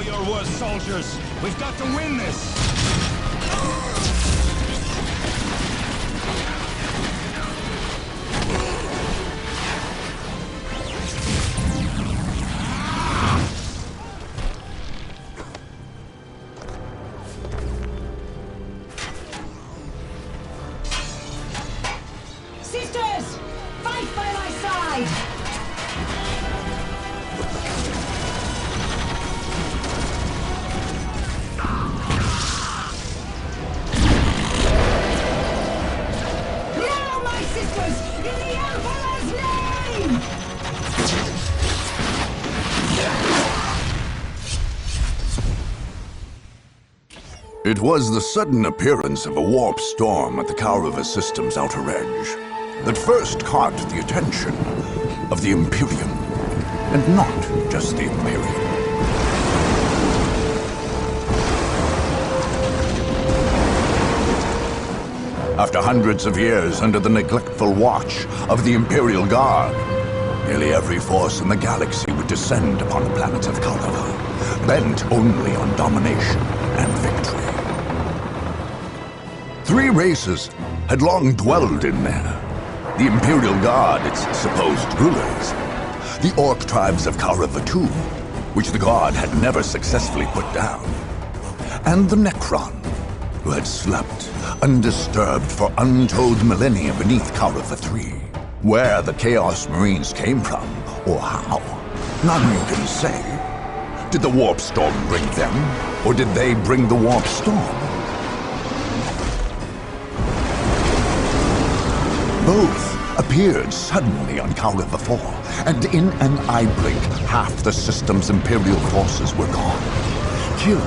your worst soldiers. We've got to win this. Sisters, fight by my side. It was the sudden appearance of a warp storm at the Kaurava system's outer edge that first caught the attention of the Imperium, and not just the Imperium. After hundreds of years under the neglectful watch of the Imperial Guard, nearly every force in the galaxy would descend upon the planet of Kaurava, bent only on domination and victory. Three races had long dwelled in there. The Imperial Guard, its supposed rulers, the Orc tribes of Kaurava II, which the Guard had never successfully put down, and the Necron, who had slept undisturbed for untold millennia beneath Kaurava III. Where the Chaos Marines came from, or how, none can say. Did the Warp Storm bring them, or did they bring the Warp Storm? Both appeared suddenly on Kaurava IV, and in an eye blink, half the system's Imperial forces were gone, killed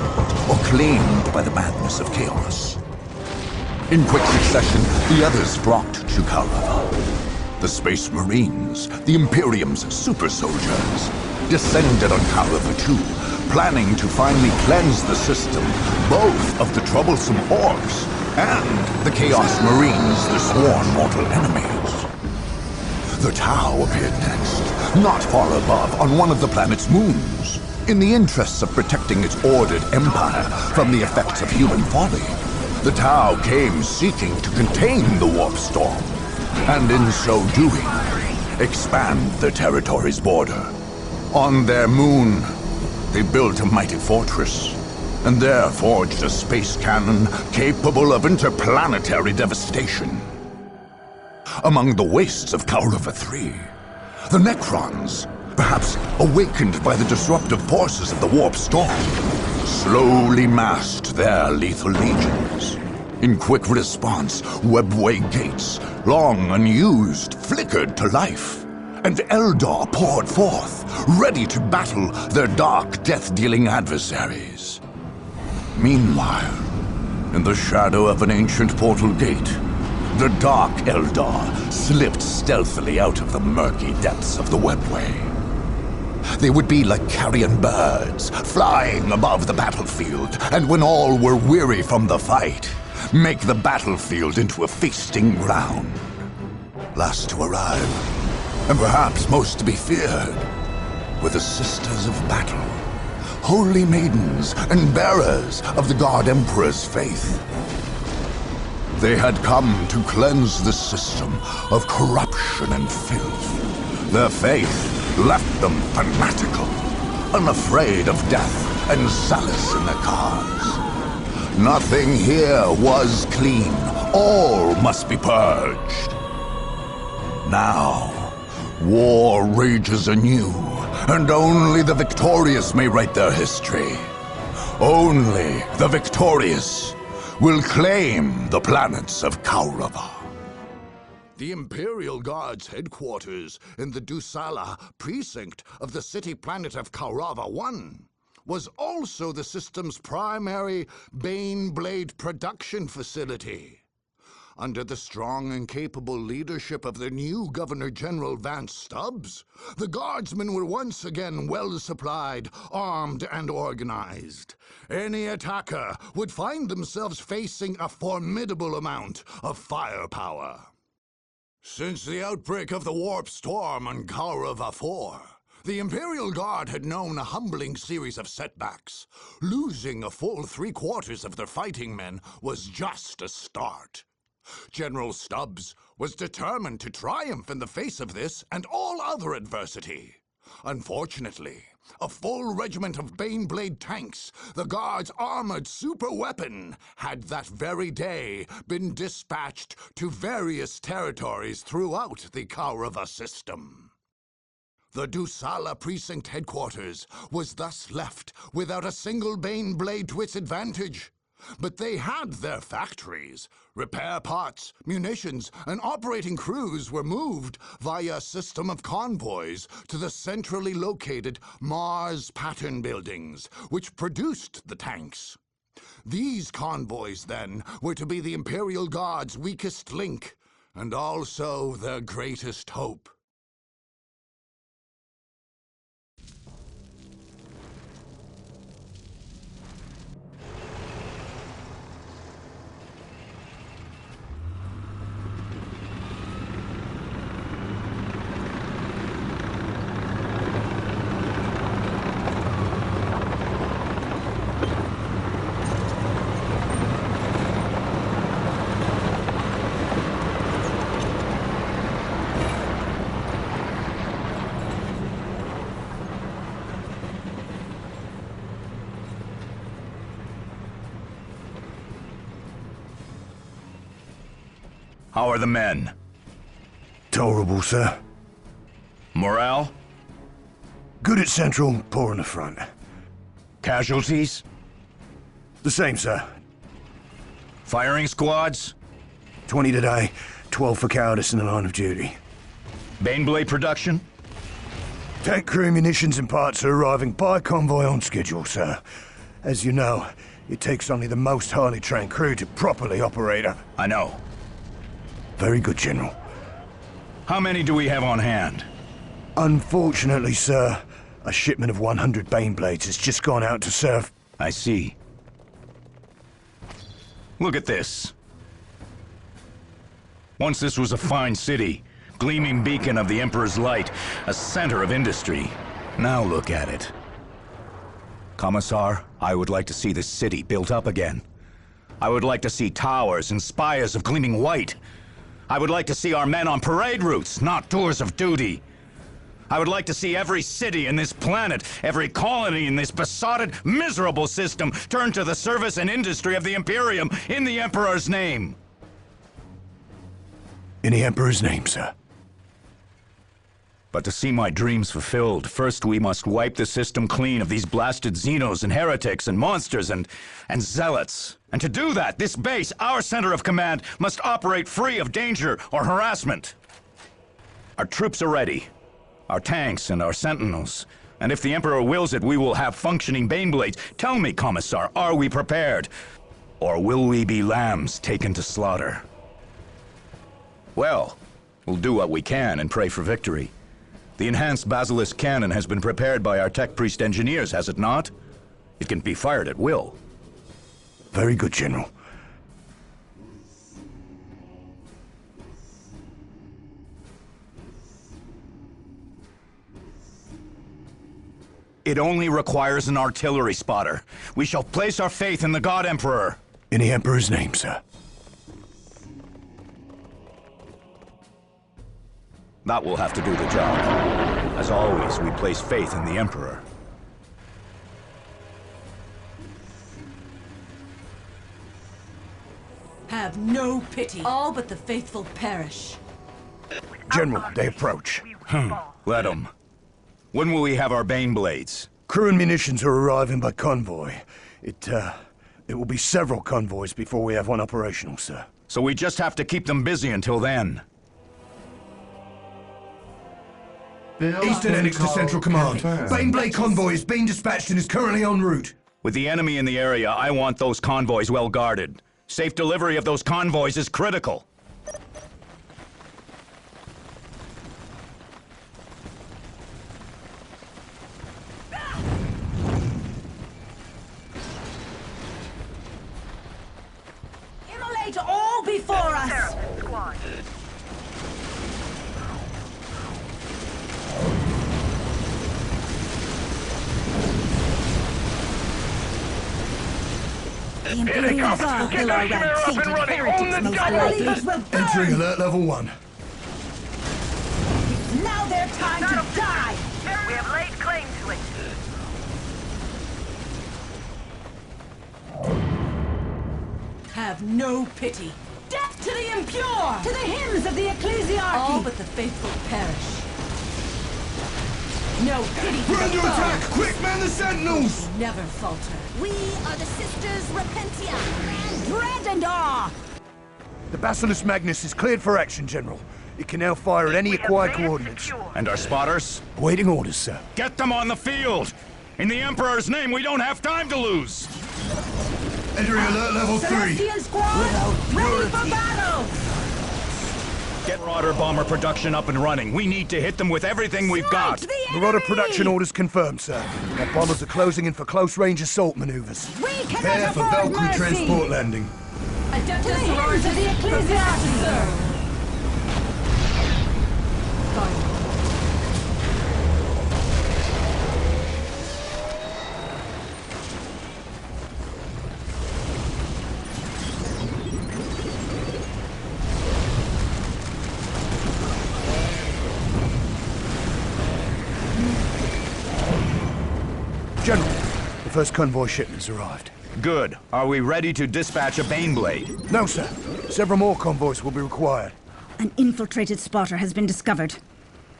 or claimed by the madness of chaos. In quick succession, the others flocked to Kaurava. The Space Marines, the Imperium's super soldiers, descended on Kaurava II, planning to finally cleanse the system, both of the troublesome Orks and the Chaos Marines, their sworn mortal enemies. The Tau appeared next, not far above, on one of the planet's moons. In the interests of protecting its ordered empire from the effects of human folly, the Tau came seeking to contain the Warp Storm, and in so doing, expand the territory's border. On their moon, they built a mighty fortress, and there forged a space cannon capable of interplanetary devastation. Among the wastes of Kaurava III, the Necrons, perhaps awakened by the disruptive forces of the Warp Storm, slowly massed their lethal legions. In quick response, webway gates, long unused, flickered to life, and Eldar poured forth, ready to battle their dark, death-dealing adversaries. Meanwhile, in the shadow of an ancient portal gate, the dark Eldar slipped stealthily out of the murky depths of the webway. They would be like carrion birds, flying above the battlefield, and when all were weary from the fight, make the battlefield into a feasting ground. Last to arrive, and perhaps most to be feared, were the Sisters of Battle, holy maidens and bearers of the God Emperor's faith. They had come to cleanse the system of corruption and filth. Their faith left them fanatical, unafraid of death and solace in their cause. Nothing here was clean. All must be purged. Now, war rages anew, and only the victorious may write their history. Only the victorious will claim the planets of Kaurava. The Imperial Guard's headquarters in the Dussala precinct of the city planet of Kaurava I was also the system's primary Baneblade production facility. Under the strong and capable leadership of the new Governor-General Vance Stubbs, the Guardsmen were once again well-supplied, armed, and organized. Any attacker would find themselves facing a formidable amount of firepower. Since the outbreak of the Warp Storm on Kaurava IV, The Imperial Guard had known a humbling series of setbacks. Losing a full 3/4 of their fighting men was just a start. General Stubbs was determined to triumph in the face of this and all other adversity. Unfortunately, a full regiment of Baneblade tanks, the Guard's armored superweapon, had that very day been dispatched to various territories throughout the Kaurava system. The Dussala Precinct headquarters was thus left without a single Baneblade to its advantage. But they had their factories. Repair parts, munitions, and operating crews were moved via a system of convoys to the centrally located Mars pattern buildings, which produced the tanks. These convoys, then, were to be the Imperial Guard's weakest link, and also their greatest hope. How are the men? Tolerable, sir. Morale? Good at Central, poor in the front. Casualties? The same, sir. Firing squads? 20 today, 12 for cowardice in the line of duty. Baneblade production? Tank crew, munitions and parts are arriving by convoy on schedule, sir. As you know, it takes only the most highly trained crew to properly operate a... I know. Very good, General. How many do we have on hand? Unfortunately, sir, a shipment of 100 Baneblades has just gone out to serve. I see. Look at this. Once this was a fine city, gleaming beacon of the Emperor's light, a center of industry. Now look at it. Commissar, I would like to see this city built up again. I would like to see towers and spires of gleaming white. I would like to see our men on parade routes, not tours of duty. I would like to see every city in this planet, every colony in this besotted, miserable system turn to the service and industry of the Imperium in the Emperor's name. In the Emperor's name, sir. But to see my dreams fulfilled, first we must wipe the system clean of these blasted Xenos and heretics and monsters and zealots. And to do that, this base, our center of command, must operate free of danger or harassment. Our troops are ready. Our tanks and our sentinels. And if the Emperor wills it, we will have functioning Baneblades. Tell me, Commissar, are we prepared? Or will we be lambs taken to slaughter? Well, we'll do what we can and pray for victory. The enhanced Basilisk cannon has been prepared by our tech priest engineers, has it not? It can be fired at will. Very good, General. It only requires an artillery spotter. We shall place our faith in the God Emperor. In the Emperor's name, sir. That will have to do the job. As always, we place faith in the Emperor. Have no pity. All but the faithful perish. General, they approach. Let 'em. When will we have our Baneblades? Crew and munitions are arriving by convoy. It will be several convoys before we have one operational, sir. So we just have to keep them busy until then. Eastern Enix to Central Command. Baneblade convoy is being dispatched and is currently en route. With the enemy in the area, I want those convoys well guarded. Safe delivery of those convoys is critical. Immolate all before us! The Imperial Guard will our tainted heretics most likely. Entering alert level 1. Now their time to die! We have laid claim to it. Have no pity. Death to the impure! To the hymns of the ecclesiarchy! All but the faithful perish. No pity for Run the to foe. attack! Quick, man the sentinels! Never falter. We are the Sisters Repentia and Dread and Awe! The Basilisk Magnus is cleared for action, General. It can now fire at any acquired coordinates. And our spotters? Awaiting orders, sir. Get them on the field! In the Emperor's name, we don't have time to lose! Entering alert level 3. Celestian Squad, ready for battle! Get Marauder bomber production up and running. We need to hit them with everything we've got. Smite the Marauder enemy! production orders confirmed, sir. Our bombers are closing in for close-range assault maneuvers. We cannot Prepare for afford Valkyrie mercy! transport landing. Adeptus To the hymns of the Sororitas, ecclesiarchy! sir. Fire. General, the first convoy shipment's arrived. Good. Are we ready to dispatch a Baneblade? No, sir. Several more convoys will be required. An infiltrated spotter has been discovered.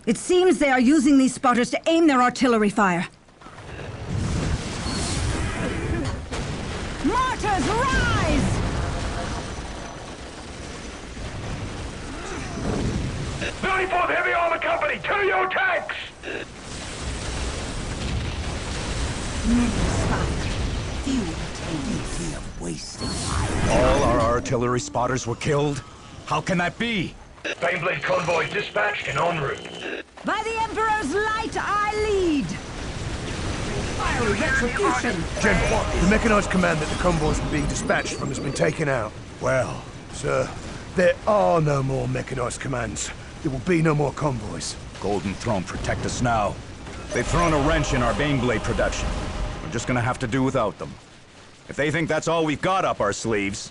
It seems they are using these spotters to aim their artillery fire. Martyrs, rise! 34th Heavy Armor Company, to your tanks! Many spotted. Few retained. Wasting All our artillery spotters were killed? How can that be? Baneblade convoys dispatched and en route. By the Emperor's light, I lead! Fiery retribution. General, the mechanized command that the convoys were being dispatched from has been taken out. Well, sir, there are no more mechanized commands. There will be no more convoys. Golden Throne, protect us now. They've thrown a wrench in our Baneblade production. We're just gonna have to do without them. If they think that's all we've got up our sleeves...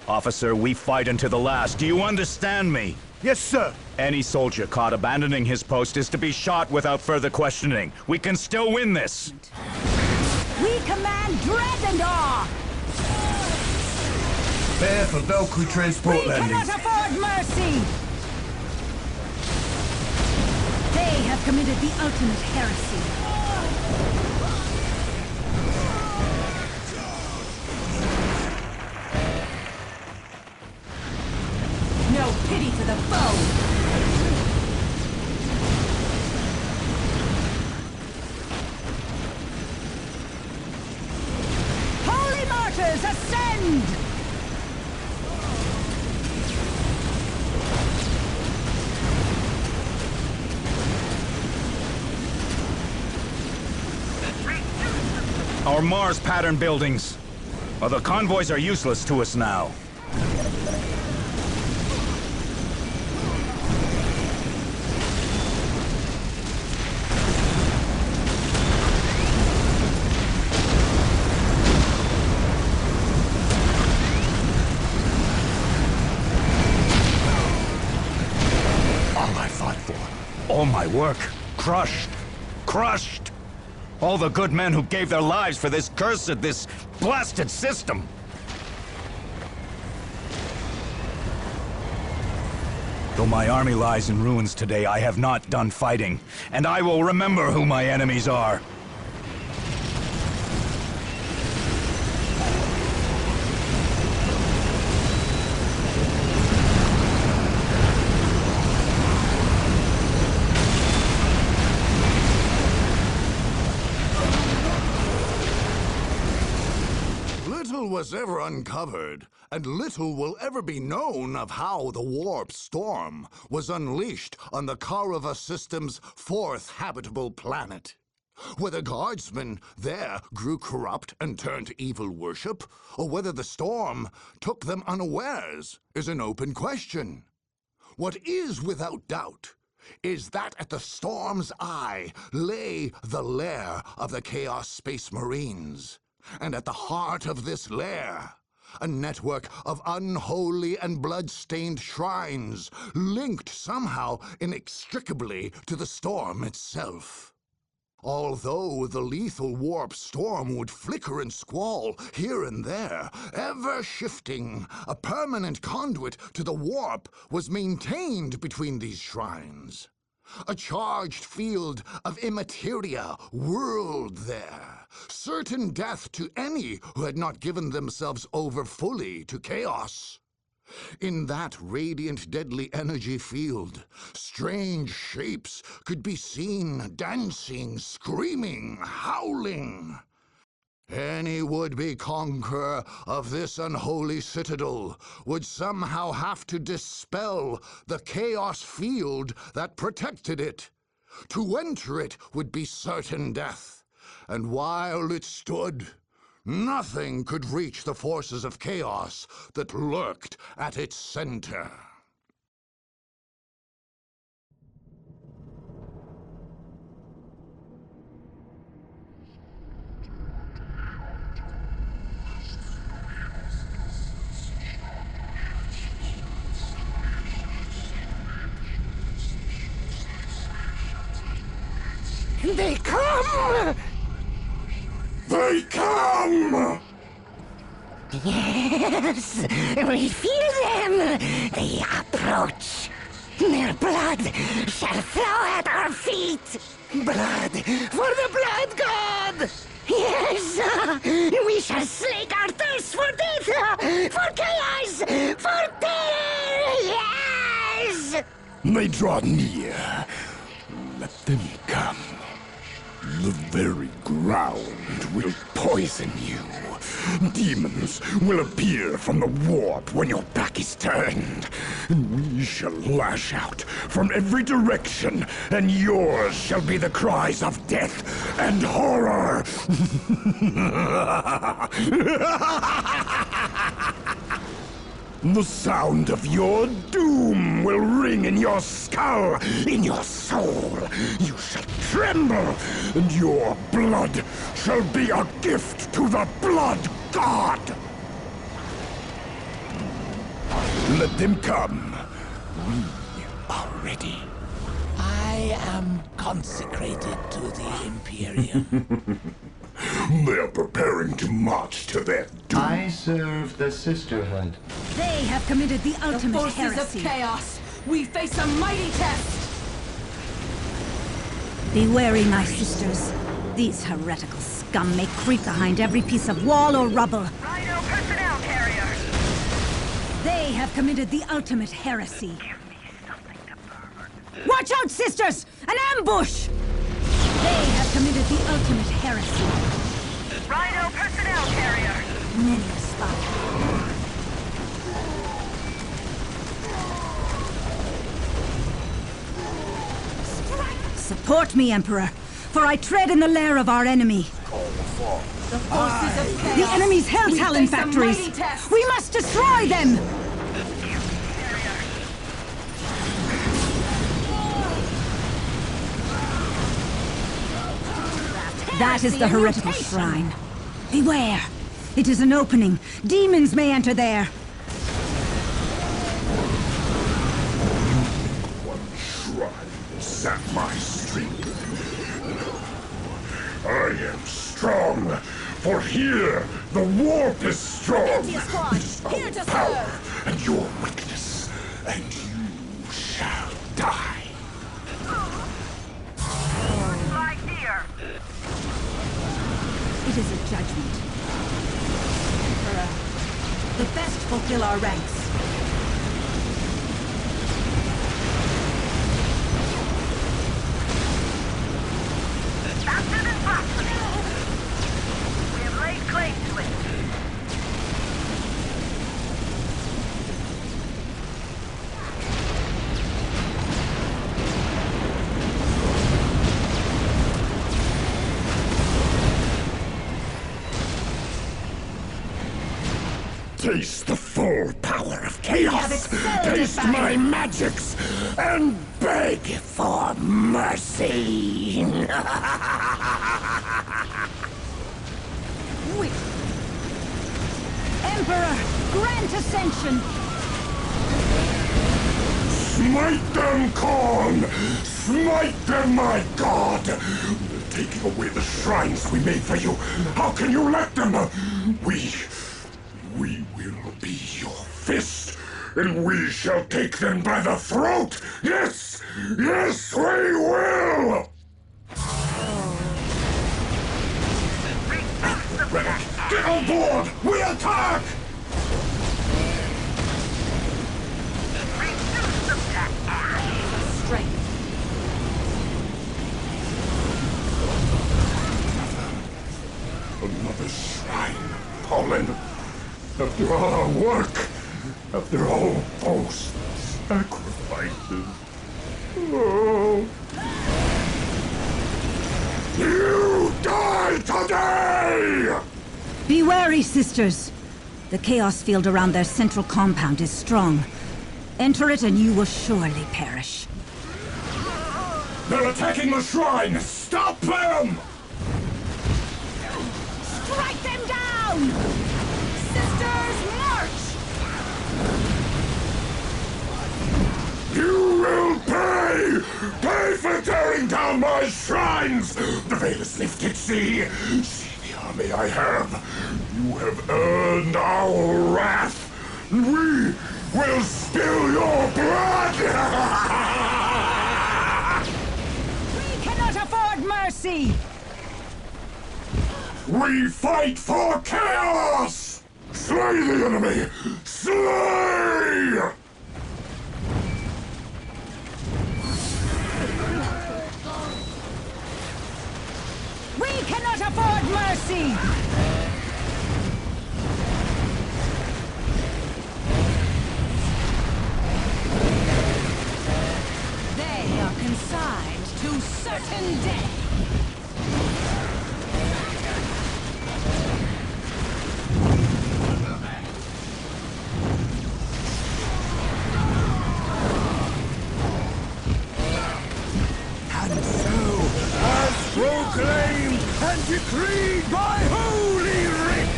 Officer, we fight until the last. Do you understand me? Yes, sir. Any soldier caught abandoning his post is to be shot without further questioning. We can still win this. We command Dread and Awe! Prepare for Valkyrie transport We cannot afford mercy! They have committed the ultimate heresy. No pity for the foe. Holy martyrs, ascend! Our Mars pattern buildings. Well, the convoys are useless to us now. All I fought for, all my work, crushed, crushed. All the good men who gave their lives for this cursed, this blasted system. Though my army lies in ruins today, I have not done fighting, and I will remember who my enemies are. Little was ever uncovered, and little will ever be known of how the warp storm was unleashed on the Kaurava system's fourth habitable planet. Whether guardsmen there grew corrupt and turned to evil worship, or whether the storm took them unawares, is an open question. What is without doubt is that at the storm's eye lay the lair of the Chaos Space Marines. And at the heart of this lair, a network of unholy and blood-stained shrines, linked somehow inextricably to the storm itself. Although the lethal warp storm would flicker and squall here and there, ever shifting, a permanent conduit to the warp was maintained between these shrines. A charged field of immateria whirled there, certain death to any who had not given themselves over fully to chaos. In that radiant, deadly energy field, strange shapes could be seen dancing, screaming, howling. Any would-be conqueror of this unholy citadel would somehow have to dispel the chaos field that protected it. To enter it would be certain death, and while it stood, nothing could reach the forces of chaos that lurked at its center. They come! They come! Yes, we feel them. They approach. Their blood shall flow at our feet. Blood for the blood god! Yes, we shall slake our thirst for death, for chaos, for terror, yes! They draw near. Let them come. The very ground will poison you. Demons will appear from the warp when your back is turned. And we shall lash out from every direction, and yours shall be the cries of death and horror. The sound of your doom will ring in your skull, in your soul. You shall tremble, and your blood shall be a gift to the blood god. Let them come. We are ready. I am consecrated to the Imperial. They're preparing to march to their doom. I serve the Sisterhood. They have committed the ultimate Forces heresy. of chaos, we face a mighty test! Be wary, my sisters. These heretical scum may creep behind every piece of wall or rubble. Rhino personnel carrier! They have committed the ultimate heresy. Give me something to burn. Watch out, sisters! An ambush! They have committed the ultimate heresy. Rhino personnel carrier! Many a spot. Support me, Emperor, for I tread in the lair of our enemy. The forces of chaos, The enemy's Hell we Talon face a factories! mighty test. We must destroy them! That is the heretical shrine. Beware! It is an opening. Demons may enter there. One shrine sap my strength. I am strong, for here the warp is strong. It is our power and your weakness, and you shall die. Right here! It is a judgment. Emperor, the best fulfill our ranks. Faster than fast! We have laid claim to it. Taste the full power of chaos! Taste my magics! And beg for mercy! Emperor, grant ascension! Smite them, Khorne! Smite them, my god! They're taking away the shrines we made for you. How can you let them? We will be your fist, and we shall take them by the throat! Yes! Yes, we will! Get on board! We attack! Strength. Another shrine, Pollen. After all our work, after all those sacrifices. Oh. You die today! Be wary, sisters. The chaos field around their central compound is strong. Enter it and you will surely perish. They're attacking the shrine! Stop them! Strike them down! Sisters, march! You will pay! Pay for tearing down my shrines! The veil is lifted, see? See the army I have. You have earned our wrath. We will spill your blood! We cannot afford mercy! We fight for chaos! Slay the enemy! Slay! We cannot afford mercy! They are consigned to certain death. And so, as proclaimed and decreed by Holy Writ!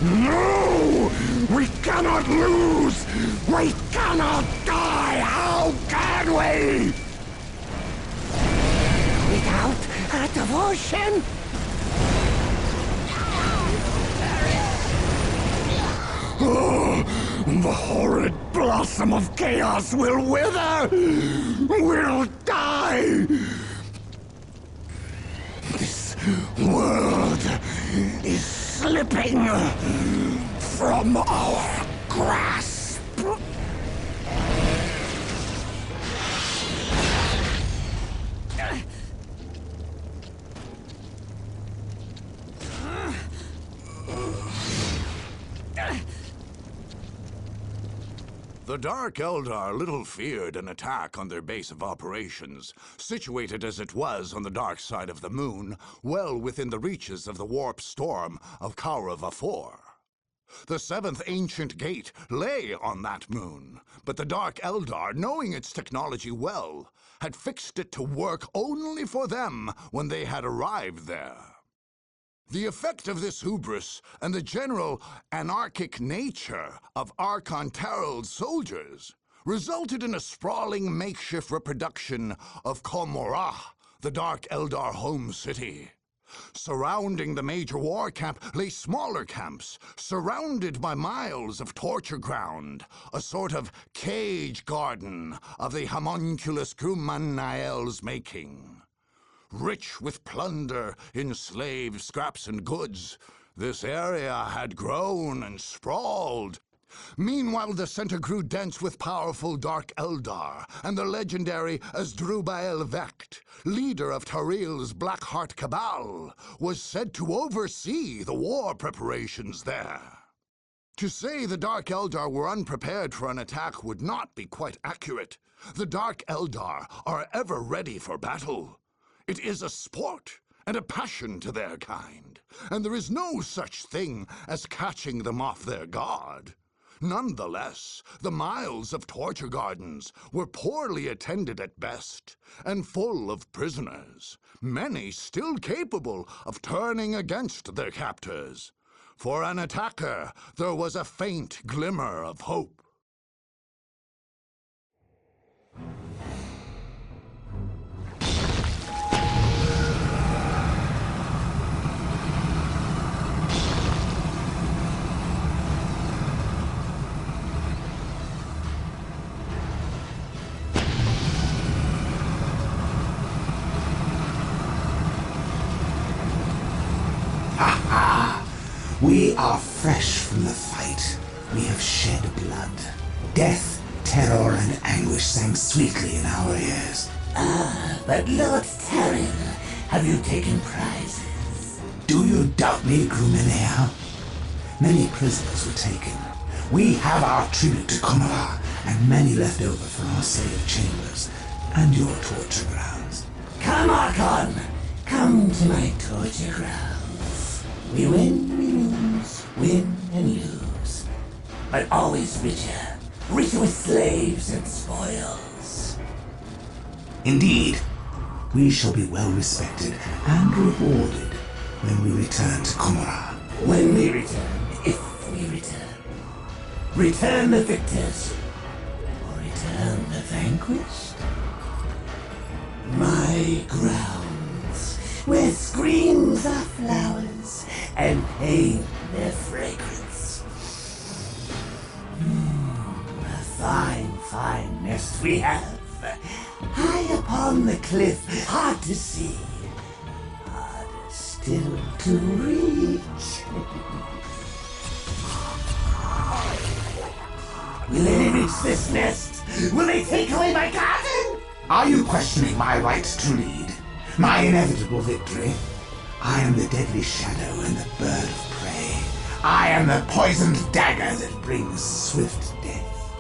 No! We cannot lose! We cannot die! How can we? Without a devotion? Oh, the horrid blossom of chaos will wither! We'll die! This world is slipping from our grasp. The Dark Eldar little feared an attack on their base of operations, situated as it was on the dark side of the moon, well within the reaches of the warp storm of Kaurava 4. The seventh ancient gate lay on that moon, but the Dark Eldar, knowing its technology well, had fixed it to work only for them when they had arrived there. The effect of this hubris and the general anarchic nature of Archon Terrell's soldiers resulted in a sprawling makeshift reproduction of Komorrah, the Dark Eldar home city. Surrounding the major war camp lay smaller camps, surrounded by miles of torture ground, a sort of cage garden of the homunculus Grumanael's making. Rich with plunder, enslaved scraps and goods, this area had grown and sprawled. Meanwhile, the center grew dense with powerful Dark Eldar, and the legendary Asdrubael Vecht, leader of Taril's Blackheart Cabal, was said to oversee the war preparations there. To say the Dark Eldar were unprepared for an attack would not be quite accurate. The Dark Eldar are ever ready for battle. It is a sport and a passion to their kind, and there is no such thing as catching them off their guard. Nonetheless, the miles of torture gardens were poorly attended at best, and full of prisoners, many still capable of turning against their captors. For an attacker, there was a faint glimmer of hope. We are fresh from the fight. We have shed blood. Death, terror, and anguish sang sweetly in our ears. But Lord Terran, have you taken prizes? Do you doubt me, Grumenea? Many prisoners were taken. We have our tribute to Kaurava, and many left over for our slave chambers, and your torture grounds. Come, Archon! Come to my torture grounds. We win, we lose, win and lose. But always richer. Richer with slaves and spoils. Indeed, we shall be well respected and rewarded when we return to Kaurava. When we return, if we return. Return the victors, or return the vanquished. My grounds, where screams are flowers, and pain their fragrance. A fine, fine nest we have. High upon the cliff, hard to see, harder still to reach. Will they reach this nest? Will they take away my garden? Are you questioning my right to lead? My inevitable victory? I am the deadly shadow and the bird of prey. I am the poisoned dagger that brings swift death.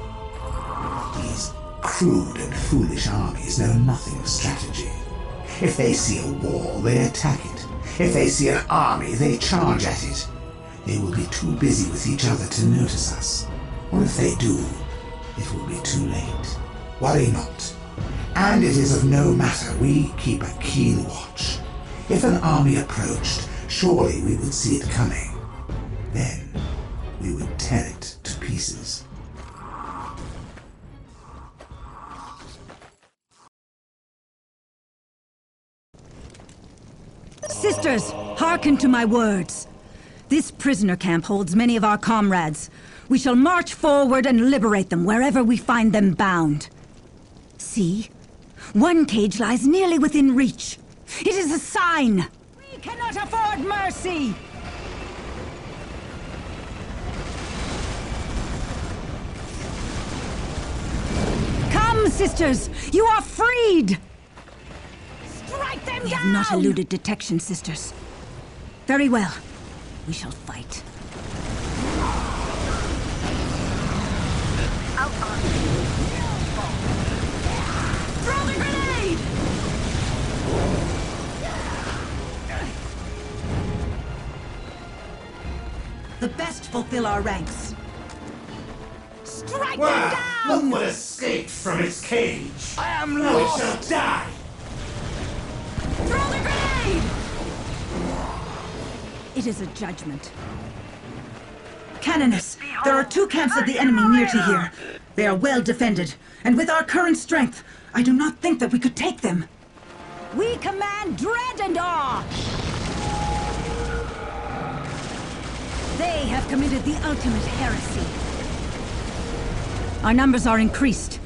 These crude and foolish armies know nothing of strategy. If they see a wall, they attack it. If they see an army, they charge at it. They will be too busy with each other to notice us. Or if they do, it will be too late. Worry not. And it is of no matter, we keep a keen watch. If an army approached, surely we would see it coming. Then, we would tear it to pieces. Sisters, hearken to my words. This prisoner camp holds many of our comrades. We shall march forward and liberate them wherever we find them bound. See? One cage lies nearly within reach. It is a sign! We cannot afford mercy! Come, sisters! You are freed! Strike them down! We have not eluded detection, sisters. Very well. We shall fight. Throw the grenade! The best fulfill our ranks. Strike Wow, them down! look what escaped from its cage. I am We lost! shall die. Throw the grenade! It is a judgment. Canoness, there are 2 camps of the enemy near to here. They are well defended, and with our current strength, I do not think that we could take them. We command dread and awe! They have committed the ultimate heresy. Our numbers are increased.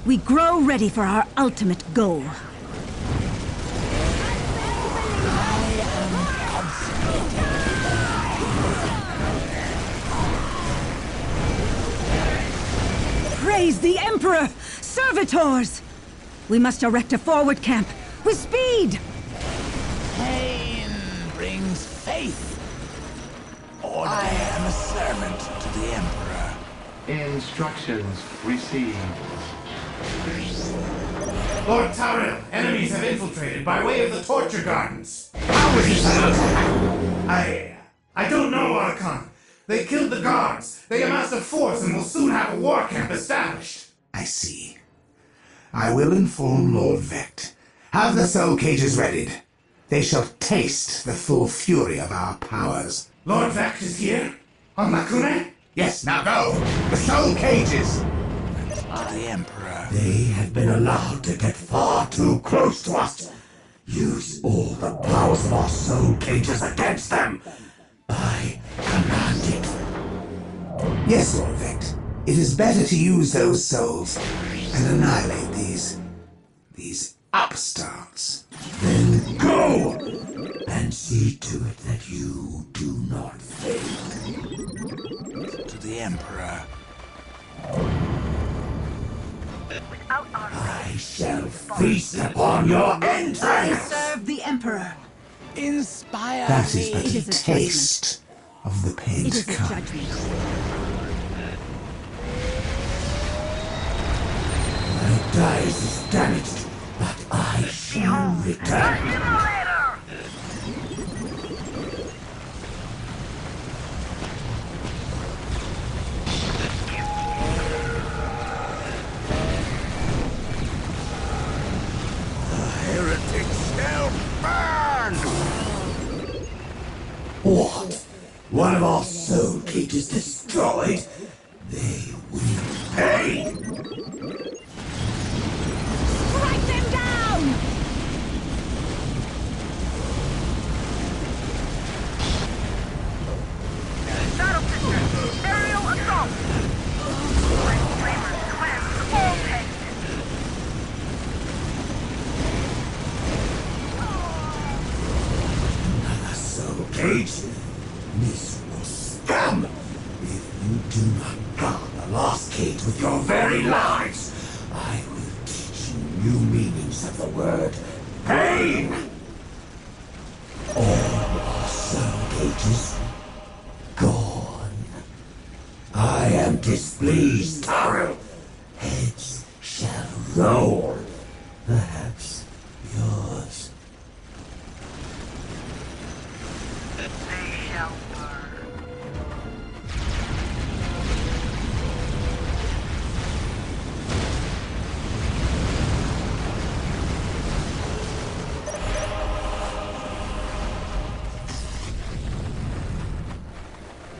We grow ready for our ultimate goal. Praise the Emperor! Servitors! We must erect a forward camp with speed! Pain brings faith. I am a servant to the Emperor. Instructions received. Lord Tyrell, enemies have infiltrated by way of the Torture Gardens. How was this attack? I don't know, Archon. They killed the guards. They amassed a force and will soon have a war camp established. I see. I will inform Lord Vect. Have the soul cages readied. They shall taste the full fury of our powers. Lord Vect is here? On Lacunae? Yes, now go! The soul cages! The Emperor. They have been allowed to get far too close to us. Use all the powers of our soul cages against them. I command it. Yes, Lord Vect. It is better to use those souls and annihilate these upstarts. Then go! And see to it that you do not fail. To the Emperor. I shall feast upon your entrails! Serve the Emperor. Inspire that is but a taste of the pain to come. My dice is damaged, but I shall return. What? One of our soul cages destroyed? They will pay! Strike them down! Battle Sister, aerial assault! Flamers cleanse all taste! Another soul cage? Miserable scum! If you do not guard the lost cage with your very lives, I will teach you new meanings of the word pain! All our soul cages gone. I am displeased, Tyrell. Heads shall roll. Perhaps yours. They shall burn.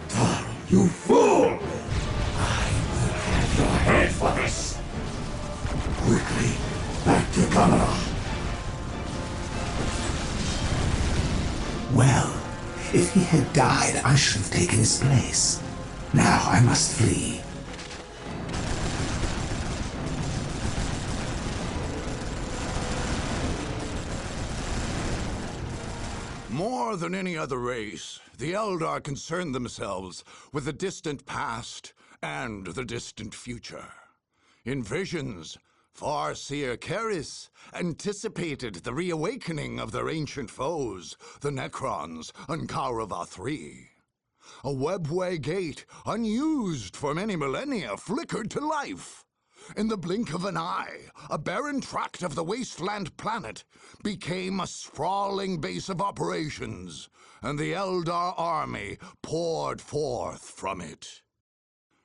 Tyrell, you fool! I will have your head for this. Quickly, back to Kaurava. Well, if he had died, I should have taken his place. Now I must flee. More than any other race, the Eldar concern themselves with the distant past and the distant future. In visions, Farseer Keris anticipated the reawakening of their ancient foes, the Necrons, on Kaurava 3. A webway gate, unused for many millennia, flickered to life. In the blink of an eye, a barren tract of the wasteland planet became a sprawling base of operations, and the Eldar army poured forth from it.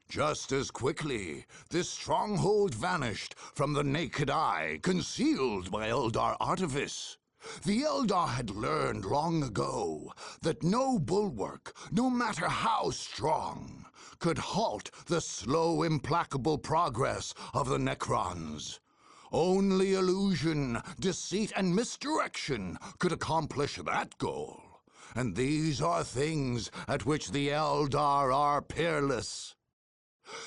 Just as quickly, this stronghold vanished from the naked eye, concealed by Eldar artifice. The Eldar had learned long ago that no bulwark, no matter how strong, could halt the slow, implacable progress of the Necrons. Only illusion, deceit, and misdirection could accomplish that goal. And these are things at which the Eldar are peerless.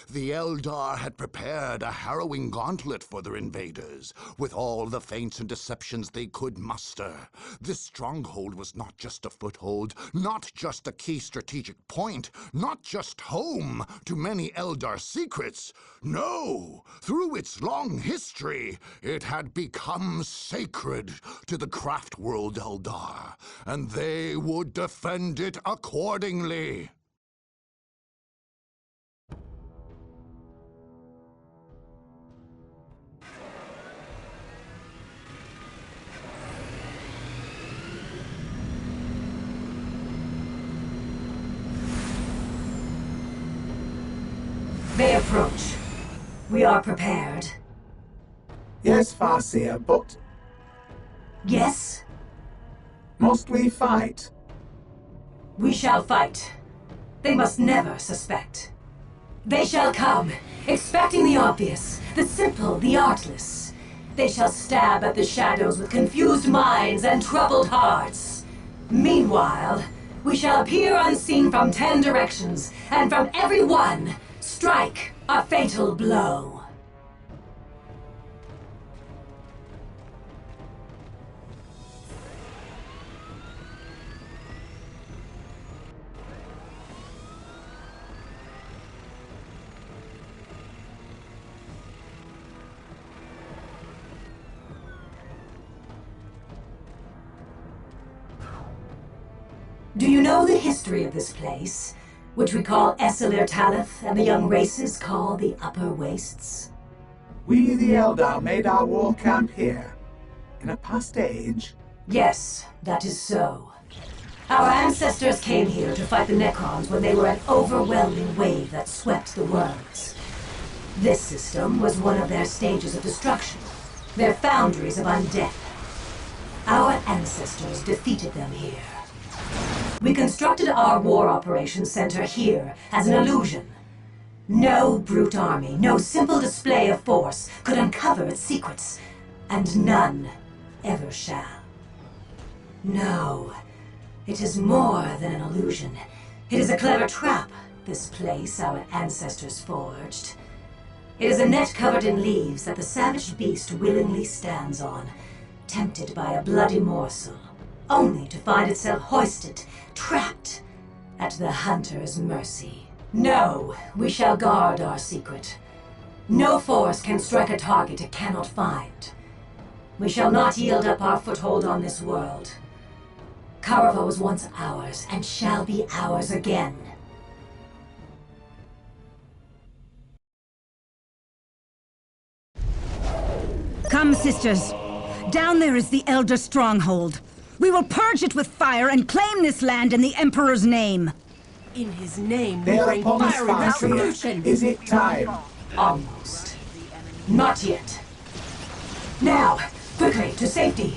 The Eldar had prepared a harrowing gauntlet for their invaders, with all the feints and deceptions they could muster. This stronghold was not just a foothold, not just a key strategic point, not just home to many Eldar secrets. No! Through its long history, it had become sacred to the craft world Eldar, and they would defend it accordingly. We are prepared. Yes, Farseer, but Yes? must we fight? We shall fight. They must never suspect. They shall come, expecting the obvious, the simple, the artless. They shall stab at the shadows with confused minds and troubled hearts. Meanwhile, we shall appear unseen from 10 directions, and from every one, strike a fatal blow. Do you know the history of this place, which we call Eselir and the young races call the Upper Wastes? We, the Eldar, made our war camp here. In a past age. Yes, that is so. Our ancestors came here to fight the Necrons when they were an overwhelming wave that swept the worlds. This system was one of their stages of destruction, their foundries of undeath. Our ancestors defeated them here. We constructed our war operations center here as an illusion. No brute army, no simple display of force could uncover its secrets, and none ever shall. No, it is more than an illusion. It is a clever trap, this place our ancestors forged. It is a net covered in leaves that the savage beast willingly stands on, tempted by a bloody morsel, only to find itself hoisted, trapped, at the hunter's mercy. No, we shall guard our secret. No force can strike a target it cannot find. We shall not yield up our foothold on this world. Kaurava was once ours, and shall be ours again. Come, sisters. Down there is the Elder Stronghold. We will purge it with fire and claim this land in the Emperor's name. In his name, we They are bring upon us, fiery Farseer. retribution. Is it time? Almost. Not yet. Now, quickly, to safety.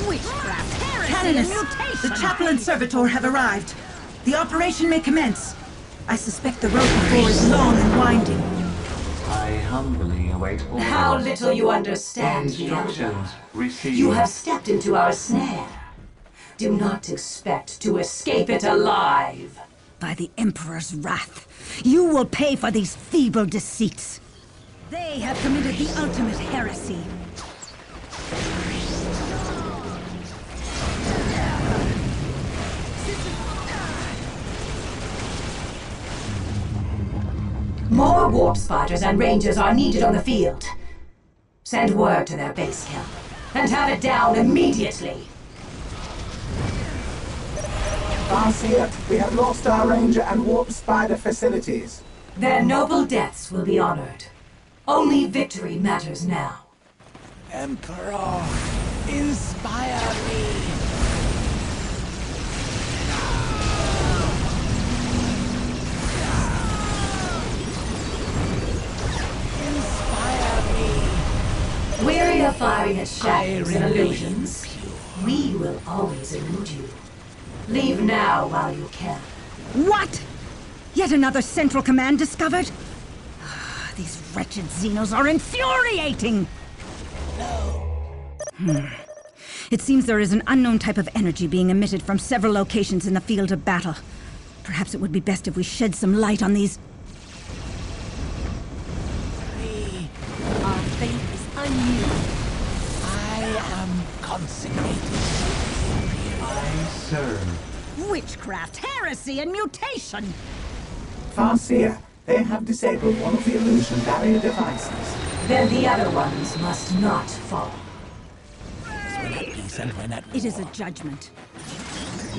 Witchcraft, heresy, and Canoness, mutation! the chapel and servitor have arrived. The operation may commence. I suspect the road before is long and winding. I humbly await orders. How little you understand, the Instructions Eldar. received. You have stepped into our snare. Do not expect to escape it alive. By the Emperor's wrath, you will pay for these feeble deceits. They have committed the ultimate heresy. More warp spotters and rangers are needed on the field. Send word to their base camp, and have it down immediately. Farseer, we have lost our ranger and warp spider facilities. Their noble deaths will be honored. Only victory matters now. Emperor, inspire me! Weary of firing at shadows and illusions, we will always elude you. Leave now while you can. What? Yet another Central Command discovered? These wretched Xenos are infuriating! It seems there is an unknown type of energy being emitted from several locations in the field of battle. Perhaps it would be best if we shed some light on these. Our fate is unusual. I am consecrated. I serve. Witchcraft, heresy, and mutation! Farseer, they have disabled one of the illusion barrier devices. Then the other ones must not fall. When at peace and when at war. It is a judgment.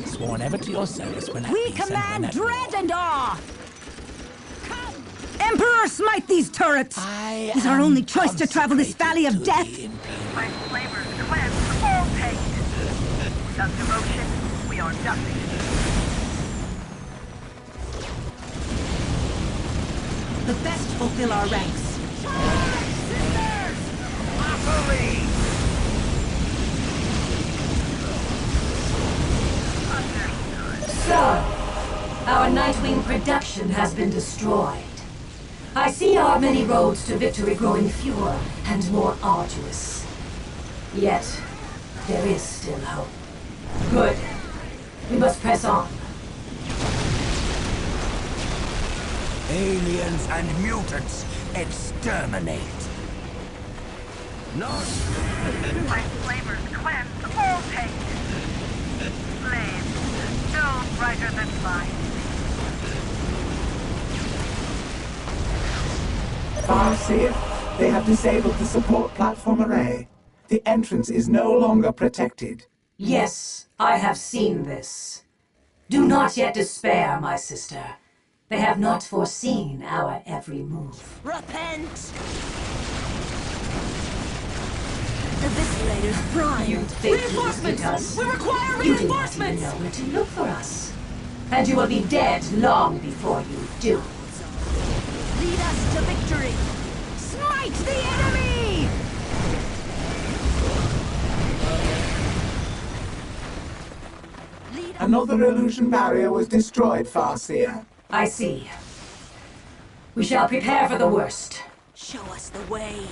Sworn ever to your service when at We peace command and when at dread and awe! Come! Emperor, smite these turrets! I It is our am only choice to travel this valley of consecrated death! to the Imperial. My flavors cleanse all taste. Without devotion, we are nothing. The best fulfill our ranks. So, our Nightwing production has been destroyed. I see our many roads to victory growing fewer and more arduous. Yet, there is still hope. Good. We must press on. Aliens and mutants, exterminate! My flavors cleanse all taste. Flames, no brighter than light. Farseer, they have disabled the support platform array. The entrance is no longer protected. Yes, I have seen this. Do not yet despair, my sister. They have not foreseen our every move. Repent! The Viscerator's prime. You think Reinforcements! you us? We require You reinforcements! do not even know where to look for us. And you will be dead long before you do. Lead us to victory! Smite the enemy! Another illusion barrier was destroyed, Farseer. I see. We shall prepare for the worst. Show us the way.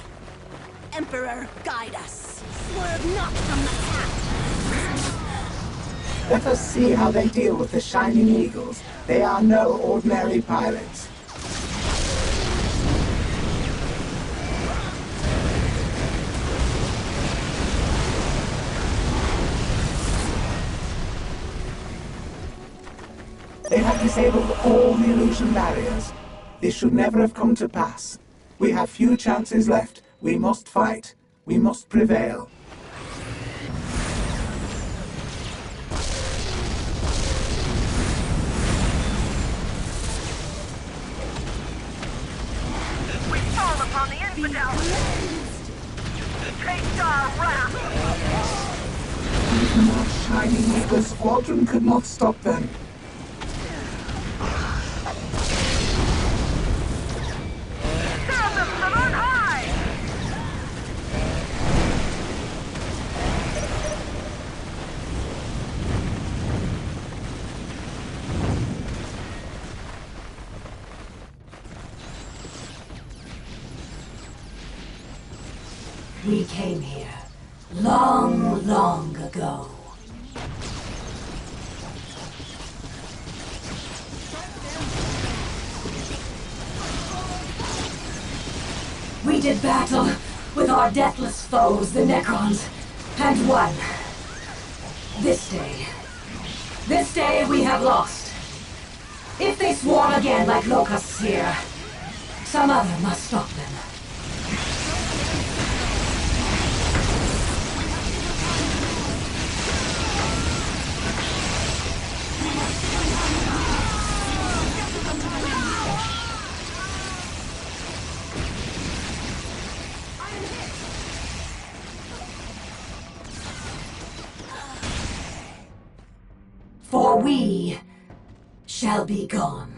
Emperor, guide us. Swerve not from the path. Let us see how they deal with the Shining Eagles. They are no ordinary pirates. They have disabled all the illusion barriers. This should never have come to pass. We have few chances left. We must fight. We must prevail. We fall upon the infidels. Taste our wrath. Even our Shining Eagle squadron could not stop them. Serve them from on high. We came here long, long ago. We did battle with our deathless foes, the Necrons, and won. This day we have lost. If they swarm again like locusts here, some other must stop them. For we shall be gone.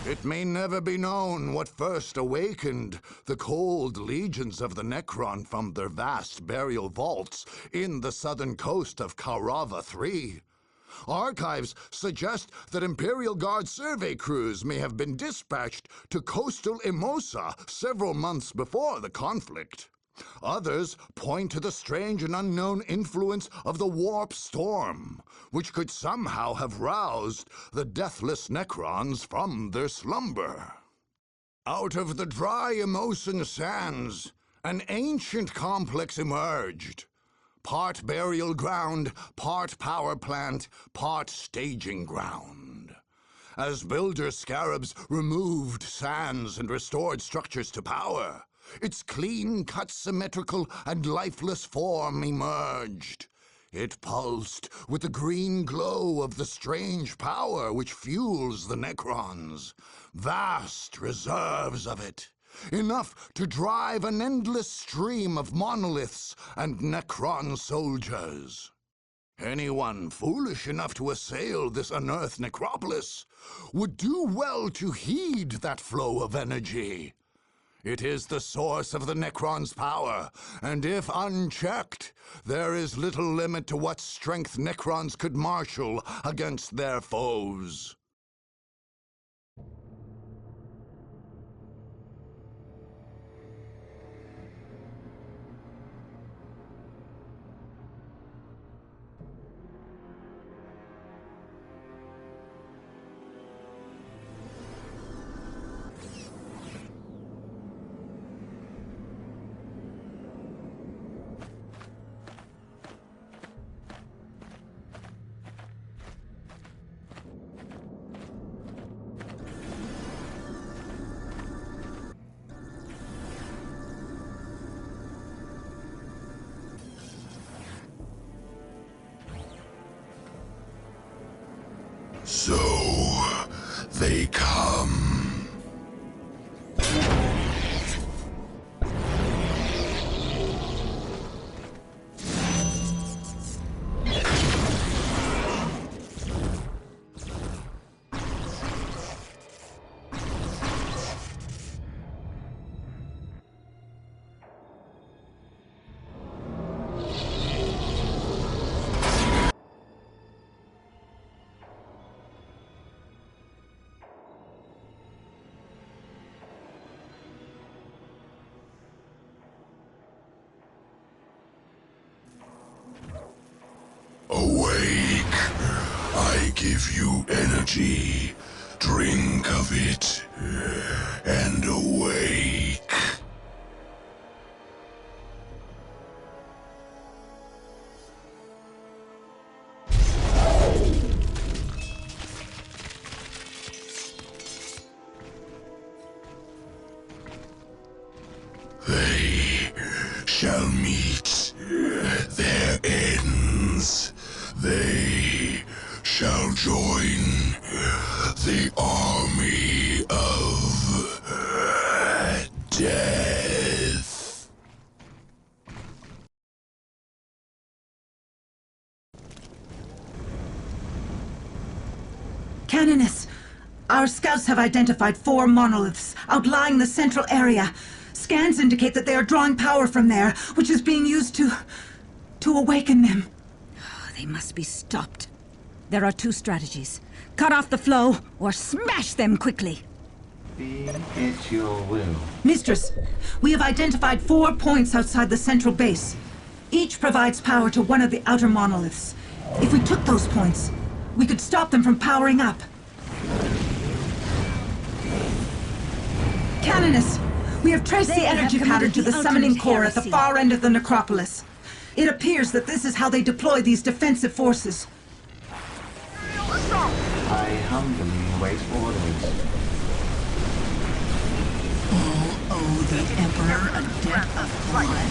It may never be known what first awakened the cold legions of the Necron from their vast burial vaults in the southern coast of Kaurava III. Archives suggest that Imperial Guard survey crews may have been dispatched to coastal Immosa several months before the conflict. Others point to the strange and unknown influence of the warp storm, which could somehow have roused the deathless Necrons from their slumber. Out of the dry Immosan sands, an ancient complex emerged. Part burial ground, part power plant, part staging ground. As builder scarabs removed sands and restored structures to power, its clean-cut, symmetrical, and lifeless form emerged. It pulsed with the green glow of the strange power which fuels the Necrons. Vast reserves of it. Enough to drive an endless stream of monoliths and Necron soldiers. Anyone foolish enough to assail this unearthed necropolis would do well to heed that flow of energy. It is the source of the Necron's power, and if unchecked, there is little limit to what strength Necrons could marshal against their foes. So, they come. Awake. I give you energy. Drink of it. And awake. They shall meet their ends. They shall join the army of death. Canoness, our scouts have identified 4 monoliths outlying the central area. Scans indicate that they are drawing power from there, which is being used to awaken them. They must be stopped. There are 2 strategies. Cut off the flow, or smash them quickly. Be it your will. Mistress, we have identified 4 points outside the central base. Each provides power to one of the outer monoliths. If we took those points, we could stop them from powering up. Canoness, we have traced the energy pattern to the summoning core at the far end of the necropolis. It appears that this is how they deploy these defensive forces. I humbly await orders. All owe the Emperor a debt of blood.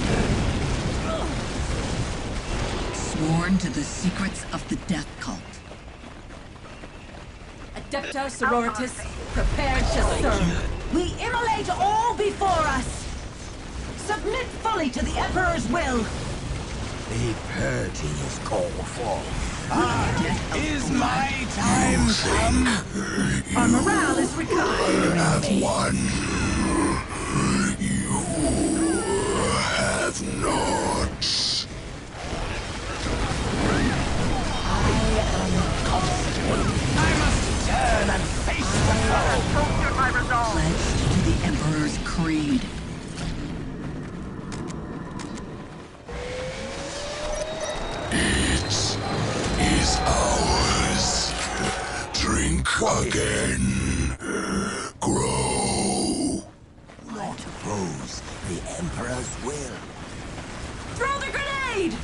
Sworn to the secrets of the death cult. Adepta sororitas, prepared to serve. We immolate all before us. Submit fully to the Emperor's will. The purging is called for. Is my time come? Our morale is recovered. Have won. You have not. I must turn and face the foe. Pledged to the Emperor's creed. Is ours. Drink again. Grow. Not oppose the Emperor's will. Throw the grenade!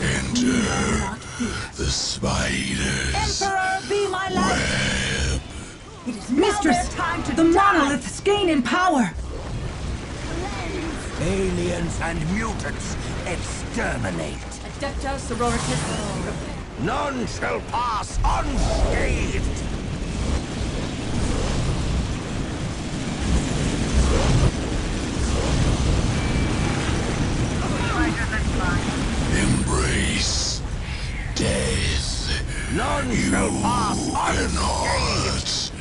Enter the spiders. Emperor, be my light! Web. It is Mistress, the monoliths gain in power. Aliens and mutants, exterminate. Adepta sororitas, repair. None shall pass unscathed. Embrace death. None shall pass unscathed.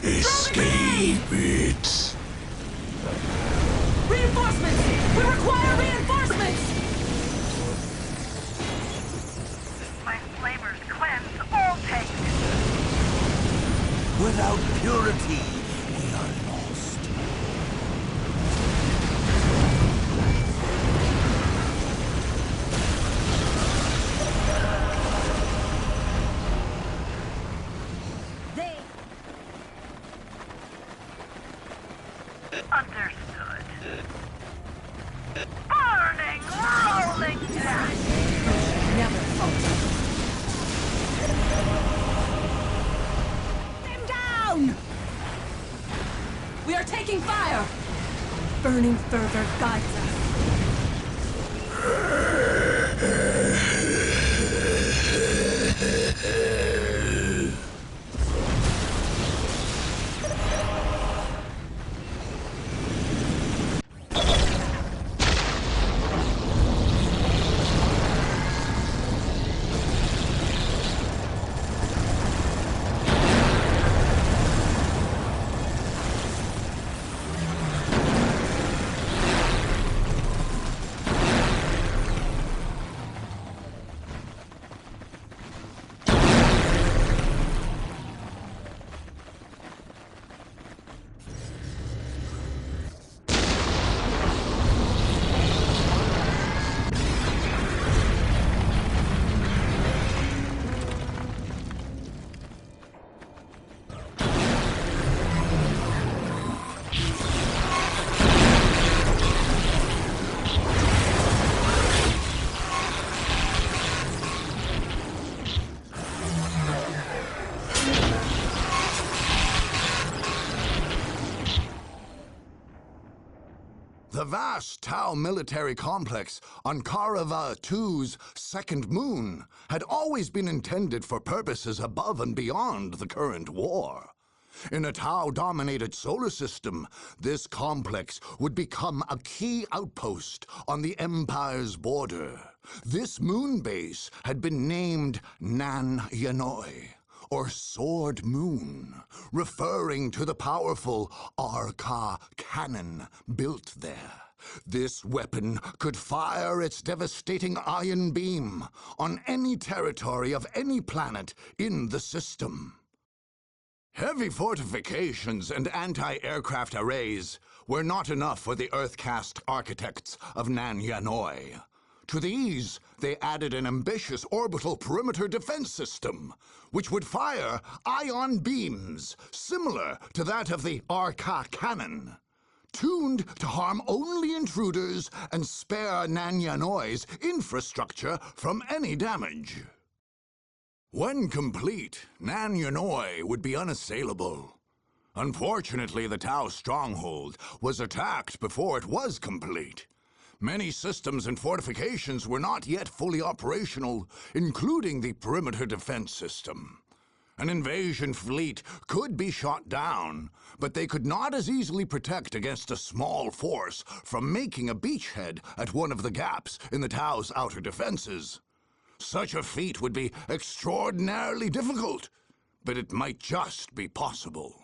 Escape it. Reinforcements! We require reinforcements! My flavors cleanse all taste. Without purity, we are lost. Understood. Burning, rolling death! Never falter. Them down! We are taking fire! Burning fervor guides us. The vast Tau military complex on Kaurava II's second moon had always been intended for purposes above and beyond the current war. In a Tau-dominated solar system, this complex would become a key outpost on the Empire's border. This moon base had been named Nan Yanoi, or Sword Moon, referring to the powerful Orks cannon built there. This weapon could fire its devastating ion beam on any territory of any planet in the system. Heavy fortifications and anti-aircraft arrays were not enough for the Earth-cast architects of Nan Yanoi. To these, they added an ambitious orbital perimeter defense system, which would fire ion beams similar to that of the Orks cannon, tuned to harm only intruders and spare Nan Yanoi's infrastructure from any damage. When complete, Nan Yanoi would be unassailable. Unfortunately, the Tau Stronghold was attacked before it was complete. Many systems and fortifications were not yet fully operational, including the perimeter defense system. An invasion fleet could be shot down, but they could not as easily protect against a small force from making a beachhead at one of the gaps in the Tau's outer defenses. Such a feat would be extraordinarily difficult, but it might just be possible.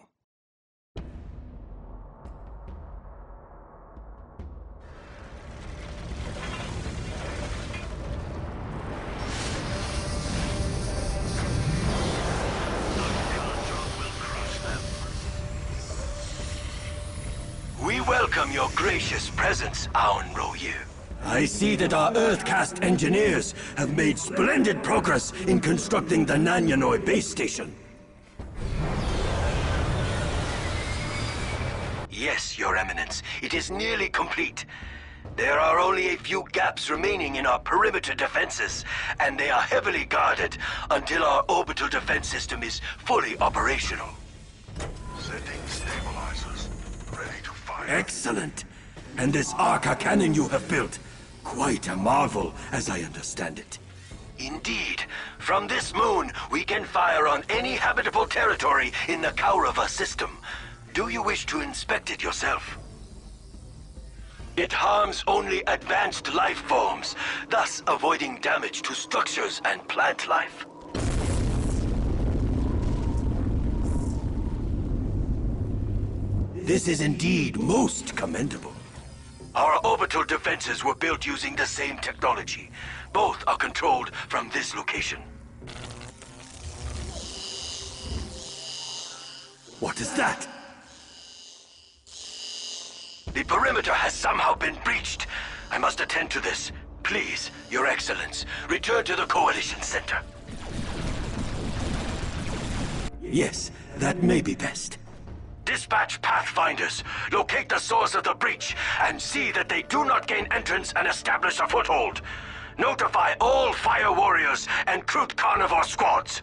We welcome your gracious presence, Aun Royu. I see that our Earth-cast engineers have made splendid progress in constructing the Nan Yanoi base station. Yes, Your Eminence, it is nearly complete. There are only a few gaps remaining in our perimeter defenses, and they are heavily guarded until our orbital defense system is fully operational. Excellent. And this Arca cannon you have built, quite a marvel, as I understand it. Indeed. From this moon, we can fire on any habitable territory in the Kaurava system. Do you wish to inspect it yourself? It harms only advanced life forms, thus avoiding damage to structures and plant life. This is indeed most commendable. Our orbital defenses were built using the same technology. Both are controlled from this location. What is that? The perimeter has somehow been breached. I must attend to this. Please, Your Excellence, return to the Coalition Center. Yes, that may be best. Dispatch Pathfinders, locate the source of the breach, and see that they do not gain entrance and establish a foothold. Notify all Fire Warriors and Krut Carnivore squads.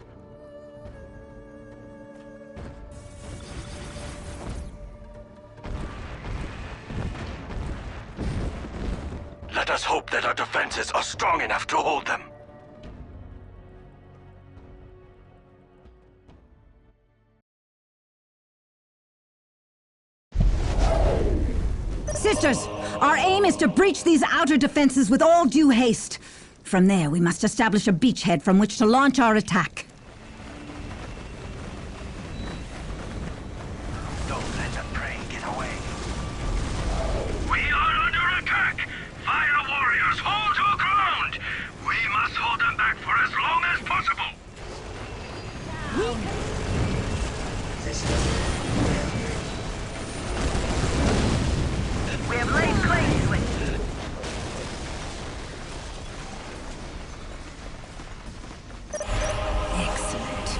Let us hope that our defenses are strong enough to hold them. Sisters, our aim is to breach these outer defenses with all due haste. From there, we must establish a beachhead from which to launch our attack. Don't let the prey get away. We are under attack! Fire warriors, hold your ground! We must hold them back for as long as possible! We have laid claim to it. Excellent.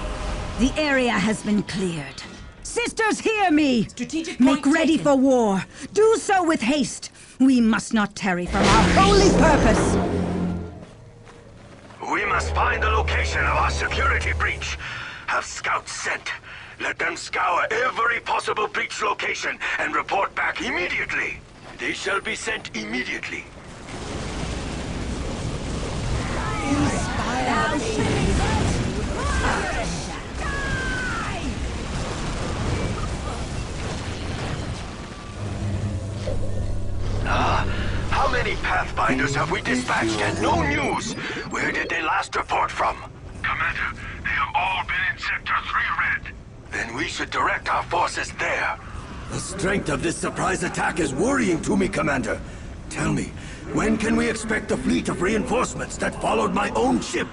The area has been cleared. Sisters, hear me! Strategic Make point ready taken. for war. Do so with haste. We must not tarry from our holy purpose. We must find the location of our security breach. Have scouts sent. Let them scour every possible breach location and report back immediately. They shall be sent immediately. How many Pathfinders have we dispatched and no news? Where did they last report from? Commander, they have all been in Sector 3 Red. Then we should direct our forces there. The strength of this surprise attack is worrying to me, Commander. Tell me, when can we expect the fleet of reinforcements that followed my own ship?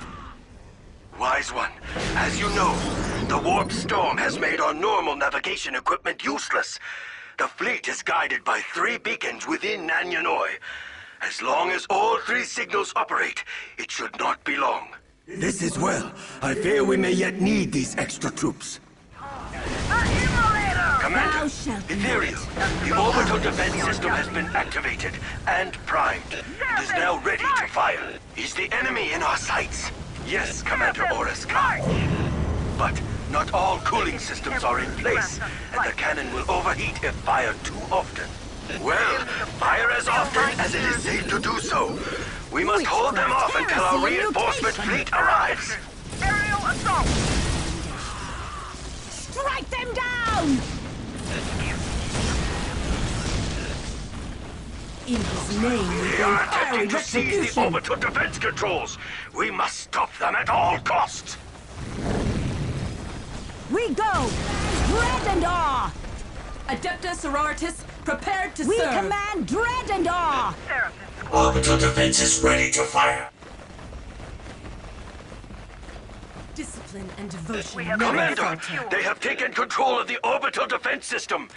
Wise one, as you know, the warp storm has made our normal navigation equipment useless. The fleet is guided by 3 beacons within Nan Yanoi. As long as all 3 signals operate, it should not be long. This is well. I fear we may yet need these extra troops. Commander, Imperial, the orbital defense system has been activated and primed. It is now ready to fire. Is the enemy in our sights? Yes, Commander Orska. But not all cooling systems are in place, and the cannon will overheat if fired too often. Well, fire as often as it is safe to do so. We must hold them off until our reinforcement fleet arrives. Aerial assault! Strike them down! In his name, we They bring are fiery attempting to seize the retribution. orbital defense controls. We must stop them at all costs. We go! Dread and awe! Adepta Sororitas, prepared to We serve. command dread and awe! Orbital defense is ready to fire. Discipline and devotion. Commander, never they have taken control of the orbital defense system.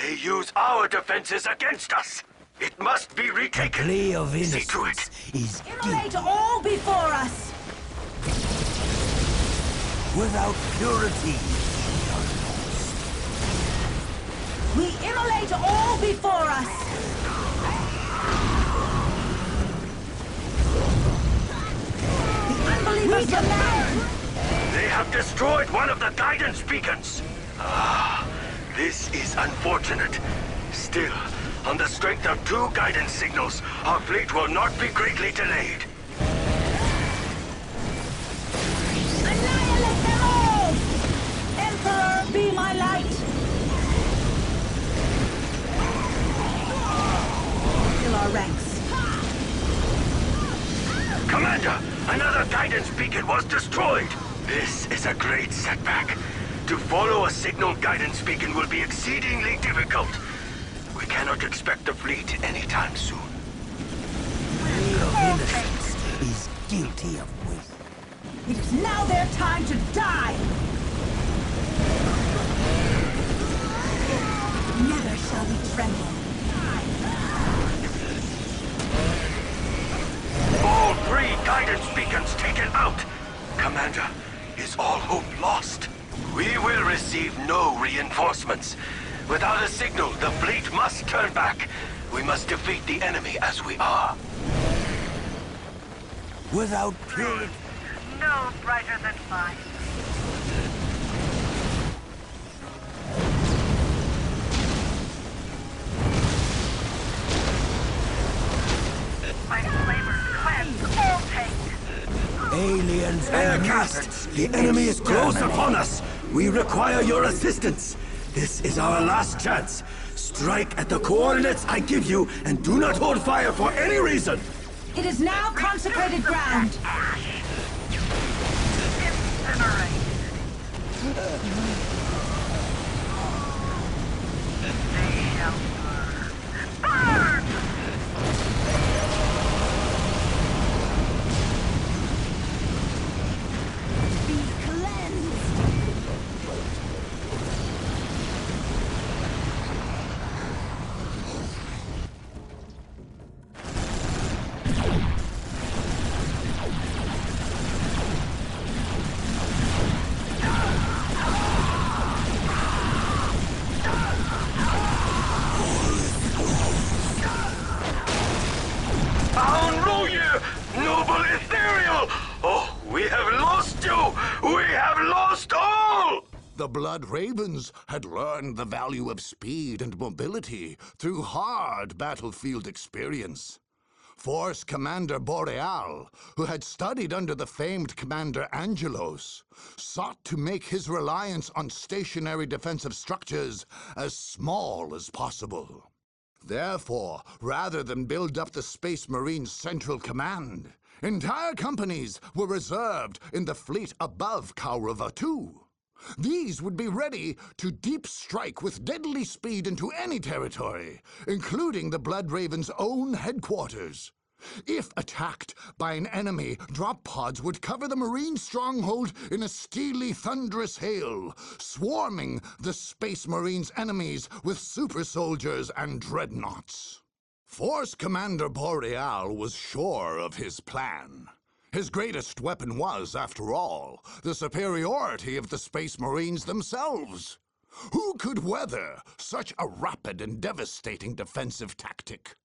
They use our defenses against us. It must be retaken. Play of See to it. is Immolate all before us! without purity. We immolate all before us! The unbelievers command! They have destroyed one of the guidance beacons. Ah, this is unfortunate. Still, on the strength of 2 guidance signals, our fleet will not be greatly delayed. Annihilate them all! Emperor, be my light! Fill our ranks. Commander, another guidance beacon was destroyed! This is a great setback. To follow a signal guidance beacon will be exceedingly difficult. We cannot expect the fleet anytime soon. Real innocence is guilty of waste. It is now their time to die! Never shall we tremble. All 3 guidance beacons taken out! Commander, is all hope lost? We will receive no reinforcements. Without a signal, the fleet must turn back. We must defeat the enemy as we are. Without purity. No brighter than mine. My flavors cleanse all taste. Aliens Air Captain, the enemy is close upon us. We require your assistance. This is our last chance. Strike at the coordinates I give you and do not hold fire for any reason. It is now consecrated ground. Incinerate. They shall burn. Burn! Be cleansed! Noble Ethereal! Oh, we have lost you! We have lost all! The Blood Ravens had learned the value of speed and mobility through hard battlefield experience. Force Commander Boreal, who had studied under the famed Commander Angelos, sought to make his reliance on stationary defensive structures as small as possible. Therefore, rather than build up the Space Marines' Central Command, entire companies were reserved in the fleet above Kaurava II. These would be ready to deep strike with deadly speed into any territory, including the Blood Raven's own headquarters. If attacked by an enemy, drop pods would cover the Marine stronghold in a steely, thunderous hail, swarming the Space Marines' enemies with super soldiers and dreadnoughts. Force Commander Boreal was sure of his plan. His greatest weapon was, after all, the superiority of the Space Marines themselves. Who could weather such a rapid and devastating defensive tactic?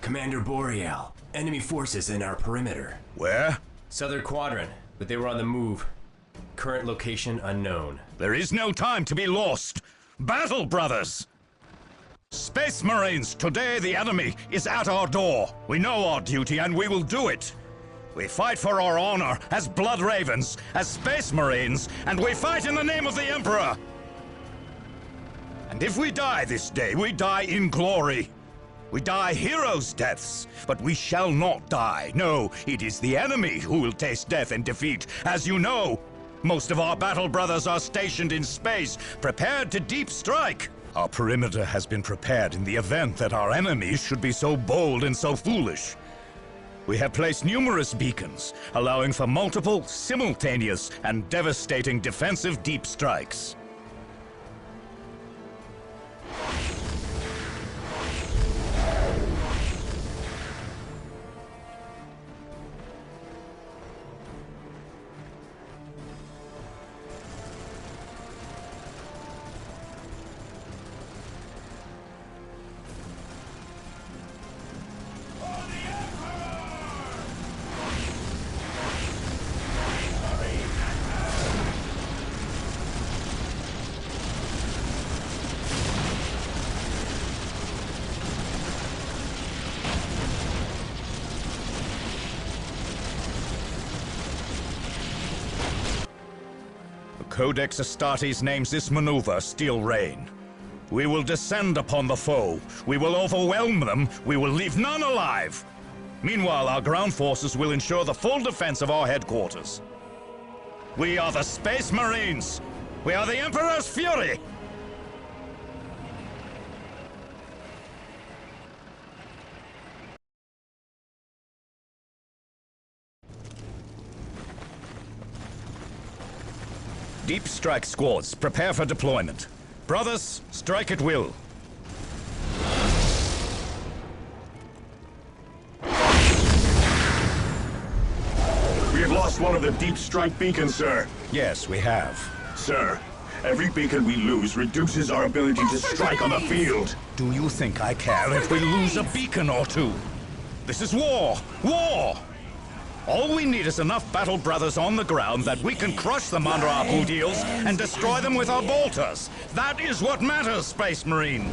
Commander Boreal, enemy forces in our perimeter. Where? Southern Quadrant, but they were on the move. Current location unknown. There is no time to be lost. Battle, brothers! Space Marines, today the enemy is at our door. We know our duty and we will do it. We fight for our honor as Blood Ravens, as Space Marines, and we fight in the name of the Emperor. And if we die this day, we die in glory. We die heroes' deaths, but we shall not die. No, it is the enemy who will taste death and defeat. As you know, most of our battle brothers are stationed in space, prepared to deep strike. Our perimeter has been prepared in the event that our enemies should be so bold and so foolish. We have placed numerous beacons, allowing for multiple, simultaneous, and devastating defensive deep strikes. Codex Astartes names this maneuver Steel Rain. We will descend upon the foe. We will overwhelm them. We will leave none alive. Meanwhile, our ground forces will ensure the full defense of our headquarters. We are the Space Marines. We are the Emperor's Fury. Deep strike squads, prepare for deployment. Brothers, strike at will. We have lost one of the deep strike beacons, sir. Yes, we have. Sir, every beacon we lose reduces our ability to strike on the field. Do you think I care if we lose a beacon or two? This is war! War! All we need is enough battle brothers on the ground that we can crush them under our boot heels and destroy them with our bolters. That is what matters, Space Marine.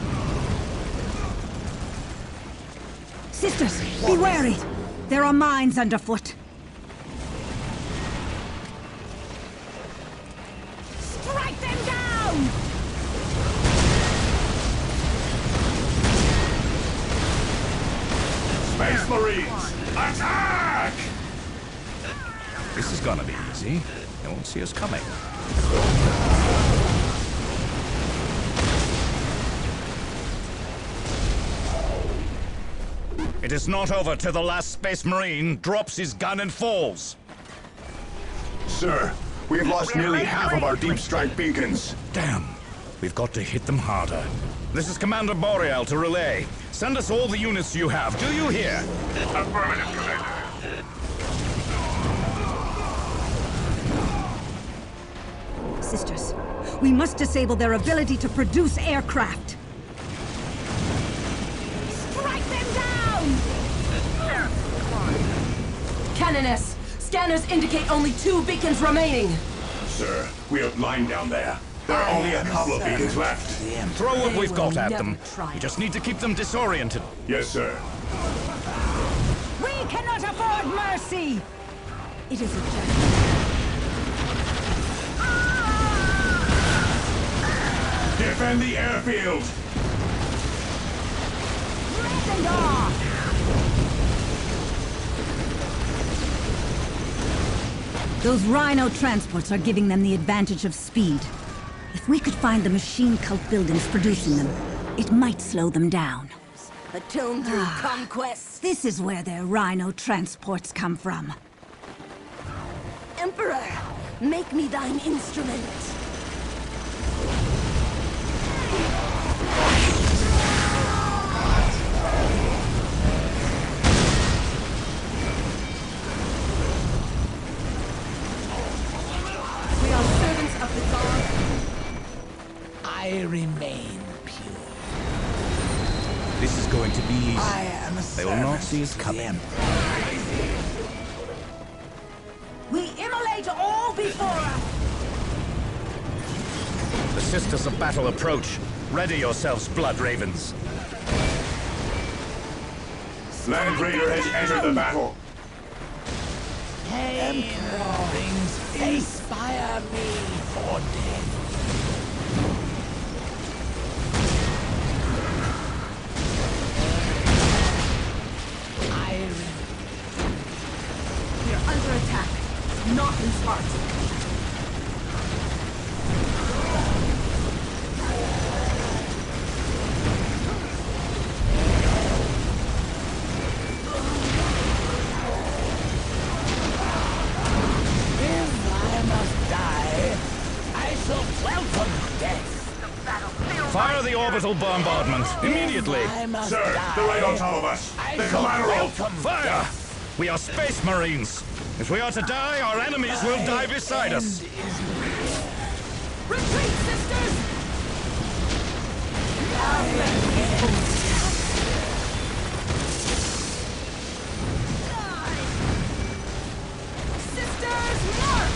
Sisters, be wary. There are mines underfoot. Strike them down! Space Marines, attack! This is gonna be easy. They won't see us coming. It is not over till the last Space Marine drops his gun and falls. Sir, we have lost nearly half of our deep strike beacons. Damn. We've got to hit them harder. This is Commander Boreal to relay. Send us all the units you have. Do you hear? Affirmative, Commander. Sisters, we must disable their ability to produce aircraft. Strike them down! Canoness, scanners indicate only 2 beacons remaining. Sir, we have line down there. There are only a couple of beacons left. Throw what we've got will at never them. try. We just need to keep them disoriented. Yes, sir. We cannot afford mercy! It is a judgment. Defend the airfield! Send off! Those Rhino transports are giving them the advantage of speed. If we could find the machine cult buildings producing them, it might slow them down. Atone through conquest. This is where their Rhino transports come from. Emperor, make me thine instrument. We are servants of the god. I remain pure. This is going to be easy. I am a They will not see us servant to the coming. Emperor. We immolate all before us! The Sisters of Battle approach. Ready yourselves, Blood Ravens. Land Raider has entered the battle. Emperor inspire me for death. We are under attack, not in Sparta. Fire the orbital bombardment, immediately! Sir, they're right on top of us. The collateral! Fire! We are Space Marines. If we are to die, our enemies will die beside us. Retreat, sisters! Sisters, march!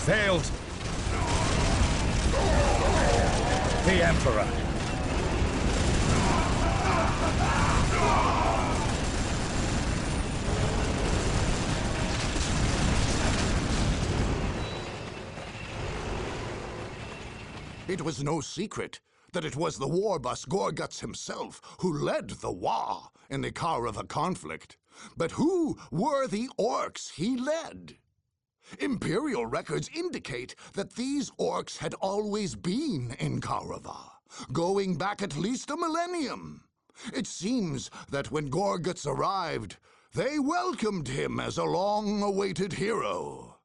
failed. The Emperor. It was no secret that it was the war-boss Gorguts himself who led the Wa in the Kaurava conflict. But who were the Orks he led? Imperial records indicate that these Orks had always been in Kaurava, going back at least a millennium. It seems that when Gorguts arrived, they welcomed him as a long-awaited hero.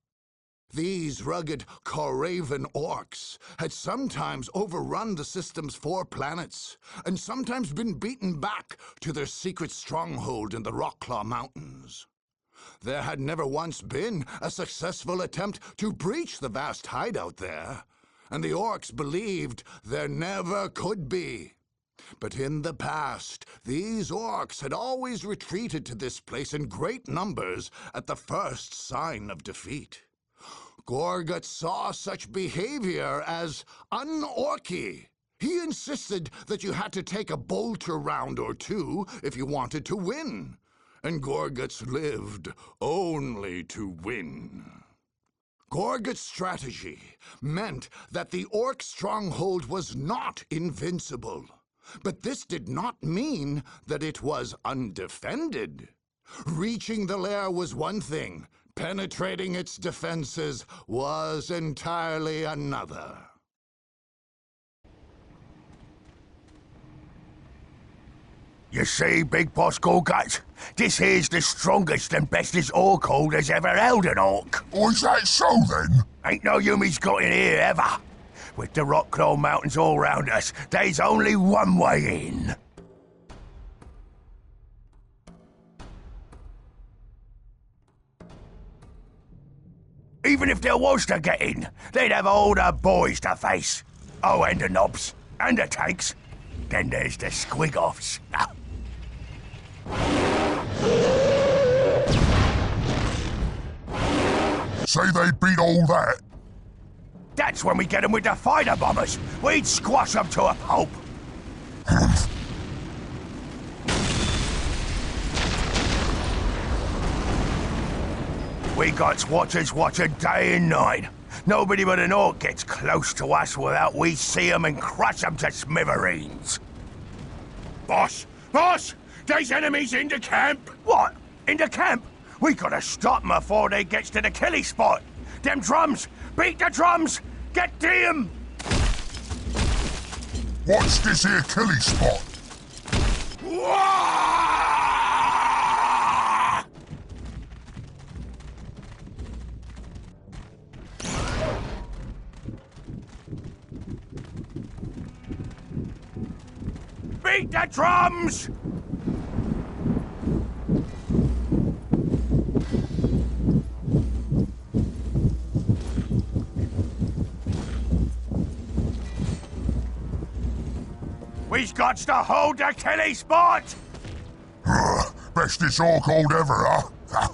These rugged Kauravan Orks had sometimes overrun the system's 4 planets, and sometimes been beaten back to their secret stronghold in the Rokclaw Mountains. There had never once been a successful attempt to breach the vast hideout there, and the Orks believed there never could be. But in the past, these Orks had always retreated to this place in great numbers at the first sign of defeat. Gorgut saw such behavior as un-Orky. He insisted that you had to take a bolter round or 2 if you wanted to win. And Gorguts lived only to win. Gorgut's strategy meant that the Orc stronghold was not invincible. But this did not mean that it was undefended. Reaching the lair was one thing. Penetrating its defenses was entirely another. You see, Big Boss Gorgut, this here's the strongest and bestest Orc horde has ever held an Orc. Oh, is that so, then? Ain't no Yumi's got in here, ever. With the Rokclaw mountains all round us, there's only one way in. Even if there was to get in, they'd have all the boys to face. Oh, and the knobs, and the tanks. Then there's the squig-offs. Say they beat all that? That's when we get them with the fighter bombers. We'd squash them to a pulp. We got watchers watching day and night. Nobody but an Orc gets close to us without we see them and crush them to smithereens. Boss! Boss! There's enemies in the camp! What? In the camp? We gotta stop them before they gets to the killing spot. Them drums! Beat the drums! Get to 'em! What's this here killing spot? Beat the drums! We've got to hold the killing spot! Bestest Orc horde ever, huh?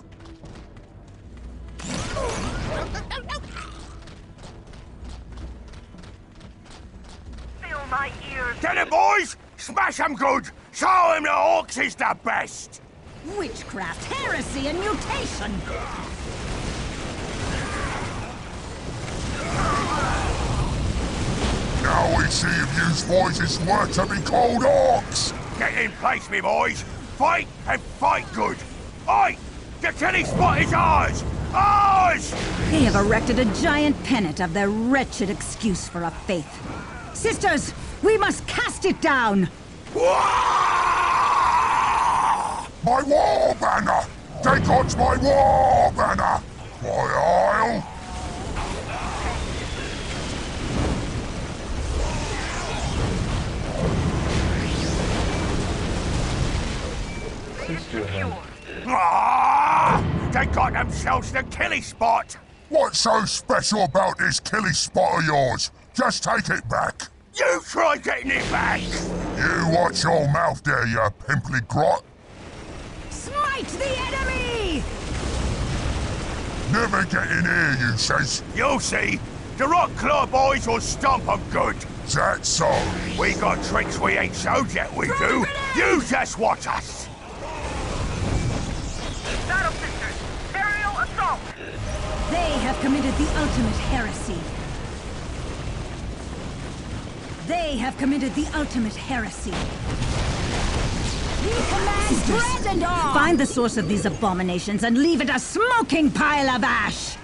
Fill my ears. Get it, boys! Smash 'em good! Show 'em the Orcs is the best! Witchcraft, heresy, and mutation! Now we see if yous boys is worth to be called Orcs! Get in place, me boys! Fight, and fight good! Oi! The killing spot is ours! Ours! They have erected a giant pennant of their wretched excuse for a faith. Sisters, we must cast it down! My war banner! They got my war banner! My isle! They got themselves the killing spot! What's so special about this killing spot of yours? Just take it back! You try getting it back! You watch your mouth there, you pimply grot! Smite the enemy! Never get in here, you says. You'll see. The Rokclaw boys will stomp 'em good. That's so. We got tricks we ain't showed yet, we do. You just watch us. Battle Sisters, Imperial assault. They have committed the ultimate heresy. They have committed the ultimate heresy. We command dread and awe! Find the source of these abominations and leave it a smoking pile of ash!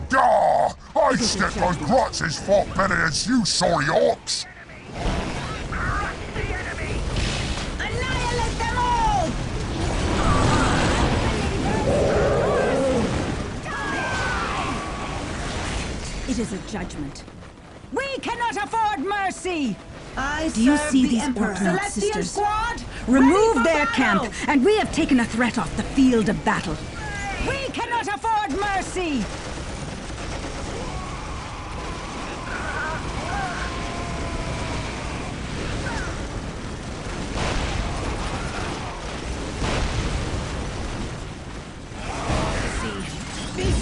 Gah! I stepped those Grutzes fought better as you sorry Orks! Annihilate them all! It is a judgment. We cannot afford mercy! Do you see these Orc sisters? Squad, remove their camp, and we have taken a threat off the field of battle. We cannot afford mercy!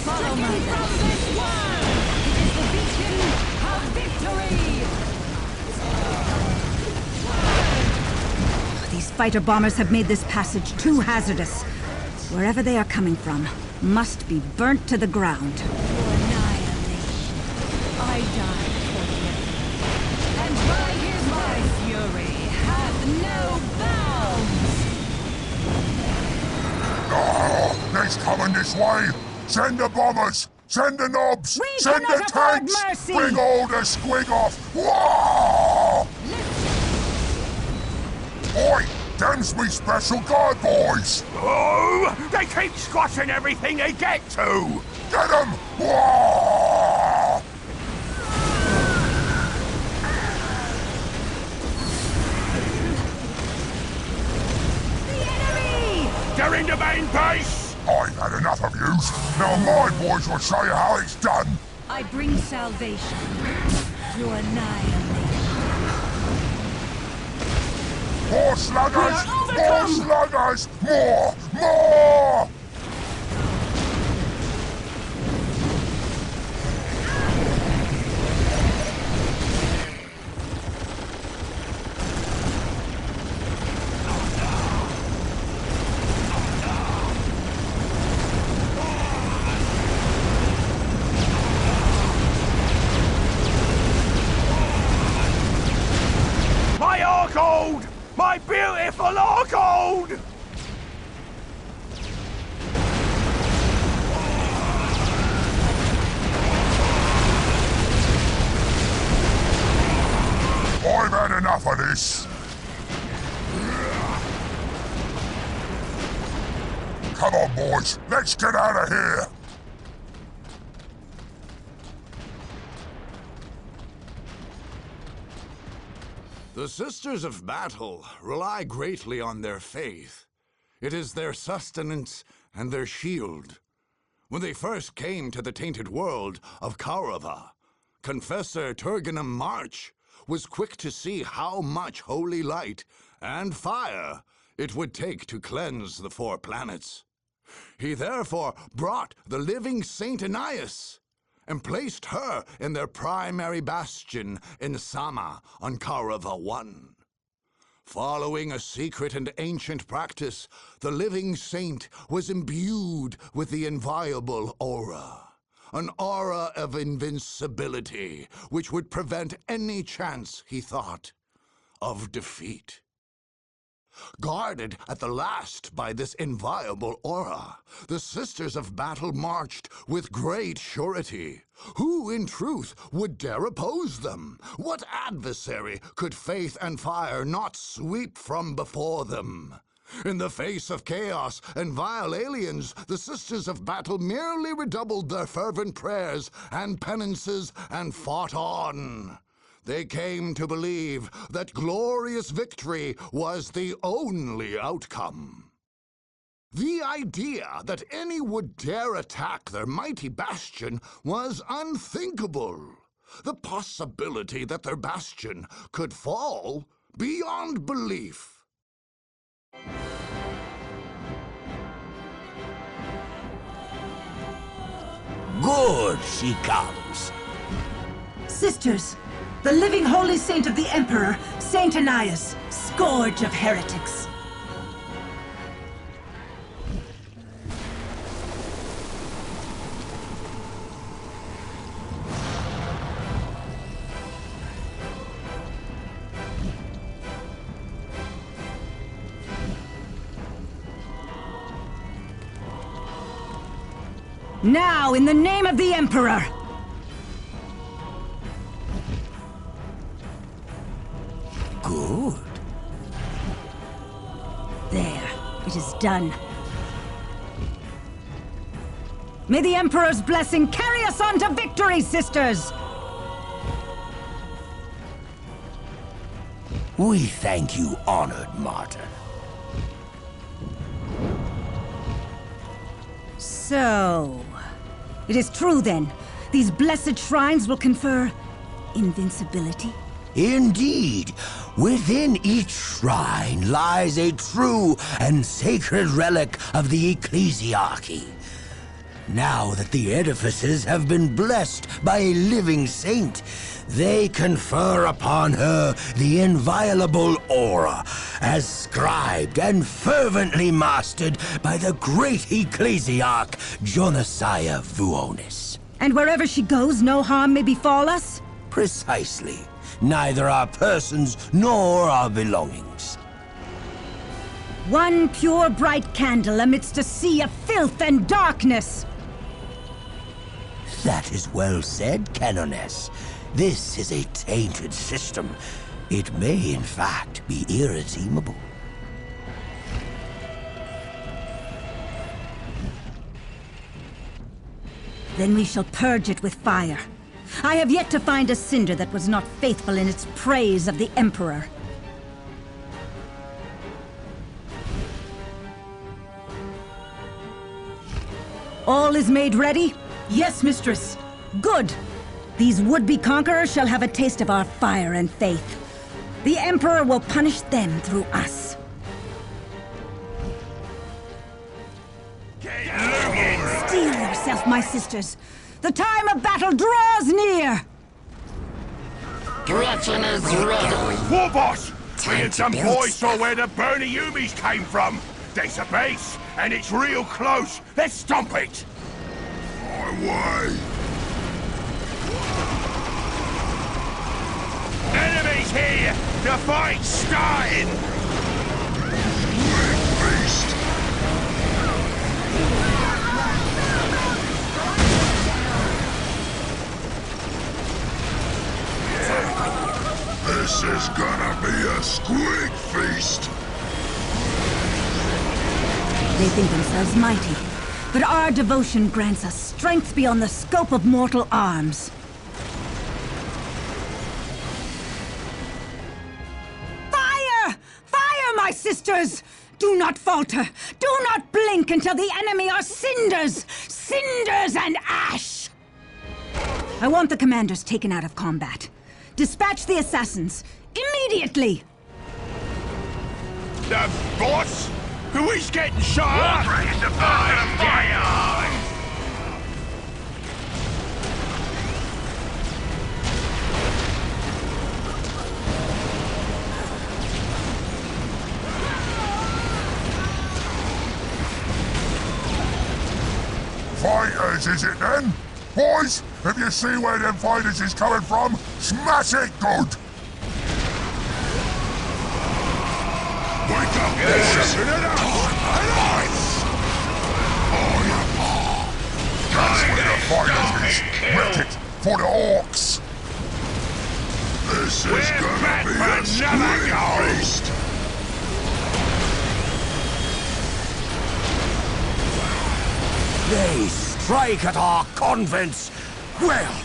Follow me from this world! It is the beacon of victory! These fighter bombers have made this passage too hazardous. Wherever they are coming from, must be burnt to the ground. For annihilation, I died for him. And by my fury hath no bounds! Oh, they's coming this way! Send the bombers! Send the knobs! We Send the tanks! mercy. Bring all the squig off! Whoa! Oi! Them's me special guard boys! Oh! They keep squashing everything they get to! Get 'em! Whoa! The enemy! They're in the main base! I've had enough of yous. Now my boys will show you how it's done. I bring salvation. You annihilate. More sluggers! More sluggers! More! More! Gold! My beautiful Stronghold! I've had enough of this. Come on, boys. Let's get out of here. The Sisters of Battle rely greatly on their faith. It is their sustenance and their shield. When they first came to the tainted world of Kaurava, Confessor Turganum March was quick to see how much holy light and fire it would take to cleanse the 4 planets. He therefore brought the living Saint Anais and placed her in their primary bastion in Sama on Kaurava 1. Following a secret and ancient practice, the living saint was imbued with the inviolable aura, an aura of invincibility which would prevent any chance, he thought, of defeat. Guarded at the last by this inviolable aura, the Sisters of Battle marched with great surety. Who, in truth, would dare oppose them? What adversary could faith and fire not sweep from before them? In the face of chaos and vile aliens, the Sisters of Battle merely redoubled their fervent prayers and penances and fought on. They came to believe that glorious victory was the only outcome. The idea that any would dare attack their mighty bastion was unthinkable. The possibility that their bastion could fall beyond belief. Good, she comes. Sisters, the living holy saint of the Emperor, Saint Ananias, scourge of heretics. Now, in the name of the Emperor! Good. There, it is done. May the Emperor's blessing carry us on to victory, sisters! We thank you, honored martyr. So... it is true, then. These blessed shrines will confer invincibility? Indeed. Within each shrine lies a true and sacred relic of the ecclesiarchy. Now that the edifices have been blessed by a living saint, they confer upon her the inviolable aura, as scribed and fervently mastered by the great ecclesiarch Jonasiah Vuonis. And wherever she goes, no harm may befall us? Precisely. Neither our persons nor our belongings. One pure bright candle amidst a sea of filth and darkness! That is well said, Canoness. This is a tainted system. It may, in fact, be irredeemable. Then we shall purge it with fire. I have yet to find a cinder that was not faithful in its praise of the Emperor. All is made ready? Yes, mistress. Good. These would-be conquerors shall have a taste of our fire and faith. The Emperor will punish them through us. Steel yourself, my sisters. The time of battle draws near! Gretchen is ready. War boss! Me and some boys saw where the Bernie Yumis came from. There's a base, and it's real close. Let's stomp it! My way! Enemies here! The fight's starting! Beast! This is gonna be a squid feast! They think themselves mighty, but our devotion grants us strength beyond the scope of mortal arms. Fire! Fire, my sisters! Do not falter! Do not blink until the enemy are cinders! Cinders and ash! I want the commanders taken out of combat. Dispatch the assassins, immediately! The boss? Who is getting shot? Raise the fire! Fighters, is it then? Boys, if you see where them fighters is coming from, smash it good! Wake up, Bishop! That's where the fighters is! Wreck it for the Orks! This is gonna be a squid feast! They strike at our convents! Well,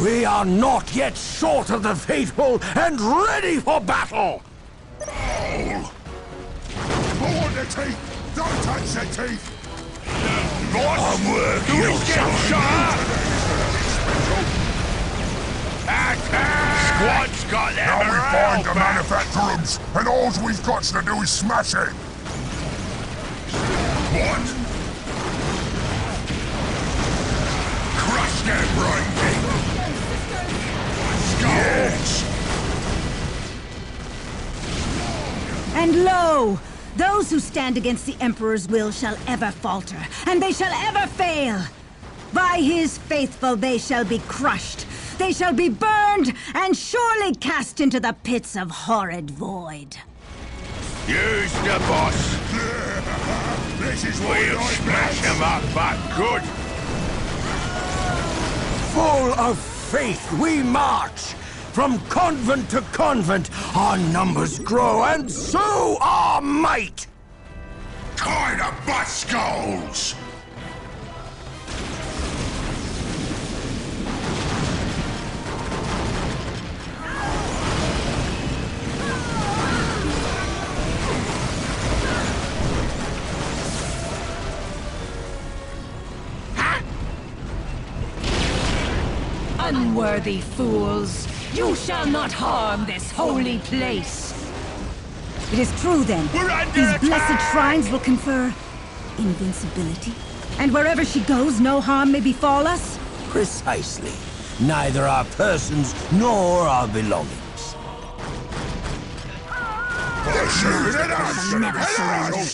we are not yet short of the faithful and ready for battle! Oh. Pull on the teeth! Don't touch the teeth! Boss? Who is getting shot? Attack! Squad's got them Now we find the manufacturer systems, and all we've got to do is smash it! What? Crush their brain! Yes! And lo! Those who stand against the Emperor's will shall ever falter, and they shall ever fail! By his faithful they shall be crushed, they shall be burned, and surely cast into the pits of horrid void. Use the boss! This is what we'll smash him up, but good! Full of faith we march! From convent to convent, our numbers grow, and so our might! Kind of butt skulls! Unworthy fools! You shall not harm this holy place! It is true, then. We're under These attack! blessed shrines will confer invincibility. And wherever she goes, no harm may befall us? Precisely. Neither our persons nor our belongings. They're shooting at us! Never surrender.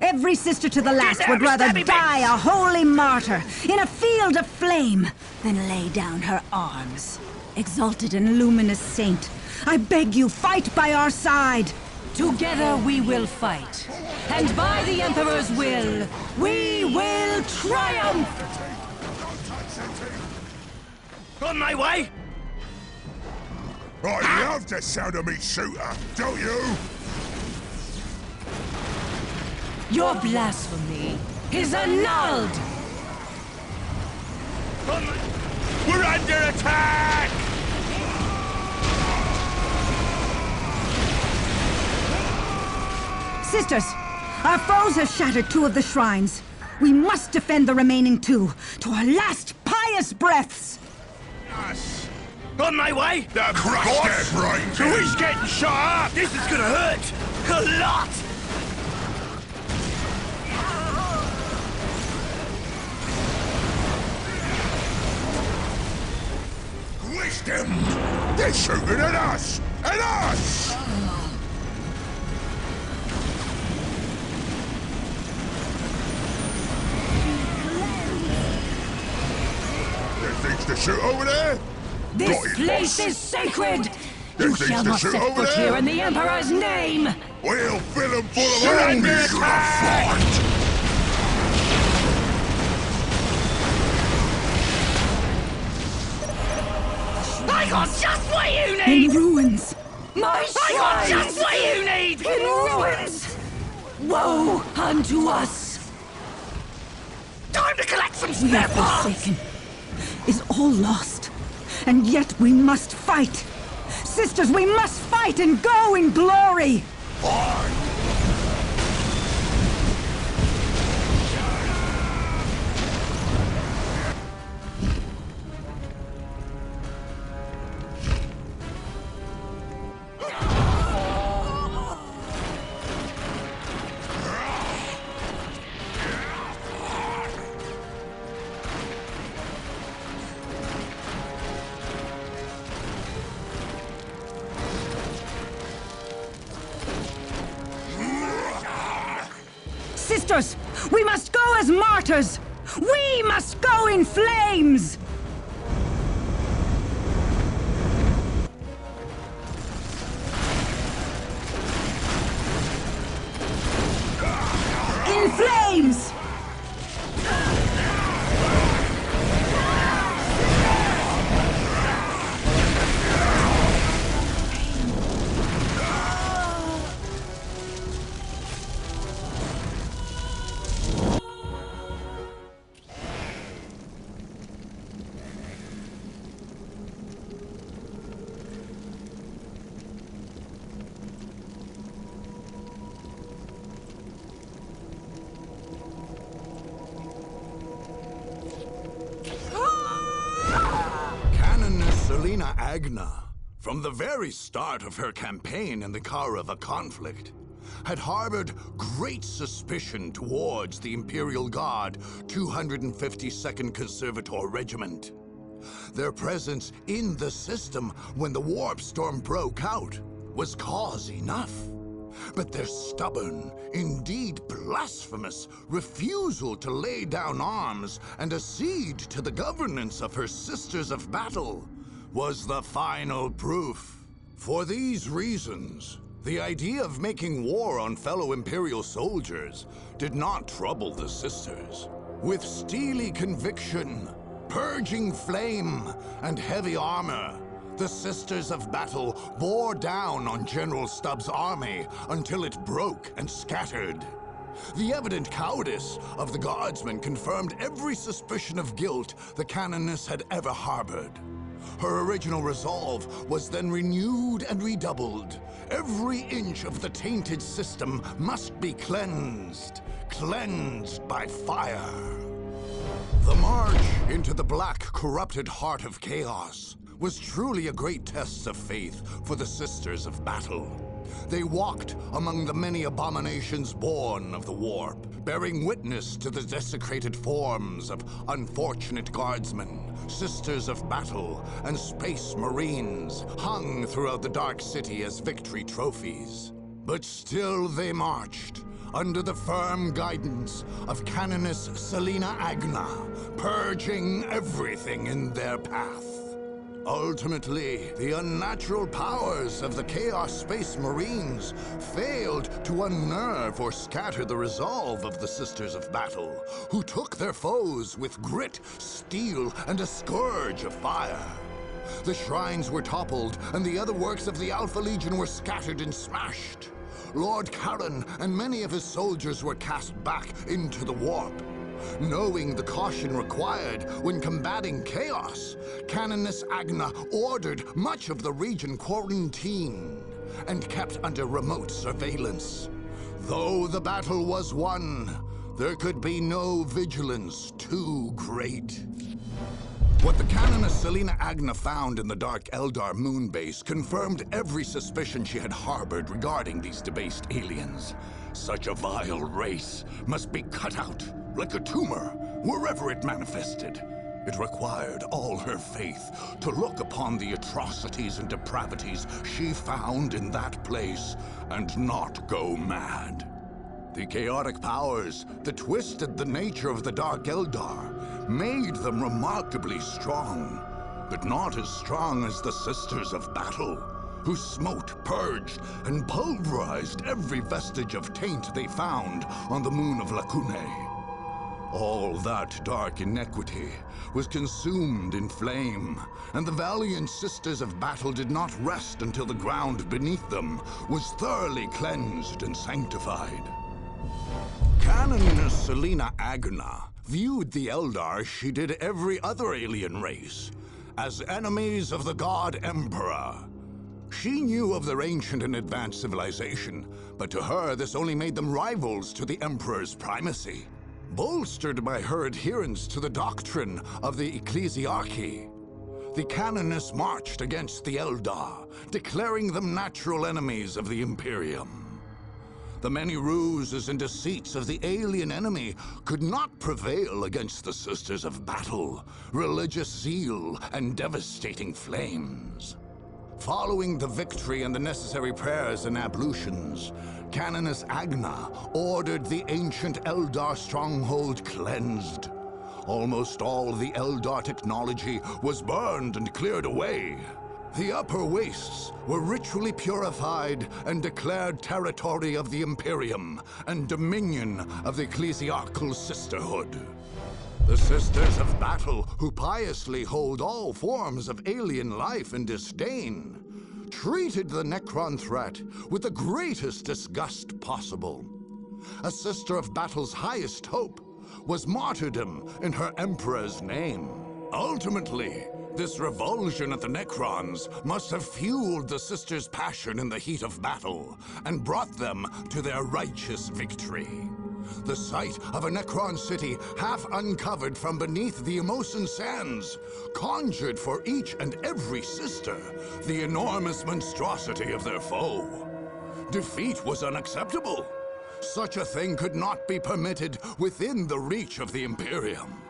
Every sister to the last would rather die a holy martyr in a field of flame than lay down her arms. Exalted and luminous saint, I beg you, fight by our side! Together we will fight, and by the Emperor's will, we will triumph! On my way! I love the sound of me shooter, don't you? Your blasphemy is annulled! We're under attack! Sisters, our foes have shattered 2 of the shrines. We must defend the remaining 2, to our last pious breaths! Us! On my way! The crush their brains! So he's getting shot up! This is gonna hurt! A lot! Wisdom! They're shooting at us! At us! There's things to shoot over there? This place is sacred! You There's shall things to not shoot set over foot there? here in the Emperor's name! We'll fill them full of holes! Fight! I got just what you need! In ruins! My I got shrine! just what you need! In ruins! Woe unto us! Time to collect some We spare are parts! forsaken. Is all lost. And yet we must fight. Sisters, we must fight and go in glory! Sisters, we must go as martyrs! We must go in flames! In flames! from the very start of her campaign in the Kaurava conflict, had harbored great suspicion towards the Imperial Guard 252nd Conservator Regiment. Their presence in the system when the warp storm broke out was cause enough. But their stubborn, indeed blasphemous, refusal to lay down arms and accede to the governance of her Sisters of Battle was the final proof. For these reasons, the idea of making war on fellow Imperial soldiers did not trouble the Sisters. With steely conviction, purging flame, and heavy armor, the Sisters of Battle bore down on General Stubbs' army until it broke and scattered. The evident cowardice of the Guardsmen confirmed every suspicion of guilt the Canoness had ever harbored. Her original resolve was then renewed and redoubled. Every inch of the tainted system must be cleansed by fire. The march into the black, corrupted heart of chaos was truly a great test of faith for the Sisters of Battle. They walked among the many abominations born of the warp, bearing witness to the desecrated forms of unfortunate guardsmen, Sisters of Battle, and Space Marines hung throughout the Dark City as victory trophies. But still they marched, under the firm guidance of Canoness Selena Agna, purging everything in their path. Ultimately, the unnatural powers of the Chaos Space Marines failed to unnerve or scatter the resolve of the Sisters of Battle, who took their foes with grit, steel, and a scourge of fire. The shrines were toppled, and the other works of the Alpha Legion were scattered and smashed. Lord Karen and many of his soldiers were cast back into the warp. Knowing the caution required when combating chaos, Canoness Agna ordered much of the region quarantined and kept under remote surveillance. Though the battle was won, there could be no vigilance too great. What the Canoness Selena Agna found in the Dark Eldar moonbase confirmed every suspicion she had harbored regarding these debased aliens. Such a vile race must be cut out, like a tumor, wherever it manifested. It required all her faith to look upon the atrocities and depravities she found in that place and not go mad. The chaotic powers that twisted the nature of the Dark Eldar made them remarkably strong, but not as strong as the Sisters of Battle, who smote, purged, and pulverized every vestige of taint they found on the moon of Lacunae. All that dark inequity was consumed in flame, and the valiant Sisters of Battle did not rest until the ground beneath them was thoroughly cleansed and sanctified. Canoness Selena Agna viewed the Eldar as she did every other alien race, as enemies of the God Emperor. She knew of their ancient and advanced civilization, but to her this only made them rivals to the Emperor's primacy. Bolstered by her adherence to the doctrine of the Ecclesiarchy, the Canoness marched against the Eldar, declaring them natural enemies of the Imperium. The many ruses and deceits of the alien enemy could not prevail against the Sisters of Battle, religious zeal, and devastating flames. Following the victory and the necessary prayers and ablutions, Canoness Agna ordered the ancient Eldar stronghold cleansed. Almost all the Eldar technology was burned and cleared away. The upper wastes were ritually purified and declared territory of the Imperium and dominion of the Ecclesiarchal Sisterhood. The Sisters of Battle, who piously hold all forms of alien life in disdain, treated the Necron threat with the greatest disgust possible. A Sister of Battle's highest hope was martyrdom in her Emperor's name. Ultimately, this revulsion at the Necrons must have fueled the Sisters' passion in the heat of battle and brought them to their righteous victory. The sight of a Necron city half uncovered from beneath the Immosan sands conjured for each and every sister the enormous monstrosity of their foe. Defeat was unacceptable. Such a thing could not be permitted within the reach of the Imperium.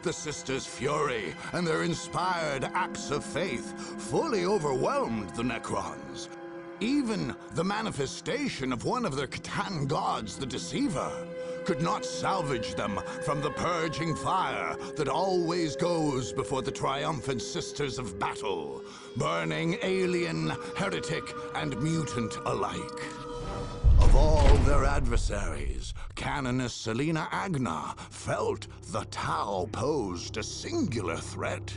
The sisters' fury and their inspired acts of faith fully overwhelmed the Necrons. Even the manifestation of one of their Catan gods, the Deceiver, could not salvage them from the purging fire that always goes before the triumphant Sisters of Battle, burning alien, heretic, and mutant alike. Of all their adversaries, Canoness Selena Agna felt the Tau posed a singular threat.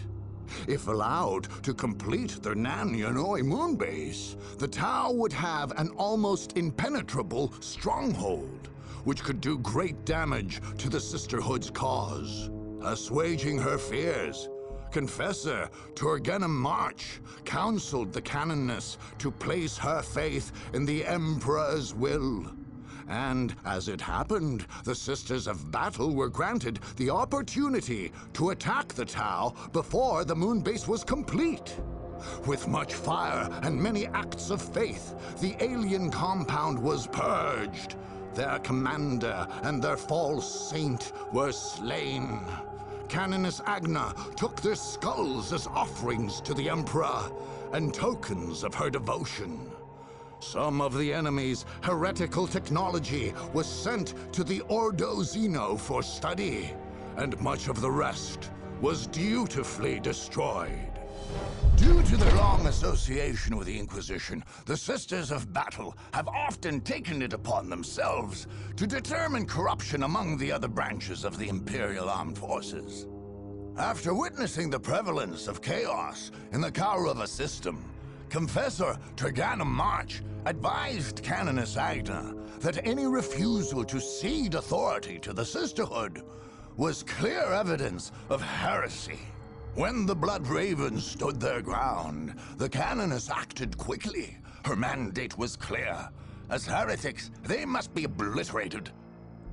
If allowed to complete their Nan Yanoi moonbase, the Tau would have an almost impenetrable stronghold, which could do great damage to the Sisterhood's cause. Assuaging her fears, Confessor Turgenem March counseled the Canoness to place her faith in the Emperor's will. And as it happened, the Sisters of Battle were granted the opportunity to attack the Tau before the moonbase was complete. With much fire and many acts of faith, the alien compound was purged. Their commander and their false saint were slain. Canoness Agna took their skulls as offerings to the Emperor and tokens of her devotion. Some of the enemy's heretical technology was sent to the Ordo Xeno for study, and much of the rest was dutifully destroyed. Due to their long association with the Inquisition, the Sisters of Battle have often taken it upon themselves to determine corruption among the other branches of the Imperial Armed Forces. After witnessing the prevalence of chaos in the Kaurava system, Confessor Turgenem March advised Canoness Agna that any refusal to cede authority to the Sisterhood was clear evidence of heresy. When the Blood Ravens stood their ground, the Canoness acted quickly. Her mandate was clear. As heretics, they must be obliterated.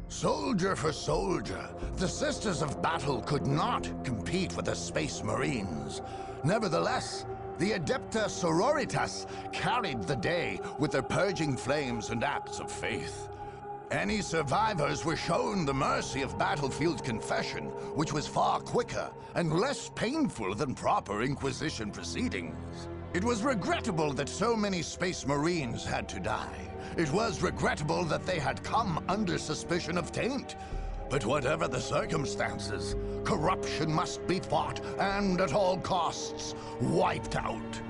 Soldier for soldier, the Sisters of Battle could not compete with the Space Marines. Nevertheless, the Adepta Sororitas carried the day with their purging flames and acts of faith. Any survivors were shown the mercy of battlefield confession, which was far quicker and less painful than proper Inquisition proceedings. It was regrettable that so many Space Marines had to die. It was regrettable that they had come under suspicion of taint. But whatever the circumstances, corruption must be fought and at all costs wiped out.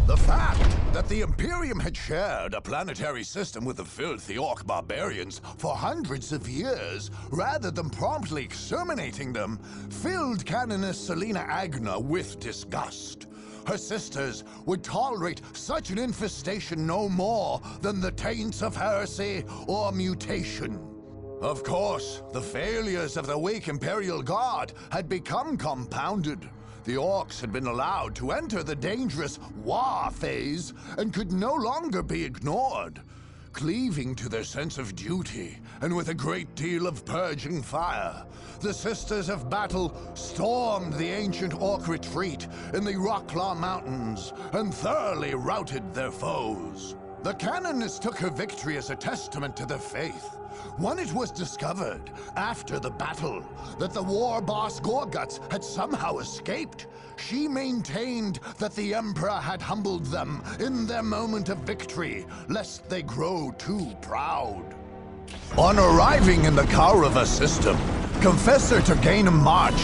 The fact that the Imperium had shared a planetary system with the filthy Orc barbarians for hundreds of years, rather than promptly exterminating them, filled Canoness Selena Agna with disgust. Her sisters would tolerate such an infestation no more than the taints of heresy or mutation. Of course, the failures of the weak Imperial Guard had become compounded. The Orks had been allowed to enter the dangerous war phase and could no longer be ignored. Cleaving to their sense of duty, and with a great deal of purging fire, the Sisters of Battle stormed the ancient Orc retreat in the Rokclaw Mountains and thoroughly routed their foes. The Canoness took her victory as a testament to their faith. When it was discovered, after the battle, that the war boss Gorguts had somehow escaped, she maintained that the Emperor had humbled them in their moment of victory, lest they grow too proud. On arriving in the Kaurava system, Confessor Turgenem March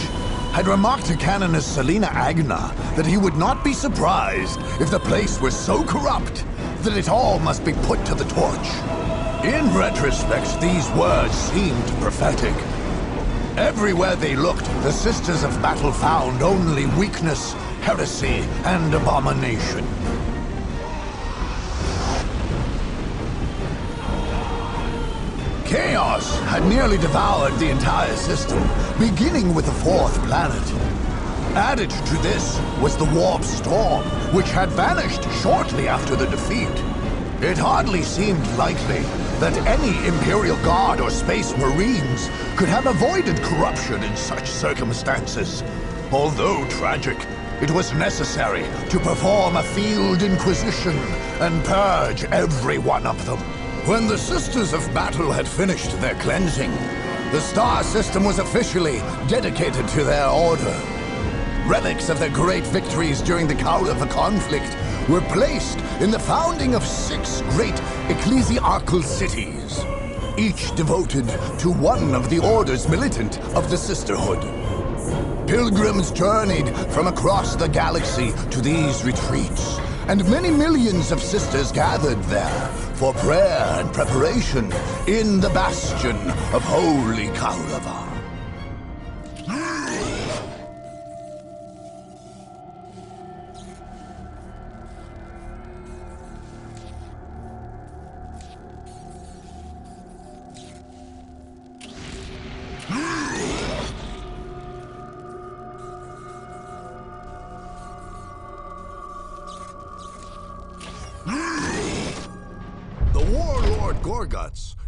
had remarked to Canoness Selena Agna that he would not be surprised if the place were so corrupt that it all must be put to the torch. In retrospect, these words seemed prophetic. Everywhere they looked, the Sisters of Battle found only weakness, heresy, and abomination. Chaos had nearly devoured the entire system, beginning with the fourth planet. Added to this was the warp storm, which had vanished shortly after the defeat. It hardly seemed likely that any Imperial Guard or Space Marines could have avoided corruption in such circumstances. Although tragic, it was necessary to perform a field inquisition and purge every one of them. When the Sisters of Battle had finished their cleansing, the star system was officially dedicated to their order. Relics of their great victories during the Kaurava conflict were placed in the founding of 6 great ecclesiarchal cities, each devoted to one of the orders militant of the Sisterhood. Pilgrims journeyed from across the galaxy to these retreats, and many millions of sisters gathered there for prayer and preparation in the bastion of Holy Kaurava.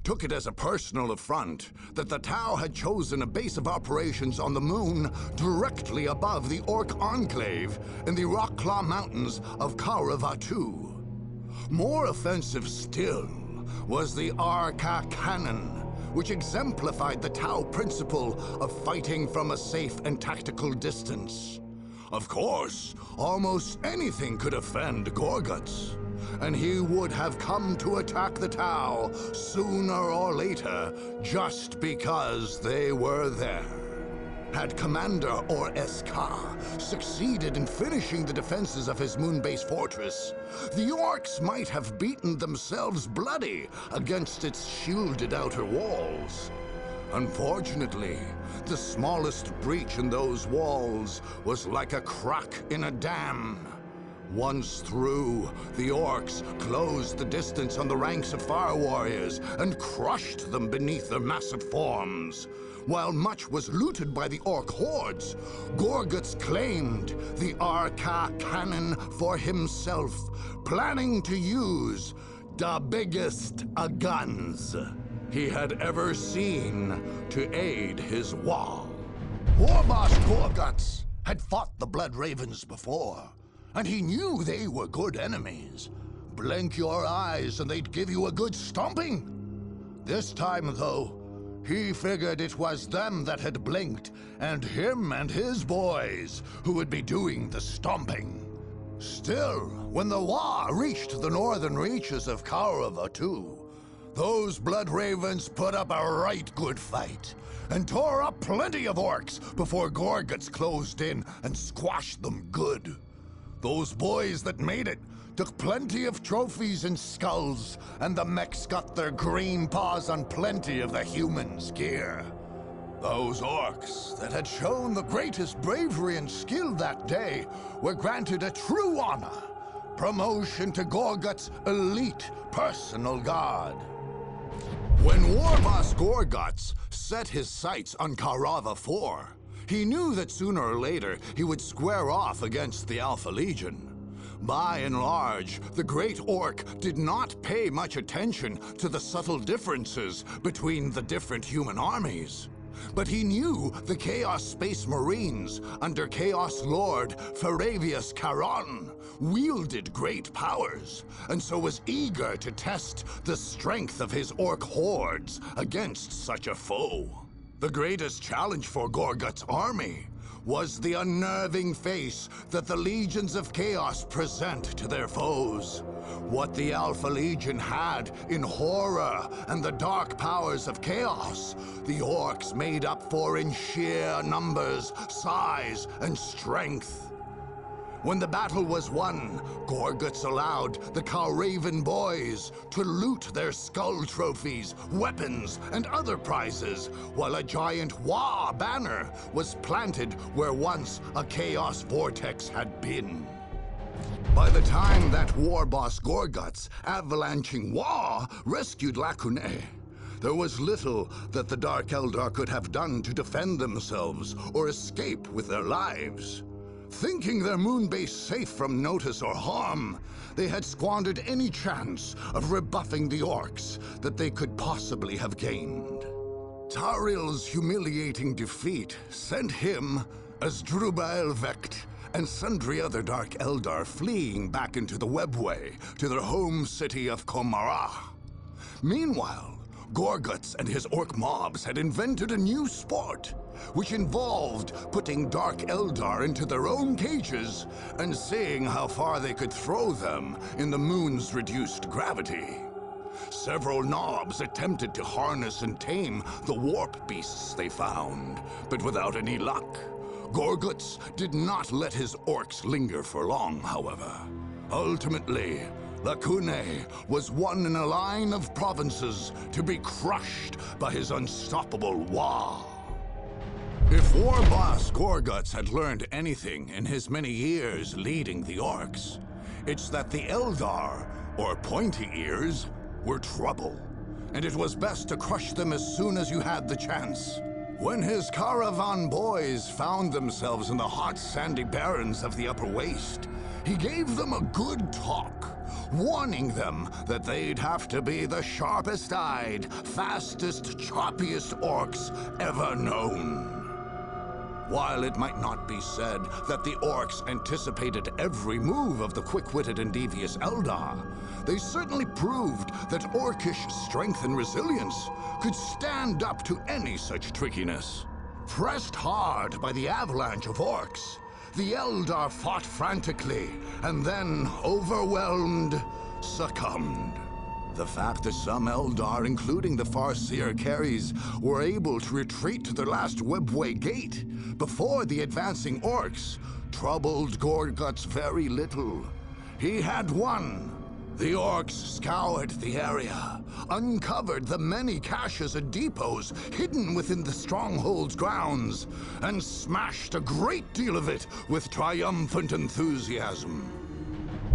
Took it as a personal affront that the Tau had chosen a base of operations on the moon directly above the Ork enclave in the Rokclaw mountains of Kaurava II. More offensive still was the Arca Cannon, which exemplified the Tau principle of fighting from a safe and tactical distance. Of course, almost anything could offend Gorguts, and he would have come to attack the Tau sooner or later just because they were there. Had Commander Orsk succeeded in finishing the defenses of his moon-based fortress, the Orks might have beaten themselves bloody against its shielded outer walls. Unfortunately, the smallest breach in those walls was like a crack in a dam. Once through, the Orks closed the distance on the ranks of fire warriors and crushed them beneath their massive forms. While much was looted by the Ork hordes, Gorguts claimed the Arca Cannon for himself, planning to use the biggest guns he had ever seen to aid his war. Warboss Gorguts had fought the Blood Ravens before, and he knew they were good enemies. Blink your eyes and they'd give you a good stomping. This time, though, he figured it was them that had blinked, and him and his boys who would be doing the stomping. Still, when the war reached the northern reaches of Kaurava II, those Blood Ravens put up a right good fight, and tore up plenty of Orks before Gorguts closed in and squashed them good. Those boys that made it took plenty of trophies and skulls, and the mechs got their green paws on plenty of the humans' gear. Those Orks that had shown the greatest bravery and skill that day were granted a true honor, promotion to Gorguts' elite personal guard. When Warboss Gorguts set his sights on Kaurava IV, he knew that sooner or later he would square off against the Alpha Legion. By and large, the Great Ork did not pay much attention to the subtle differences between the different human armies. But he knew the Chaos Space Marines under Chaos Lord Faravius Charon wielded great powers, and so was eager to test the strength of his Ork hordes against such a foe. The greatest challenge for Gorguts' army was the unnerving face that the legions of chaos present to their foes. What the Alpha Legion had in horror and the dark powers of chaos, the Orks made up for in sheer numbers, size, and strength. When the battle was won, Gorguts allowed the Kauravan boys to loot their skull trophies, weapons, and other prizes, while a giant Wa banner was planted where once a Chaos Vortex had been. By the time that Warboss Gorguts, avalanching Wa, rescued Lacunae, there was little that the Dark Eldar could have done to defend themselves or escape with their lives. Thinking their moon base safe from notice or harm, they had squandered any chance of rebuffing the Orks that they could possibly have gained. Taril's humiliating defeat sent him, Asdrubal Vect, and sundry other Dark Eldar fleeing back into the Webway to their home city of Komara. Meanwhile, Gorguts and his Ork mobs had invented a new sport, which involved putting Dark Eldar into their own cages and seeing how far they could throw them in the moon's reduced gravity. Several knobs attempted to harness and tame the warp beasts they found, but without any luck. Gorguts did not let his Orks linger for long, however. Ultimately, Lacunae was one in a line of provinces to be crushed by his unstoppable Wa. If War Boss Gorguts had learned anything in his many years leading the Orks, it's that the Eldar, or pointy ears, were trouble, and it was best to crush them as soon as you had the chance. When his caravan boys found themselves in the hot sandy barrens of the Upper Waste, he gave them a good talk, warning them that they'd have to be the sharpest-eyed, fastest, choppiest Orks ever known. While it might not be said that the Orks anticipated every move of the quick-witted and devious Eldar, they certainly proved that Orkish strength and resilience could stand up to any such trickiness. Pressed hard by the avalanche of Orks, the Eldar fought frantically, and then, overwhelmed, succumbed. The fact that some Eldar, including the Farseer carries, were able to retreat to their last Webway gate before the advancing Orks troubled Gorguts very little. He had won. The Orks scoured the area, uncovered the many caches and depots hidden within the Stronghold's grounds, and smashed a great deal of it with triumphant enthusiasm.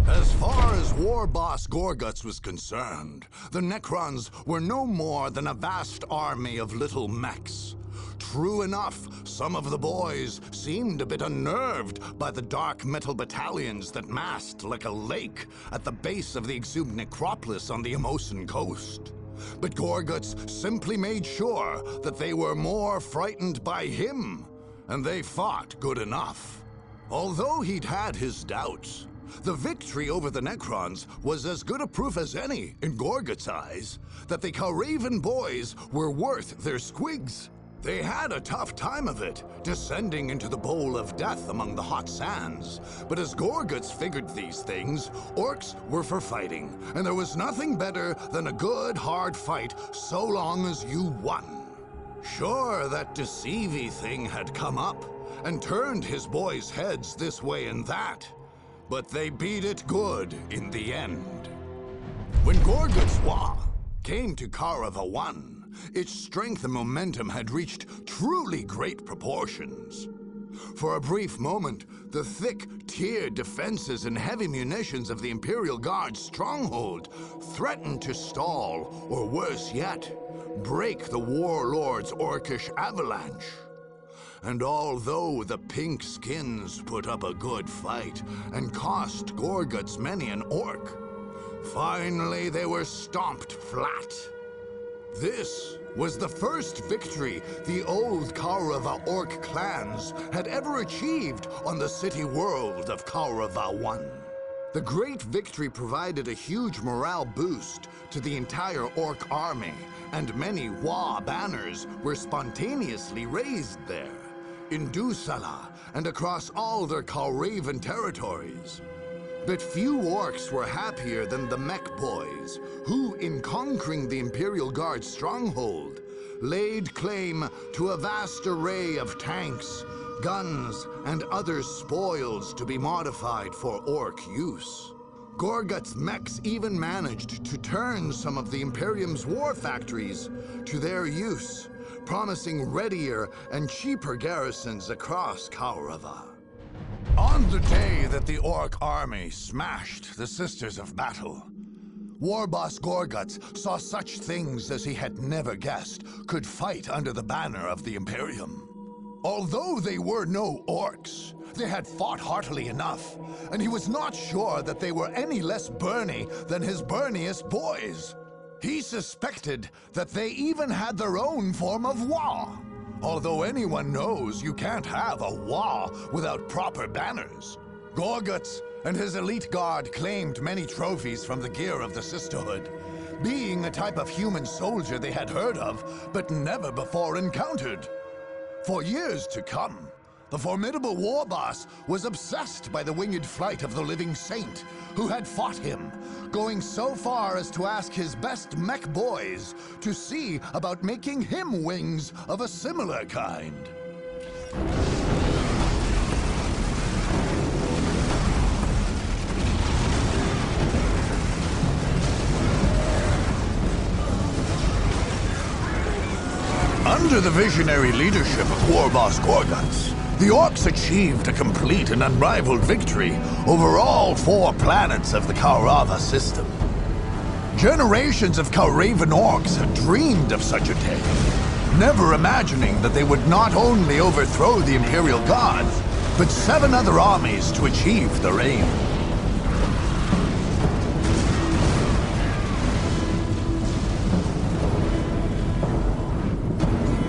As far as War Boss Gorguts was concerned, the Necrons were no more than a vast army of little mechs. True enough, some of the boys seemed a bit unnerved by the dark metal battalions that massed like a lake at the base of the exhumed necropolis on the Immosan coast. But Gorguts simply made sure that they were more frightened by him, and they fought good enough. Although he'd had his doubts, the victory over the Necrons was as good a proof as any, in Gorguts' eyes, that the Kauravan boys were worth their squigs. They had a tough time of it, descending into the bowl of death among the hot sands. But as Gorguts figured these things, Orks were for fighting, and there was nothing better than a good, hard fight so long as you won. Sure, that Deceivi thing had come up, and turned his boys' heads this way and that, but they beat it good in the end. When Gorguts Wa came to Kaurava 1, its strength and momentum had reached truly great proportions. For a brief moment, the thick, tiered defenses and heavy munitions of the Imperial Guard's Stronghold threatened to stall, or worse yet, break the Warlord's Orkish avalanche. And although the Pink Skins put up a good fight and cost Gorguts many an Ork, finally they were stomped flat. This was the first victory the old Kaurava Ork clans had ever achieved on the city world of Kaurava 1. The great victory provided a huge morale boost to the entire Ork army, and many Wa banners were spontaneously raised there, in Dussala and across all their Kauravan territories. But few Orks were happier than the Mech Boys, who, in conquering the Imperial Guard's stronghold, laid claim to a vast array of tanks, guns, and other spoils to be modified for Ork use. Gorguts' mechs even managed to turn some of the Imperium's war factories to their use, promising readier and cheaper garrisons across Kaurava. On the day that the Ork army smashed the Sisters of Battle, War Boss Gorguts saw such things as he had never guessed could fight under the banner of the Imperium. Although they were no orcs, they had fought heartily enough, and he was not sure that they were any less Bernie than his Berniest boys. He suspected that they even had their own form of Wa, although anyone knows you can't have a Wa without proper banners. Gorguts and his elite guard claimed many trophies from the gear of the Sisterhood, being a type of human soldier they had heard of, but never before encountered. For years to come, the formidable war boss was obsessed by the winged flight of the living saint, who had fought him, going so far as to ask his best mech boys to see about making him wings of a similar kind. Under the visionary leadership of War Boss Gorguts, the Orks achieved a complete and unrivaled victory over all 4 planets of the Kaurava system. Generations of Kauravan Orks had dreamed of such a day, never imagining that they would not only overthrow the Imperial gods, but 7 other armies to achieve their aim.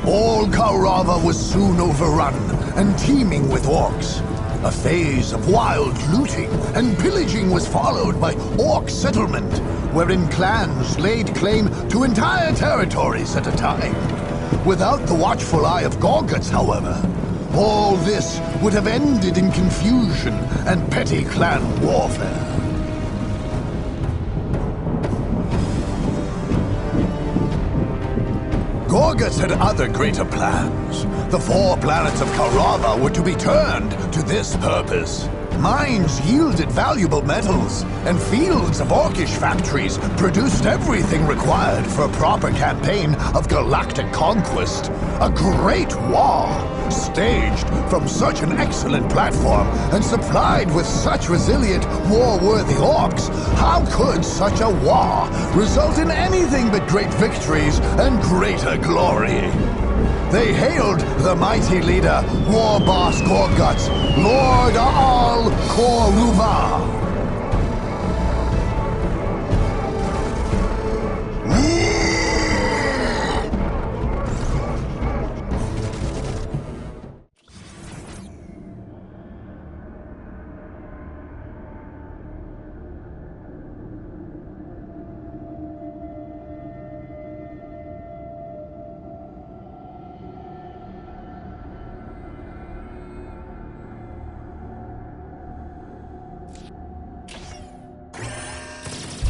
All Kaurava was soon overrun and teeming with orcs. A phase of wild looting and pillaging was followed by orc settlement, wherein clans laid claim to entire territories at a time. Without the watchful eye of Gorguts, however, all this would have ended in confusion and petty clan warfare. Gorguts had other greater plans. The 4 planets of Kaurava were to be turned to this purpose. Mines yielded valuable metals, and fields of orcish factories produced everything required for a proper campaign of galactic conquest. A great war, staged from such an excellent platform and supplied with such resilient, war-worthy orcs. How could such a war result in anything but great victories and greater glory? They hailed the mighty leader, War Boss Gorguts, Lord Kaurava.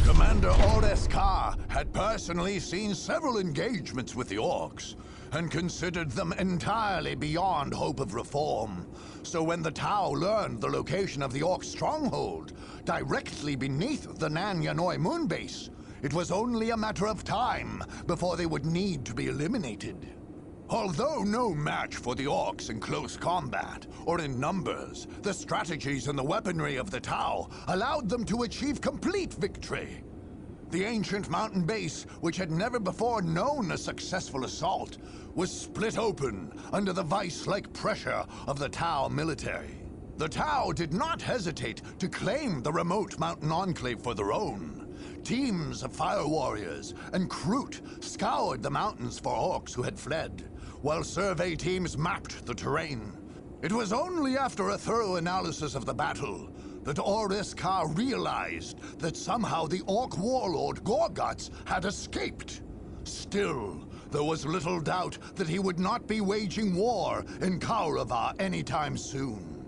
Commander Orks had personally seen several engagements with the Orks, and considered them entirely beyond hope of reform. So when the Tau learned the location of the Ork Stronghold, directly beneath the Nan Yanoi moonbase, it was only a matter of time before they would need to be eliminated. Although no match for the Orks in close combat, or in numbers, the strategies and the weaponry of the Tau allowed them to achieve complete victory. The ancient mountain base, which had never before known a successful assault, was split open under the vice-like pressure of the Tau military. The Tau did not hesitate to claim the remote mountain enclave for their own. Teams of fire warriors and Kroot scoured the mountains for orcs who had fled, while survey teams mapped the terrain. It was only after a thorough analysis of the battle that Orks realized that somehow the Orc warlord Gorguts had escaped. Still, there was little doubt that he would not be waging war in Kaurava anytime soon.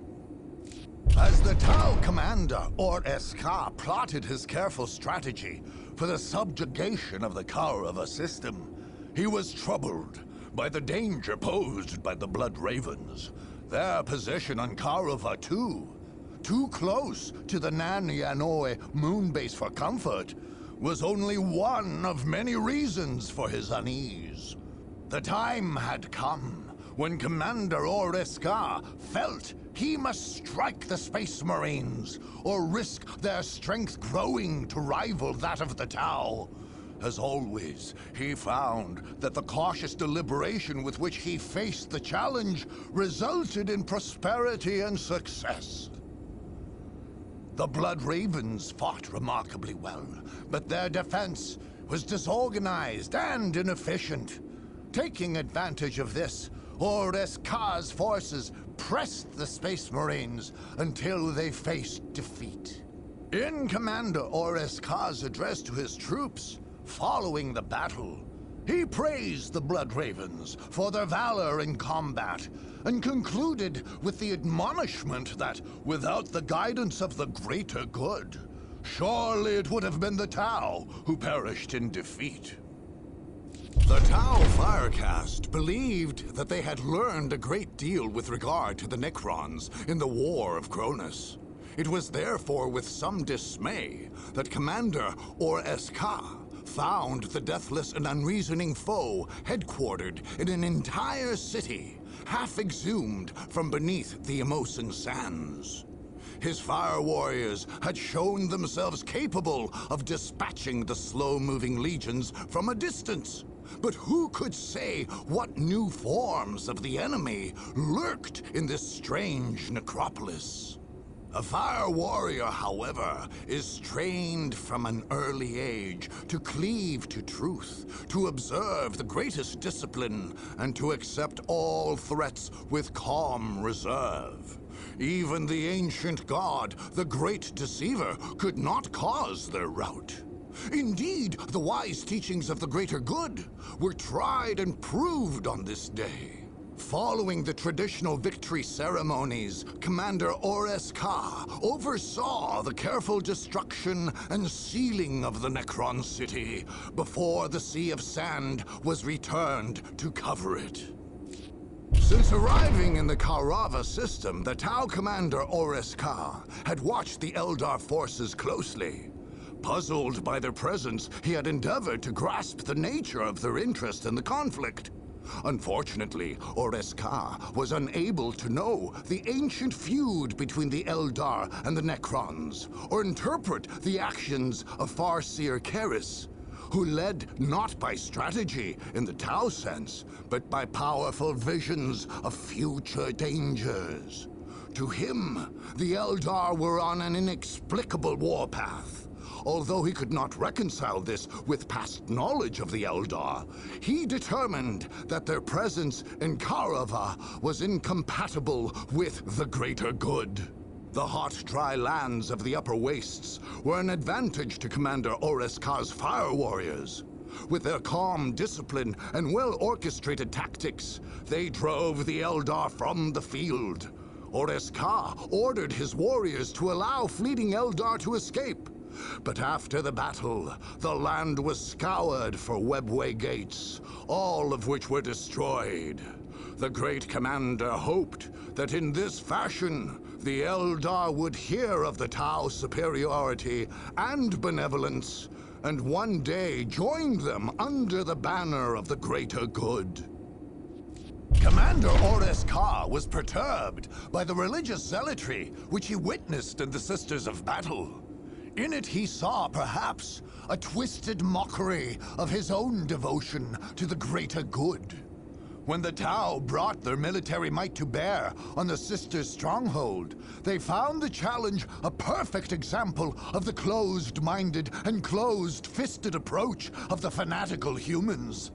As the Tau commander, Orks plotted his careful strategy for the subjugation of the Kaurava system, he was troubled by the danger posed by the Blood Ravens. Their position on Kaurava, too close to the Nan Yanoi moonbase for comfort, was only one of many reasons for his unease. The time had come when Commander Orks felt he must strike the Space Marines, or risk their strength growing to rival that of the Tau. As always, he found that the cautious deliberation with which he faced the challenge resulted in prosperity and success. The Blood Ravens fought remarkably well, but their defense was disorganized and inefficient. Taking advantage of this, Orks' forces pressed the Space Marines until they faced defeat. In Commander Orks' address to his troops, following the battle, he praised the Blood Ravens for their valor in combat, and concluded with the admonishment that, without the guidance of the greater good, surely it would have been the Tau who perished in defeat. The Tau Firecast believed that they had learned a great deal with regard to the Necrons in the War of Cronus. It was therefore with some dismay that Commander Orks found the deathless and unreasoning foe headquartered in an entire city, half exhumed from beneath the Immosan sands. His fire warriors had shown themselves capable of dispatching the slow-moving legions from a distance. But who could say what new forms of the enemy lurked in this strange necropolis? A fire warrior, however, is trained from an early age to cleave to truth, to observe the greatest discipline, and to accept all threats with calm reserve. Even the ancient god, the Great Deceiver, could not cause their rout. Indeed, the wise teachings of the greater good were tried and proved on this day. Following the traditional victory ceremonies, Commander Orks oversaw the careful destruction and sealing of the Necron city before the Sea of Sand was returned to cover it. Since arriving in the Kaurava system, the Tau commander Orks had watched the Eldar forces closely. Puzzled by their presence, he had endeavored to grasp the nature of their interest in the conflict. Unfortunately, Orks was unable to know the ancient feud between the Eldar and the Necrons, or interpret the actions of Farseer Karis, who led not by strategy in the Tau sense, but by powerful visions of future dangers. To him, the Eldar were on an inexplicable warpath. Although he could not reconcile this with past knowledge of the Eldar, he determined that their presence in Kaurava was incompatible with the greater good. The hot, dry lands of the upper wastes were an advantage to Commander Orks' fire warriors. With their calm discipline and well-orchestrated tactics, they drove the Eldar from the field. Orks ordered his warriors to allow fleeting Eldar to escape. But after the battle, the land was scoured for webway gates, all of which were destroyed. The great commander hoped that in this fashion, the Eldar would hear of the Tau's superiority and benevolence, and one day join them under the banner of the greater good. Commander Orks was perturbed by the religious zealotry which he witnessed in the Sisters of Battle. In it he saw, perhaps, a twisted mockery of his own devotion to the greater good. When the Tau brought their military might to bear on the Sisters' Stronghold, they found the challenge a perfect example of the closed-minded and closed-fisted approach of the fanatical humans.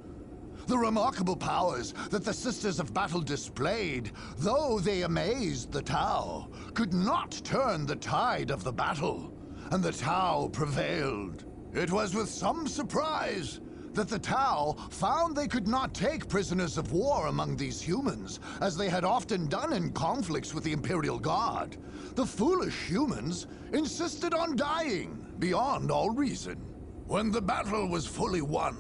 The remarkable powers that the Sisters of Battle displayed, though they amazed the Tau, could not turn the tide of the battle, and the Tau prevailed. It was with some surprise that the Tau found they could not take prisoners of war among these humans, as they had often done in conflicts with the Imperial Guard. The foolish humans insisted on dying, beyond all reason. When the battle was fully won,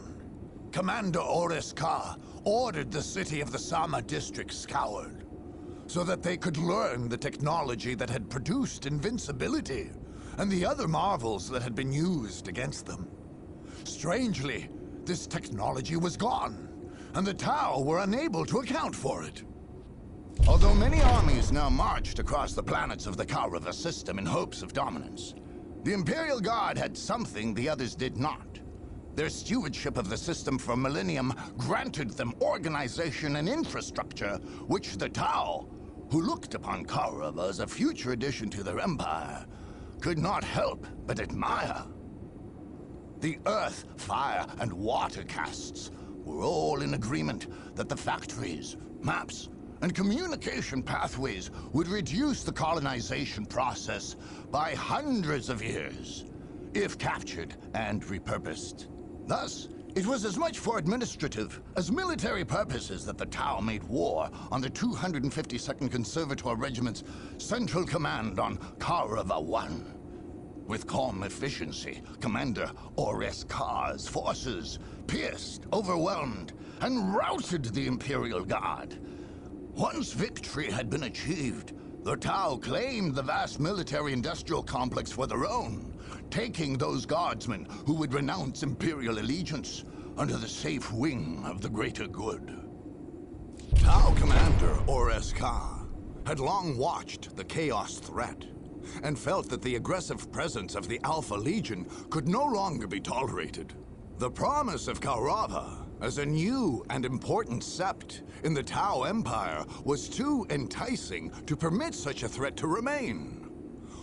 Commander Orks ordered the city of the Sama district scoured, so that they could learn the technology that had produced invincibility, and the other marvels that had been used against them. Strangely, this technology was gone, and the Tau were unable to account for it. Although many armies now marched across the planets of the Kaurava system in hopes of dominance, the Imperial Guard had something the others did not: Their stewardship of the system for millennium granted them organization and infrastructure, which the Tau, who looked upon Kaurava as a future addition to their empire, could not help but admire. The earth, fire, and water castes were all in agreement that the factories, maps, and communication pathways would reduce the colonization process by hundreds of years, if captured and repurposed. Thus, it was as much for administrative as military purposes that the Tau made war on the 252nd Conservator Regiment's Central Command on Kaurava 1. With calm efficiency, Commander Orks' forces pierced, overwhelmed, and routed the Imperial Guard. Once victory had been achieved, the Tau claimed the vast military-industrial complex for their own, taking those guardsmen who would renounce Imperial allegiance under the safe wing of the greater good. Tau Commander Orks had long watched the Chaos threat, and felt that the aggressive presence of the Alpha Legion could no longer be tolerated. The promise of Kaurava as a new and important sept in the Tau Empire was too enticing to permit such a threat to remain.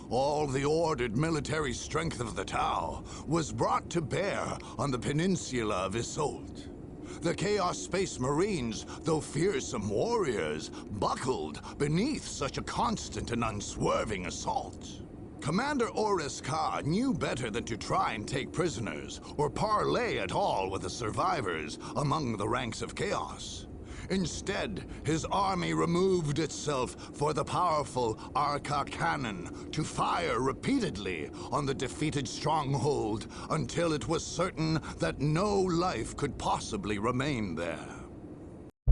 All the ordered military strength of the Tau was brought to bear on the Peninsula of Iseult. The Chaos Space Marines, though fearsome warriors, buckled beneath such a constant and unswerving assault. Commander Orks knew better than to try and take prisoners, or parley at all with the survivors among the ranks of Chaos. Instead, his army removed itself for the powerful Arca cannon to fire repeatedly on the defeated Stronghold until it was certain that no life could possibly remain there.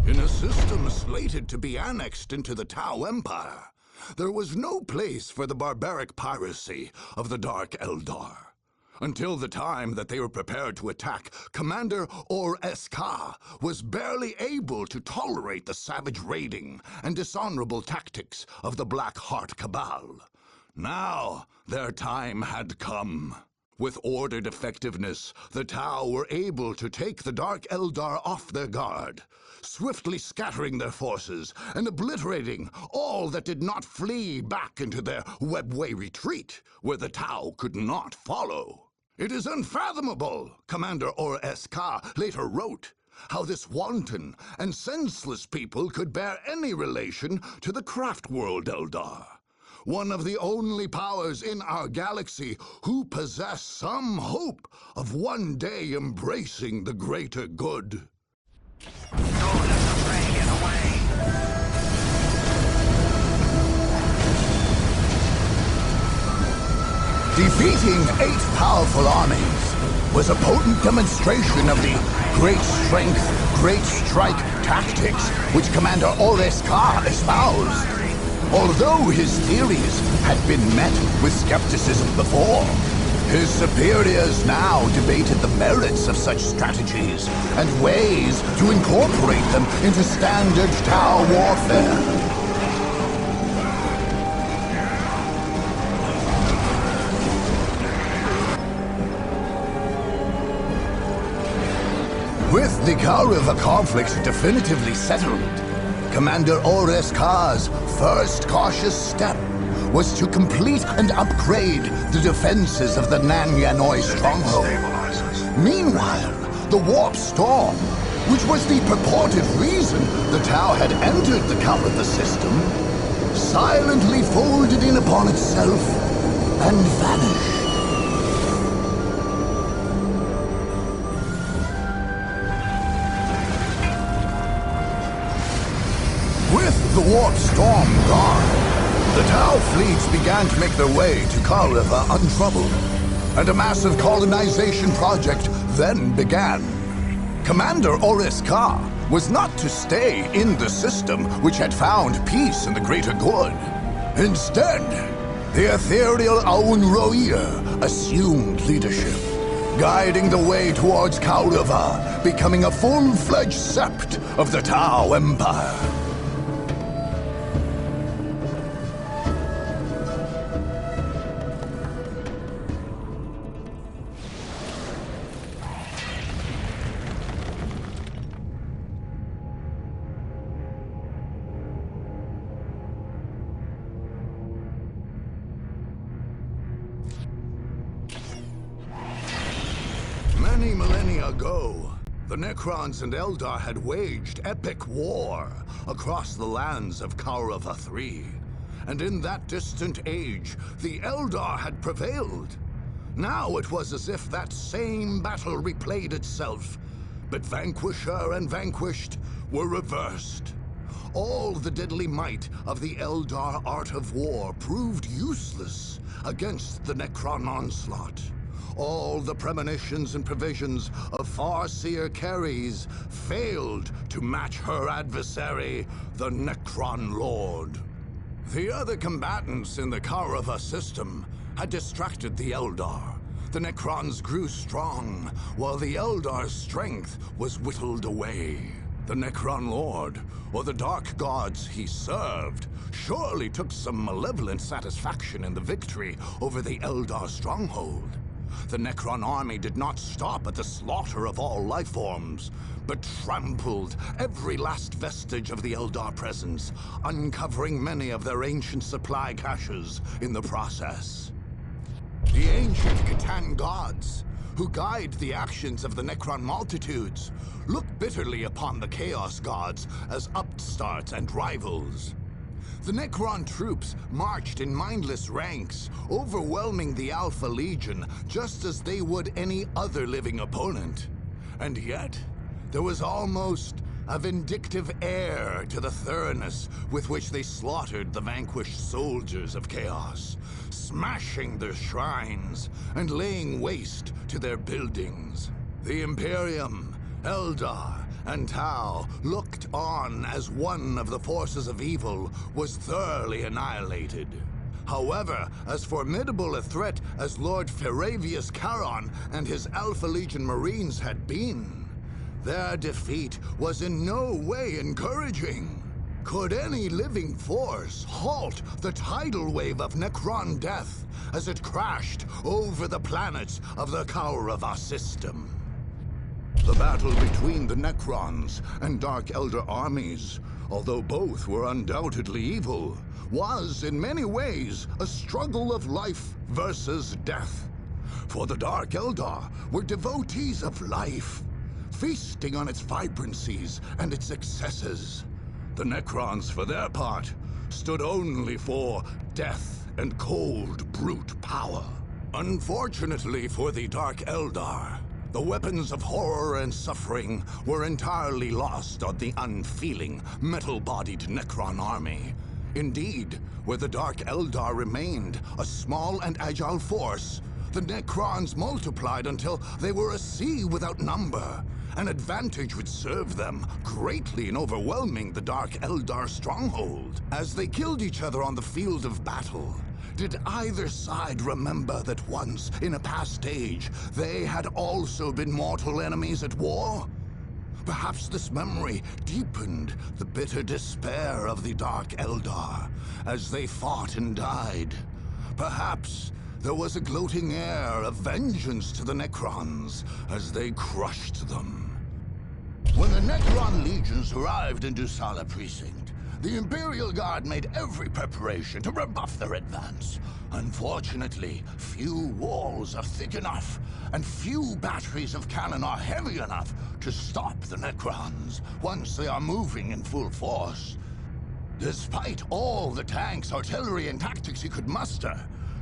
In a system slated to be annexed into the Tau Empire, there was no place for the barbaric piracy of the Dark Eldar. Until the time that they were prepared to attack, Commander Orks was barely able to tolerate the savage raiding and dishonorable tactics of the Black Heart Cabal. Now, their time had come. With ordered effectiveness, the Tau were able to take the Dark Eldar off their guard, swiftly scattering their forces and obliterating all that did not flee back into their webway retreat, where the Tau could not follow. It is unfathomable, Commander Orks later wrote, how this wanton and senseless people could bear any relation to the craft world Eldar, one of the only powers in our galaxy who possess some hope of one day embracing the greater good. Defeating 8 powerful armies was a potent demonstration of the great strength, great strike tactics which Commander Orks espoused. Although his theories had been met with skepticism before, his superiors now debated the merits of such strategies and ways to incorporate them into standard Tau warfare. With the Kaurava conflict definitively settled, Commander Orks' first cautious step was to complete and upgrade the defenses of the Nan Yanoi Stronghold. Meanwhile, the Warp Storm, which was the purported reason the Tau had entered the Kaurava system, silently folded in upon itself and vanished. The Warp Storm gone, the Tau fleets began to make their way to Kaurava untroubled, and a massive colonization project then began. Commander Orks was not to stay in the system which had found peace and the greater good. Instead, the ethereal Aun Roir assumed leadership, guiding the way towards Kaurava, becoming a full-fledged sept of the Tau Empire. Many millennia ago, the Necrons and Eldar had waged epic war across the lands of Kaurava III. And in that distant age, the Eldar had prevailed. Now it was as if that same battle replayed itself, but Vanquisher and Vanquished were reversed. All the deadly might of the Eldar art of war proved useless against the Necron onslaught. All the premonitions and provisions of Farseer Keres failed to match her adversary, the Necron Lord. The other combatants in the Kaurava system had distracted the Eldar. The Necrons grew strong, while the Eldar's strength was whittled away. The Necron Lord, or the Dark Gods he served, surely took some malevolent satisfaction in the victory over the Eldar Stronghold. The Necron army did not stop at the slaughter of all life forms, but trampled every last vestige of the Eldar presence, uncovering many of their ancient supply caches in the process. The ancient Catan gods, who guide the actions of the Necron multitudes, look bitterly upon the Chaos gods as upstarts and rivals. The Necron troops marched in mindless ranks, overwhelming the Alpha Legion just as they would any other living opponent. And yet, there was almost a vindictive air to the thoroughness with which they slaughtered the vanquished soldiers of Chaos, smashing their shrines and laying waste to their buildings. The Imperium, Eldar, and Tau looked on as one of the forces of evil was thoroughly annihilated. However, as formidable a threat as Lord Feravius Charon and his Alpha Legion Marines had been, their defeat was in no way encouraging. Could any living force halt the tidal wave of Necron death as it crashed over the planets of the Kaurava system? The battle between the Necrons and Dark Elder armies, although both were undoubtedly evil, was in many ways a struggle of life versus death. For the Dark Eldar were devotees of life, feasting on its vibrancies and its excesses. The Necrons, for their part, stood only for death and cold, brute power. Unfortunately for the Dark Eldar, the weapons of horror and suffering were entirely lost on the unfeeling, metal-bodied Necron army. Indeed, where the Dark Eldar remained a small and agile force, the Necrons multiplied until they were a sea without number. An advantage would serve them greatly in overwhelming the Dark Eldar stronghold. As they killed each other on the field of battle, did either side remember that once, in a past age, they had also been mortal enemies at war? Perhaps this memory deepened the bitter despair of the Dark Eldar as they fought and died. Perhaps there was a gloating air of vengeance to the Necrons as they crushed them. When the Necron legions arrived in Dussala Precinct, the Imperial Guard made every preparation to rebuff their advance. Unfortunately, few walls are thick enough, and few batteries of cannon are heavy enough to stop the Necrons once they are moving in full force. Despite all the tanks, artillery, and tactics he could muster,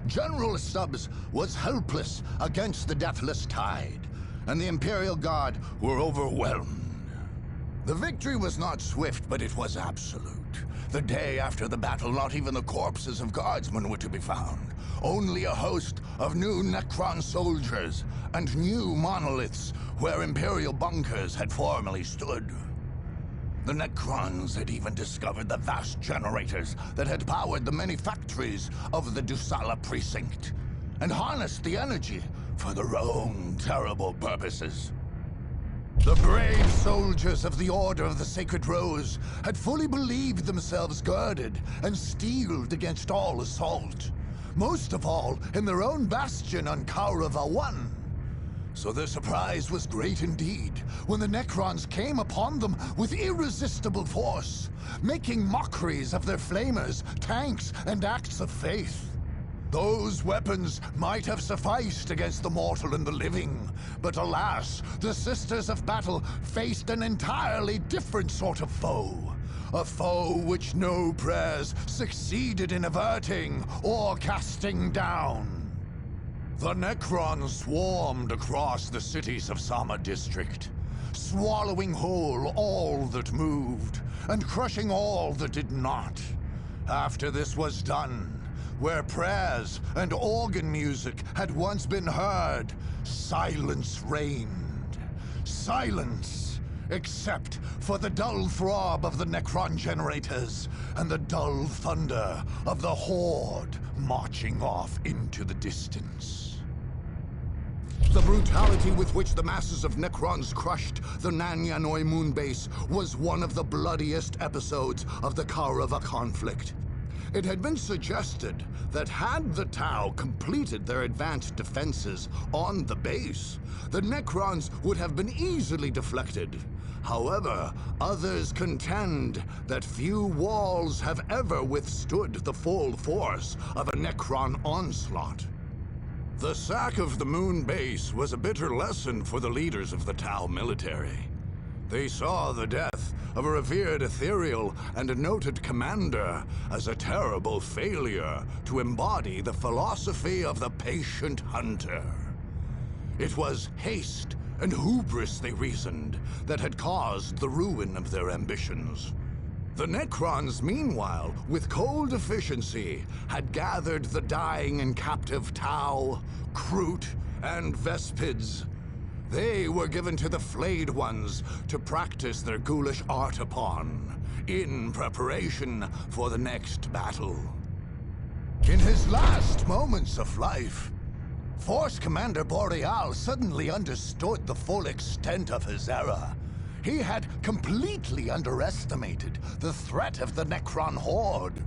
General Stubbs was helpless against the deathless tide, and the Imperial Guard were overwhelmed. The victory was not swift, but it was absolute. The day after the battle, not even the corpses of guardsmen were to be found. Only a host of new Necron soldiers and new monoliths where Imperial bunkers had formerly stood. The Necrons had even discovered the vast generators that had powered the many factories of the Dussala Precinct, and harnessed the energy for their own terrible purposes. The brave soldiers of the Order of the Sacred Rose had fully believed themselves girded and steeled against all assault, most of all in their own bastion on Kaurava I. So their surprise was great indeed when the Necrons came upon them with irresistible force, making mockeries of their flamers, tanks, and acts of faith. Those weapons might have sufficed against the mortal and the living, but alas, the Sisters of Battle faced an entirely different sort of foe. A foe which no prayers succeeded in averting or casting down. The Necrons swarmed across the cities of Sama District, swallowing whole all that moved, and crushing all that did not. After this was done, where prayers and organ music had once been heard, silence reigned. Silence, except for the dull throb of the Necron generators and the dull thunder of the Horde marching off into the distance. The brutality with which the masses of Necrons crushed the Nan Yanoi moonbase was one of the bloodiest episodes of the Kaurava conflict. It had been suggested that had the Tau completed their advanced defenses on the base, the Necrons would have been easily deflected. However, others contend that few walls have ever withstood the full force of a Necron onslaught. The sack of the moon base was a bitter lesson for the leaders of the Tau military. They saw the death of a revered ethereal and a noted commander as a terrible failure to embody the philosophy of the patient hunter. It was haste and hubris, they reasoned, that had caused the ruin of their ambitions. The Necrons, meanwhile, with cold efficiency, had gathered the dying and captive Tau, Kroot, and Vespids. They were given to the flayed ones to practice their ghoulish art upon, in preparation for the next battle. In his last moments of life, Force Commander Boreal suddenly understood the full extent of his error. He had completely underestimated the threat of the Necron Horde.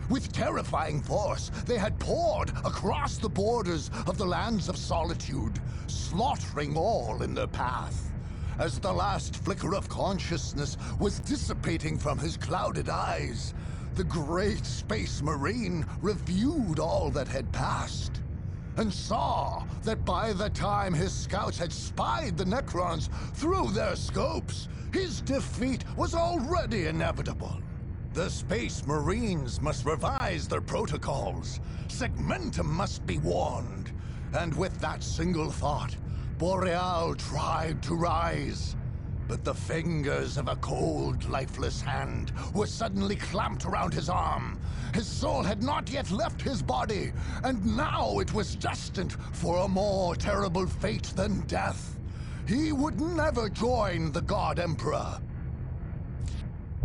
With terrifying force, they had poured across the borders of the lands of Solitude, slaughtering all in their path. As the last flicker of consciousness was dissipating from his clouded eyes, the great Space Marine reviewed all that had passed, and saw that by the time his scouts had spied the Necrons through their scopes, his defeat was already inevitable. The Space Marines must revise their protocols. Segmentum must be warned. And with that single thought, Boreal tried to rise. But the fingers of a cold, lifeless hand were suddenly clamped around his arm. His soul had not yet left his body, and now it was destined for a more terrible fate than death. He would never join the God Emperor.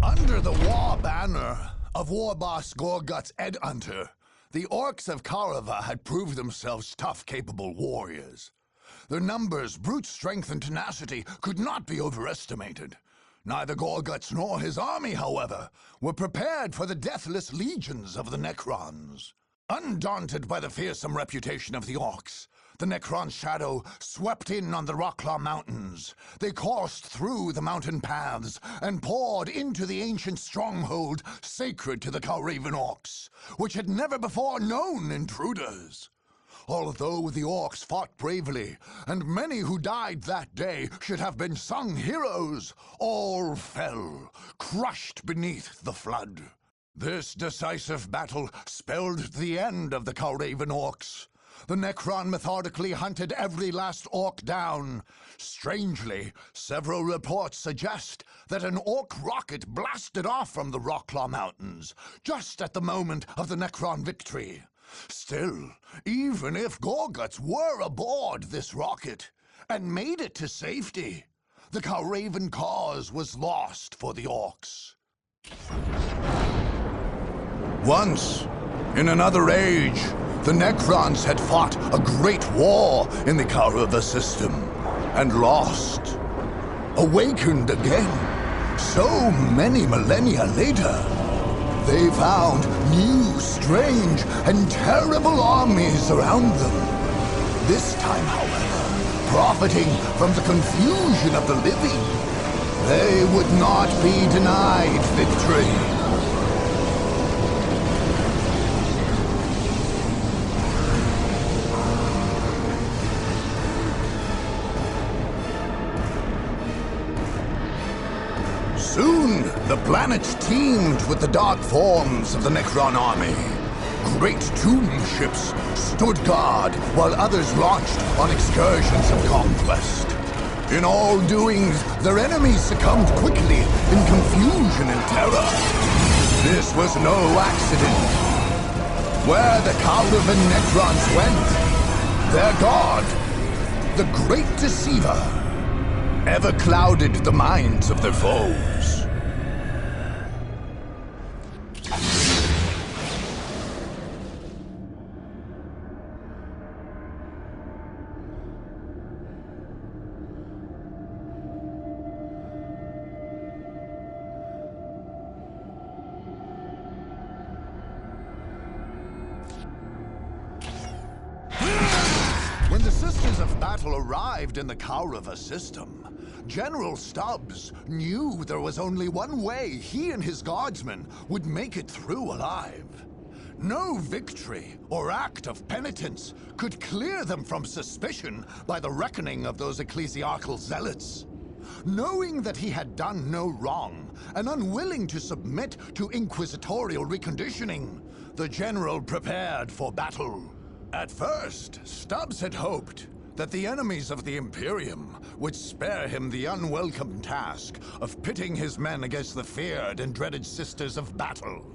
Under the war banner of War Boss Gorgut's Headhunter, the Orks of Kaurava had proved themselves tough, capable warriors. Their numbers, brute strength, and tenacity could not be overestimated. Neither Gorguts nor his army, however, were prepared for the deathless legions of the Necrons. Undaunted by the fearsome reputation of the Orks, the Necron shadow swept in on the Rokclaw mountains. They coursed through the mountain paths and poured into the ancient stronghold sacred to the Kauravan Orks, which had never before known intruders. Although the Orks fought bravely, and many who died that day should have been sung heroes, all fell, crushed beneath the flood. This decisive battle spelled the end of the Kauravan Orks. The Necron methodically hunted every last Ork down. Strangely, several reports suggest that an Ork rocket blasted off from the Rokclaw Mountains, just at the moment of the Necron victory. Still, even if Gorguts were aboard this rocket and made it to safety, the Kauravan cause was lost for the Orks. Once, in another age, the Necrons had fought a great war in the Kaurava system and lost. Awakened again, so many millennia later, they found new, strange, and terrible armies around them. This time, however, profiting from the confusion of the living, they would not be denied victory. The planets teemed with the dark forms of the Necron army. Great tomb ships stood guard while others launched on excursions of conquest. In all doings, their enemies succumbed quickly in confusion and terror. This was no accident. Where the Kaurava Necrons went, their god, the Great Deceiver, ever clouded the minds of their foes. When the Sisters of Battle arrived in the Kaurava system, General Stubbs knew there was only one way he and his guardsmen would make it through alive. No victory or act of penitence could clear them from suspicion by the reckoning of those ecclesiarchal zealots. Knowing that he had done no wrong, and unwilling to submit to inquisitorial reconditioning, the general prepared for battle. At first, Stubbs had hoped that the enemies of the Imperium would spare him the unwelcome task of pitting his men against the feared and dreaded Sisters of Battle.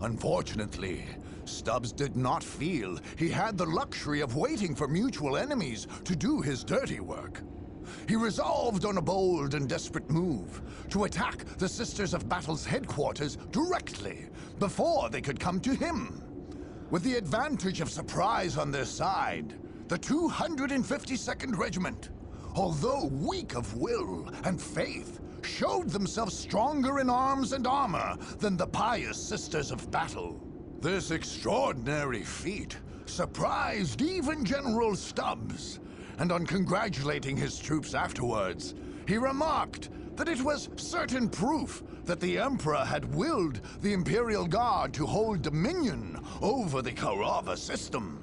Unfortunately, Stubbs did not feel he had the luxury of waiting for mutual enemies to do his dirty work. He resolved on a bold and desperate move to attack the Sisters of Battle's headquarters directly before they could come to him. With the advantage of surprise on their side, the 252nd Regiment, although weak of will and faith, showed themselves stronger in arms and armor than the pious Sisters of Battle. This extraordinary feat surprised even General Stubbs, and on congratulating his troops afterwards, he remarked that it was certain proof that the Emperor had willed the Imperial Guard to hold dominion over the Kaurava system.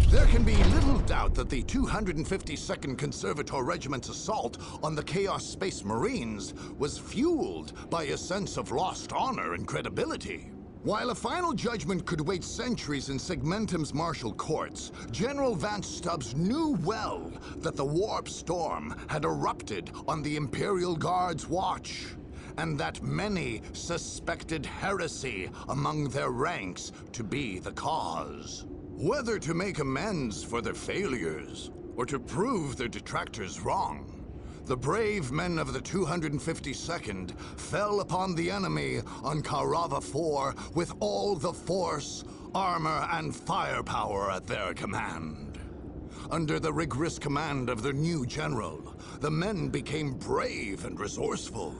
There can be little doubt that the 252nd Conservator Regiment's assault on the Chaos Space Marines was fueled by a sense of lost honor and credibility. While a final judgment could wait centuries in Segmentum's martial courts, General Vance Stubbs knew well that the Warp Storm had erupted on the Imperial Guard's watch, and that many suspected heresy among their ranks to be the cause. Whether to make amends for their failures, or to prove their detractors wrong, the brave men of the 252nd fell upon the enemy on Kaurava 4 with all the force, armor, and firepower at their command. Under the rigorous command of their new general, the men became brave and resourceful.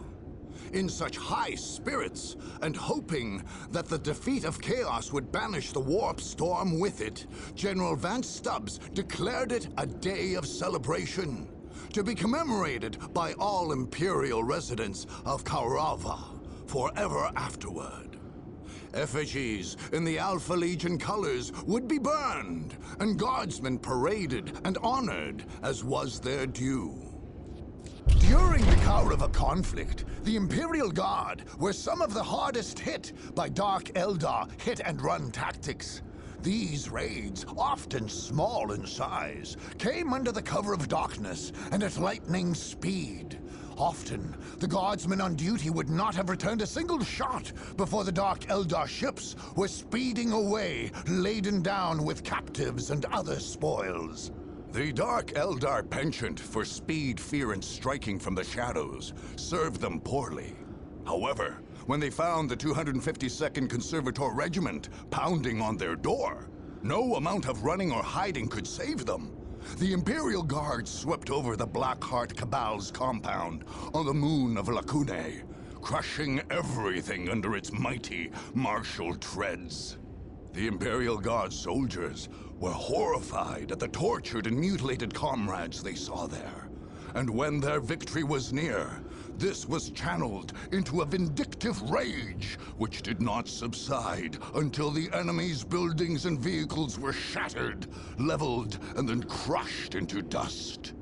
In such high spirits, and hoping that the defeat of Chaos would banish the Warp Storm with it, General Vance Stubbs declared it a day of celebration, to be commemorated by all Imperial residents of Kaurava forever afterward. Effigies in the Alpha Legion colors would be burned, and guardsmen paraded and honored as was their due. During the Kaurava conflict, the Imperial Guard were some of the hardest hit by Dark Eldar hit-and-run tactics. These raids, often small in size, came under the cover of darkness and at lightning speed. Often, the guardsmen on duty would not have returned a single shot before the Dark Eldar ships were speeding away, laden down with captives and other spoils. The Dark Eldar penchant for speed, fear, and striking from the shadows served them poorly. However, when they found the 252nd Conservator Regiment pounding on their door, no amount of running or hiding could save them. The Imperial Guard swept over the Blackheart Cabal's compound on the moon of Lacunae, crushing everything under its mighty martial treads. The Imperial Guard soldiers were horrified at the tortured and mutilated comrades they saw there. And when their victory was near, this was channeled into a vindictive rage, which did not subside until the enemy's buildings and vehicles were shattered, leveled, and then crushed into dust.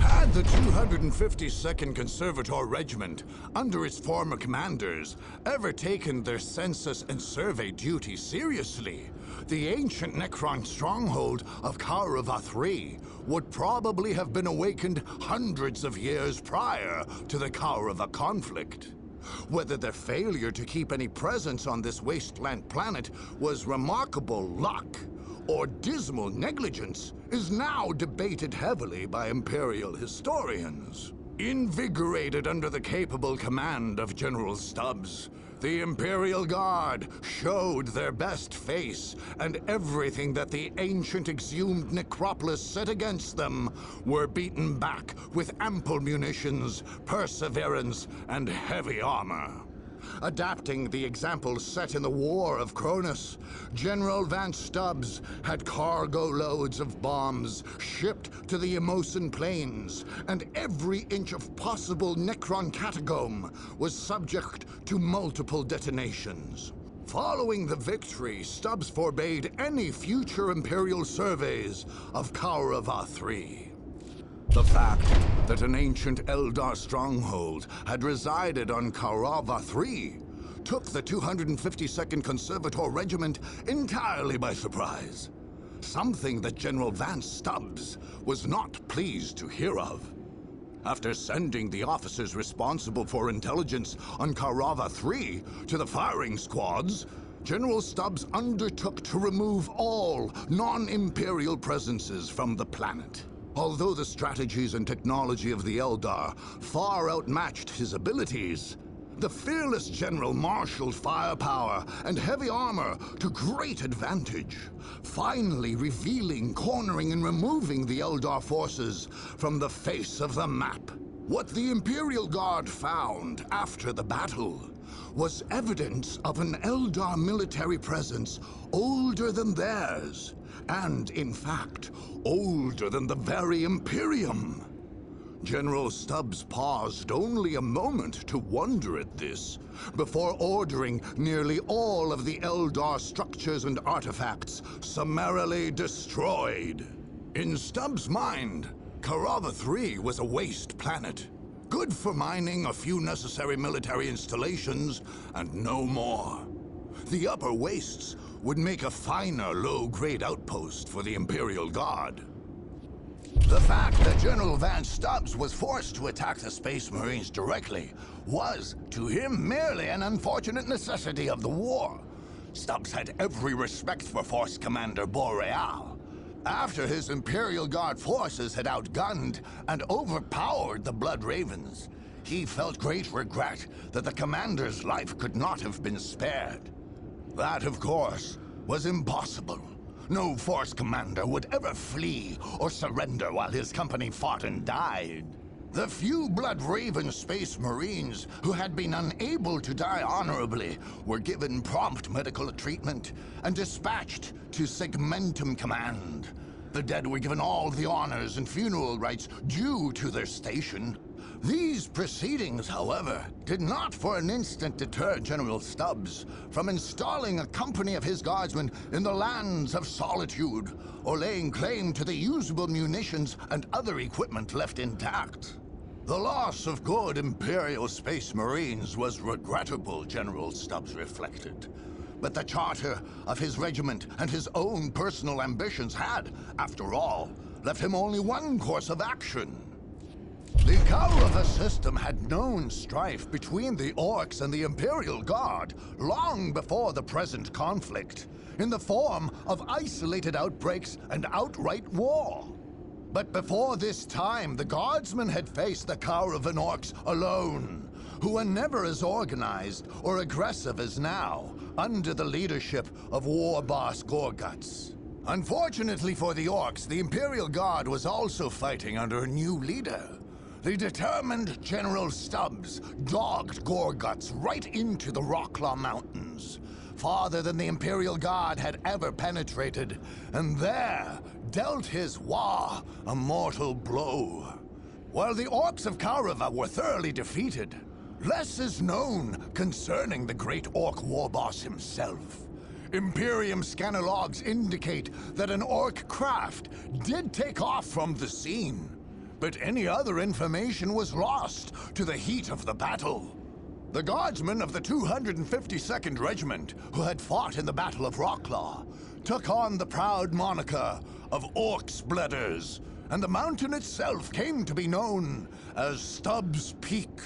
Had the 252nd Conservator Regiment, under its former commanders, ever taken their census and survey duty seriously, the ancient Necron stronghold of Kaurava III would probably have been awakened hundreds of years prior to the Kaurava conflict. Whether their failure to keep any presence on this wasteland planet was remarkable luck or dismal negligence is now debated heavily by Imperial historians. Invigorated under the capable command of General Stubbs, the Imperial Guard showed their best face, and everything that the ancient exhumed necropolis set against them were beaten back with ample munitions, perseverance, and heavy armor. Adapting the examples set in the War of Cronus, General Van Stubbs had cargo loads of bombs shipped to the Immosan plains, and every inch of possible Necron catacomb was subject to multiple detonations. Following the victory, Stubbs forbade any future Imperial surveys of Kaurava III. The fact that an ancient Eldar stronghold had resided on Kaurava III took the 252nd Conservator Regiment entirely by surprise. Something that General Van Stubbs was not pleased to hear of. After sending the officers responsible for intelligence on Kaurava III to the firing squads, General Stubbs undertook to remove all non-Imperial presences from the planet. Although the strategies and technology of the Eldar far outmatched his abilities, the fearless general marshaled firepower and heavy armor to great advantage, finally revealing, cornering, and removing the Eldar forces from the face of the map. What the Imperial Guard found after the battle was evidence of an Eldar military presence older than theirs, and, in fact, older than the very Imperium. General Stubbs paused only a moment to wonder at this, before ordering nearly all of the Eldar structures and artifacts summarily destroyed. In Stubbs' mind, Kaurava III was a waste planet, good for mining a few necessary military installations, and no more. The upper wastes would make a finer low-grade outpost for the Imperial Guard. The fact that General Van Stubbs was forced to attack the Space Marines directly was, to him, merely an unfortunate necessity of the war. Stubbs had every respect for Force Commander Boreal. After his Imperial Guard forces had outgunned and overpowered the Blood Ravens, he felt great regret that the commander's life could not have been spared. That, of course, was impossible. No Force Commander would ever flee or surrender while his company fought and died. The few Blood Raven Space Marines who had been unable to die honorably were given prompt medical treatment and dispatched to Segmentum Command. The dead were given all the honors and funeral rites due to their station. These proceedings, however, did not for an instant deter General Stubbs from installing a company of his guardsmen in the lands of Solitude, or laying claim to the usable munitions and other equipment left intact. The loss of good Imperial Space Marines was regrettable, General Stubbs reflected. But the charter of his regiment and his own personal ambitions had, after all, left him only one course of action. The Kaurava system had known strife between the Orks and the Imperial Guard long before the present conflict, in the form of isolated outbreaks and outright war. But before this time, the Guardsmen had faced the Kauravan Orks alone, who were never as organized or aggressive as now, under the leadership of War Boss Gorguts. Unfortunately for the Orks, the Imperial Guard was also fighting under a new leader. The determined General Stubbs dogged Gorguts right into the Rokclaw Mountains, farther than the Imperial Guard had ever penetrated, and there dealt his Wa a mortal blow. While the Orks of Kaurava were thoroughly defeated, less is known concerning the great Ork war boss himself. Imperium scanner logs indicate that an Ork craft did take off from the scene, but any other information was lost to the heat of the battle. The guardsmen of the 252nd Regiment, who had fought in the Battle of Rokclaw, took on the proud moniker of Orks Bledders, and the mountain itself came to be known as Stubbs Peak.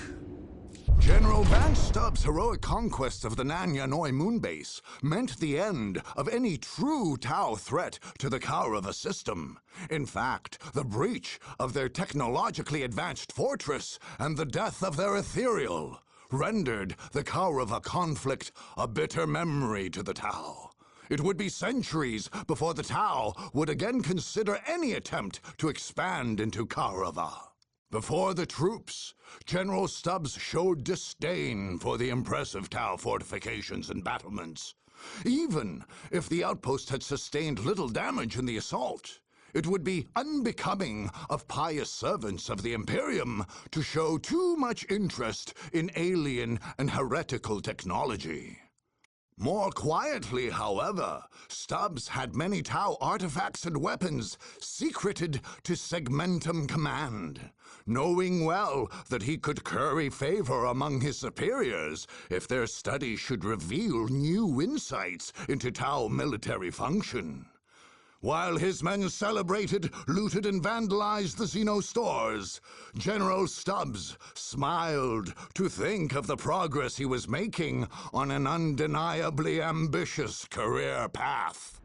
General Vance Stubbs' heroic conquest of the Nan Yanoi moonbase meant the end of any true Tau threat to the Kaurava system. In fact, the breach of their technologically advanced fortress and the death of their ethereal rendered the Kaurava conflict a bitter memory to the Tau. It would be centuries before the Tau would again consider any attempt to expand into Kaurava. Before the troops, General Stubbs showed disdain for the impressive Tau fortifications and battlements. Even if the outpost had sustained little damage in the assault, it would be unbecoming of pious servants of the Imperium to show too much interest in alien and heretical technology. More quietly, however, Stubbs had many Tau artifacts and weapons secreted to Segmentum Command, knowing well that he could curry favor among his superiors if their study should reveal new insights into Tau military function. While his men celebrated, looted, and vandalized the Xeno stores, General Stubbs smiled to think of the progress he was making on an undeniably ambitious career path.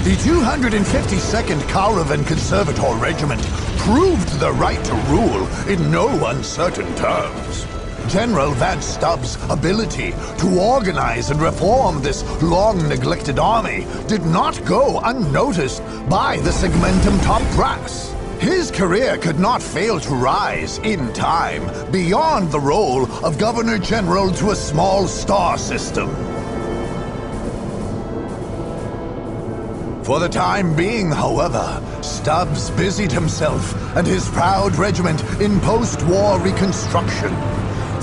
The 252nd Kauravan Conservator Regiment proved the right to rule in no uncertain terms. General Vance Stubbs' ability to organize and reform this long-neglected army did not go unnoticed by the Segmentum top brass. His career could not fail to rise, in time, beyond the role of Governor-General to a small star system. For the time being, however, Stubbs busied himself and his proud regiment in post-war reconstruction.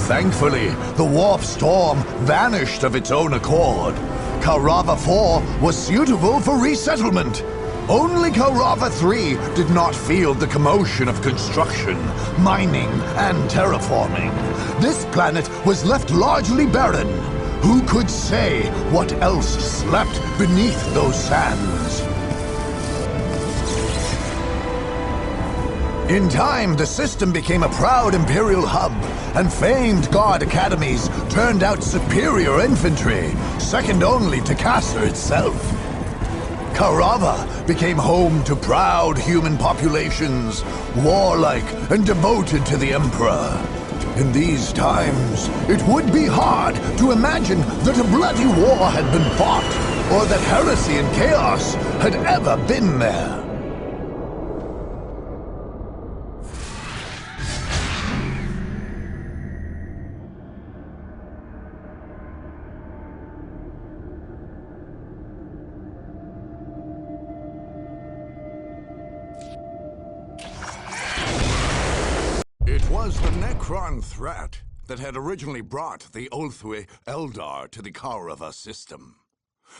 Thankfully, the warp storm vanished of its own accord. Kaurava 4 was suitable for resettlement. Only Kaurava 3 did not feel the commotion of construction, mining, and terraforming. This planet was left largely barren. Who could say what else slept beneath those sands? In time, the system became a proud Imperial hub, and famed Guard academies turned out superior infantry, second only to Caster itself. Kaurava became home to proud human populations, warlike and devoted to the Emperor. In these times, it would be hard to imagine that a bloody war had been fought, or that heresy and chaos had ever been there. It was the Necron threat that had originally brought the Ulthwe Eldar to the Kaurava system.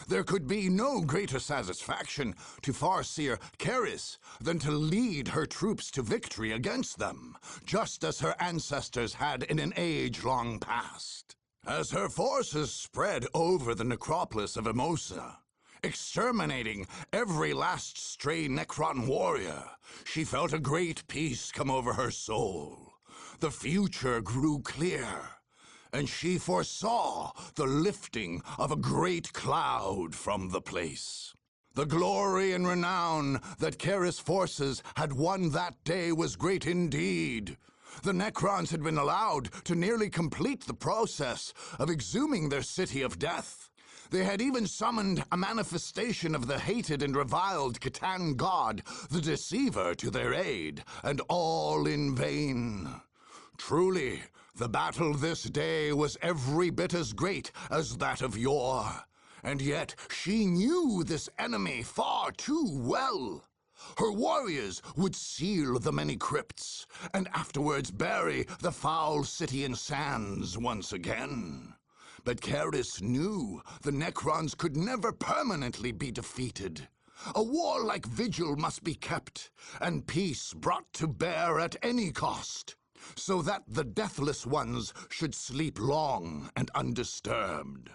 There could be no greater satisfaction to Farseer Karis than to lead her troops to victory against them, just as her ancestors had in an age-long past. As her forces spread over the necropolis of Immosa, exterminating every last stray Necron warrior, she felt a great peace come over her soul. The future grew clear, and she foresaw the lifting of a great cloud from the place. The glory and renown that Karis' forces had won that day was great indeed. The Necrons had been allowed to nearly complete the process of exhuming their city of death. They had even summoned a manifestation of the hated and reviled Catan god, the Deceiver, to their aid, and all in vain. Truly, the battle this day was every bit as great as that of yore, and yet she knew this enemy far too well. Her warriors would seal the many crypts, and afterwards bury the foul city in sands once again. But Karis knew the Necrons could never permanently be defeated. A warlike vigil must be kept, and peace brought to bear at any cost, so that the Deathless Ones should sleep long and undisturbed.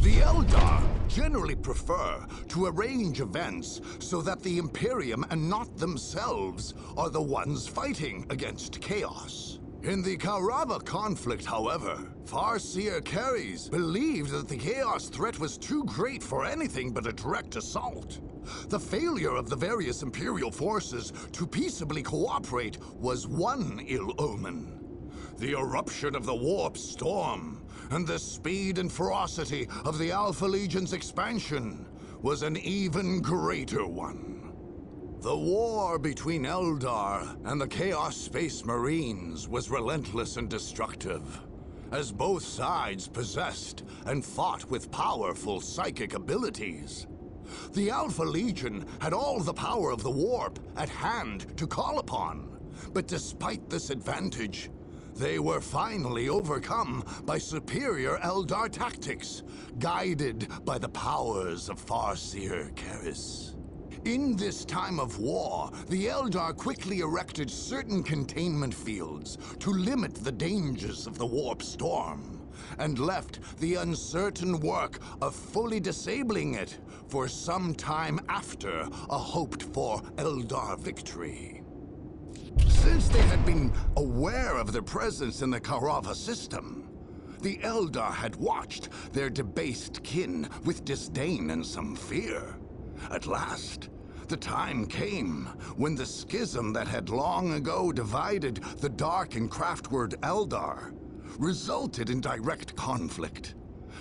The Eldar generally prefer to arrange events so that the Imperium and not themselves are the ones fighting against chaos. In the Kaurava conflict, however, Farseer Caris believed that the chaos threat was too great for anything but a direct assault. The failure of the various Imperial forces to peaceably cooperate was one ill omen. The eruption of the Warp Storm and the speed and ferocity of the Alpha Legion's expansion was an even greater one. The war between Eldar and the Chaos Space Marines was relentless and destructive, as both sides possessed and fought with powerful psychic abilities. The Alpha Legion had all the power of the Warp at hand to call upon, but despite this advantage, they were finally overcome by superior Eldar tactics, guided by the powers of Farseer Caris. In this time of war, the Eldar quickly erected certain containment fields to limit the dangers of the Warp Storm, and left the uncertain work of fully disabling it for some time after a hoped-for Eldar victory. Since they had been aware of their presence in the Kaurava system, the Eldar had watched their debased kin with disdain and some fear. At last, the time came when the schism that had long ago divided the Dark and Craftward Eldar resulted in direct conflict.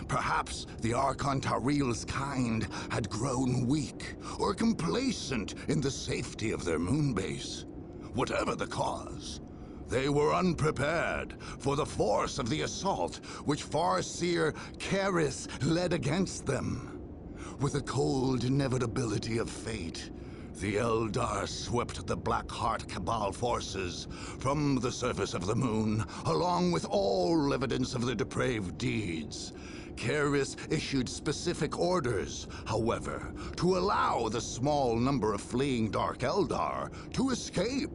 Perhaps the Archon Taril's kind had grown weak or complacent in the safety of their moonbase. Whatever the cause, they were unprepared for the force of the assault which Farseer Caris led against them. With the cold inevitability of fate, the Eldar swept the Blackheart Cabal forces from the surface of the moon, along with all evidence of their depraved deeds. Caris issued specific orders, however, to allow the small number of fleeing Dark Eldar to escape.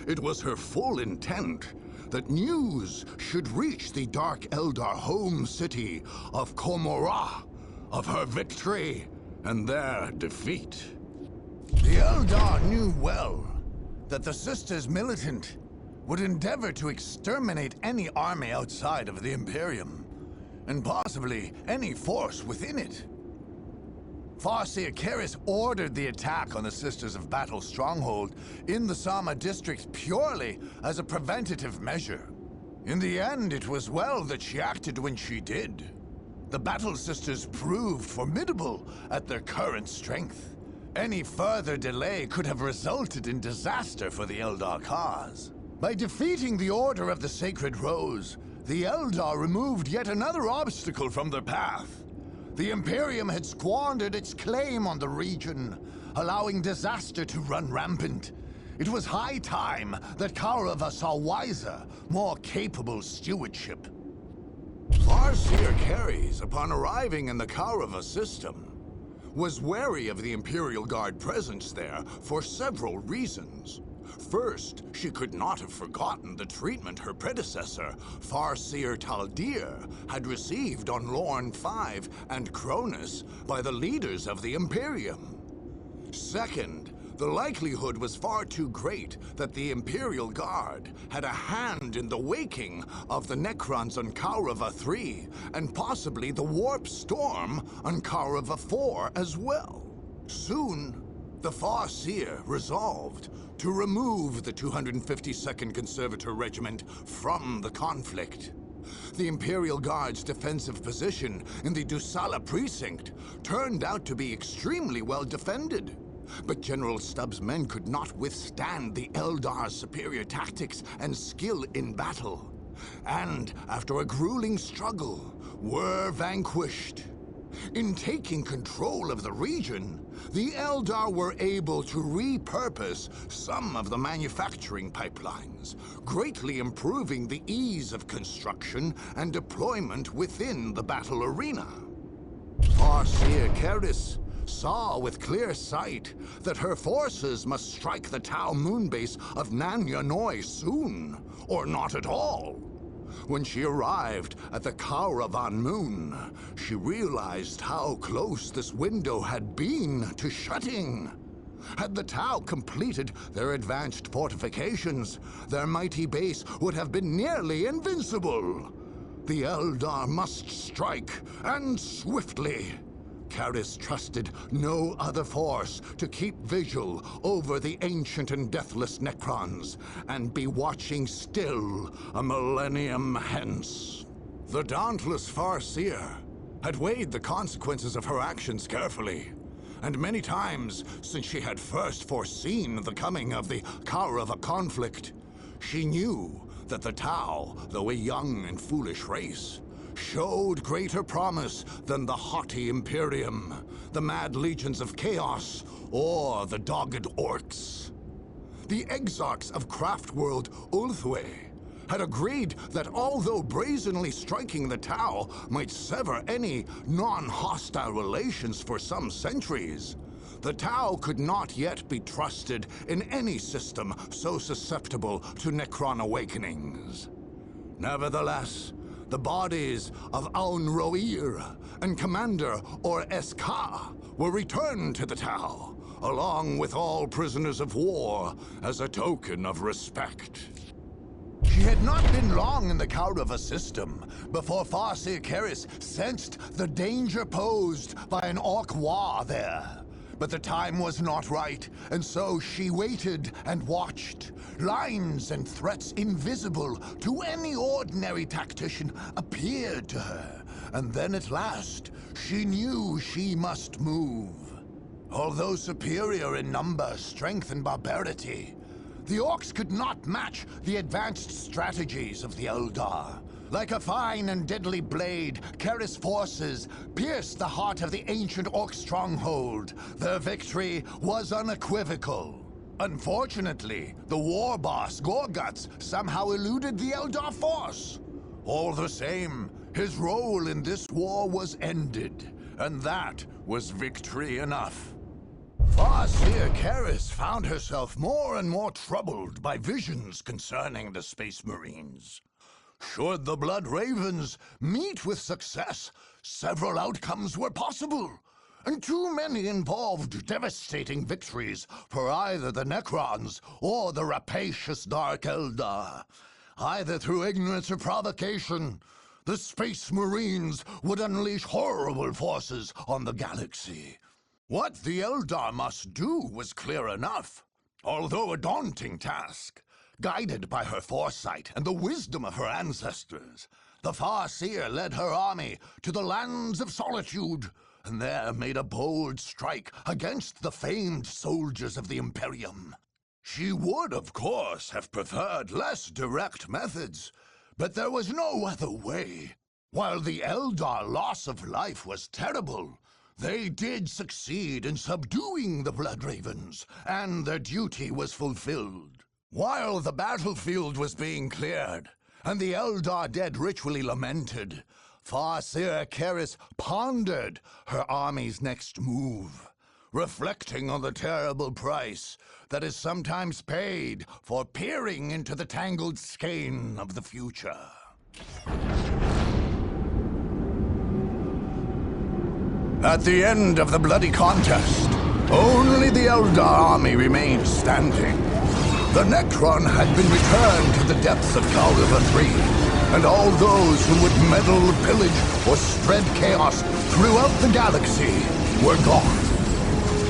It was her full intent that news should reach the Dark Eldar home city of Komorrah of her victory and their defeat. The Eldar knew well that the Sisters Militant would endeavor to exterminate any army outside of the Imperium, and possibly any force within it. Farseer Caris ordered the attack on the Sisters of Battle Stronghold in the Sama district purely as a preventative measure. In the end, it was well that she acted when she did. The Battle Sisters proved formidable at their current strength. Any further delay could have resulted in disaster for the Eldar cause. By defeating the Order of the Sacred Rose, the Eldar removed yet another obstacle from their path. The Imperium had squandered its claim on the region, allowing disaster to run rampant. It was high time that Kaurava saw wiser, more capable stewardship. Farseer Caris, upon arriving in the Kaurava system, was wary of the Imperial Guard presence there for several reasons. First, she could not have forgotten the treatment her predecessor, Farseer Taldir, had received on Lorn V and Cronus by the leaders of the Imperium. Second, the likelihood was far too great that the Imperial Guard had a hand in the waking of the Necrons on Kaurava III, and possibly the Warp Storm on Kaurava IV as well. Soon, the Farseer resolved to remove the 252nd Conservator Regiment from the conflict. The Imperial Guard's defensive position in the Dussala Precinct turned out to be extremely well defended. But General Stubbs' men could not withstand the Eldar's superior tactics and skill in battle, and after a grueling struggle, were vanquished. In taking control of the region, the Eldar were able to repurpose some of the manufacturing pipelines, greatly improving the ease of construction and deployment within the battle arena. Farseer Keris saw with clear sight that her forces must strike the Tau moonbase of Nan Yanoi soon, or not at all. When she arrived at the Kaurava moon, she realized how close this window had been to shutting. Had the Tau completed their advanced fortifications, their mighty base would have been nearly invincible. The Eldar must strike, and swiftly. Keris trusted no other force to keep vigil over the ancient and deathless Necrons, and be watching still a millennium hence. The dauntless Farseer had weighed the consequences of her actions carefully, and many times since she had first foreseen the coming of the Kaurava conflict, she knew that the Tau, though a young and foolish race, showed greater promise than the haughty Imperium, the mad legions of Chaos, or the dogged Orks. The exarchs of Craftworld Ulthwe had agreed that although brazenly striking the Tau might sever any non-hostile relations for some centuries, the Tau could not yet be trusted in any system so susceptible to Necron awakenings. Nevertheless, the bodies of Aun Roir and Commander Eska were returned to the Tau, along with all prisoners of war, as a token of respect. She had not been long in the Kaurava system before Farseer Keris sensed the danger posed by an Rokclaw there. But the time was not right, and so she waited and watched. Lines and threats invisible to any ordinary tactician appeared to her, and then at last, she knew she must move. Although superior in number, strength, and barbarity, the Orks could not match the advanced strategies of the Eldar. Like a fine and deadly blade, Keris' forces pierced the heart of the ancient Orc stronghold. Their victory was unequivocal. Unfortunately, the war boss, Gorguts, somehow eluded the Eldar force. All the same, his role in this war was ended, and that was victory enough. Farseer Keris found herself more and more troubled by visions concerning the Space Marines. Should the Blood Ravens meet with success, several outcomes were possible, and too many involved devastating victories for either the Necrons or the rapacious Dark Eldar. Either through ignorance or provocation, the Space Marines would unleash horrible forces on the galaxy. What the Eldar must do was clear enough, although a daunting task. Guided by her foresight and the wisdom of her ancestors, the Farseer led her army to the lands of Solitude, and there made a bold strike against the famed soldiers of the Imperium. She would, of course, have preferred less direct methods, but there was no other way. While the Eldar loss of life was terrible, they did succeed in subduing the Blood Ravens, and their duty was fulfilled. While the battlefield was being cleared, and the Eldar dead ritually lamented, Farseer Keris pondered her army's next move, reflecting on the terrible price that is sometimes paid for peering into the tangled skein of the future. At the end of the bloody contest, only the Eldar army remained standing. The Necron had been returned to the depths of Kaurava 3, and all those who would meddle, pillage, or spread chaos throughout the galaxy were gone.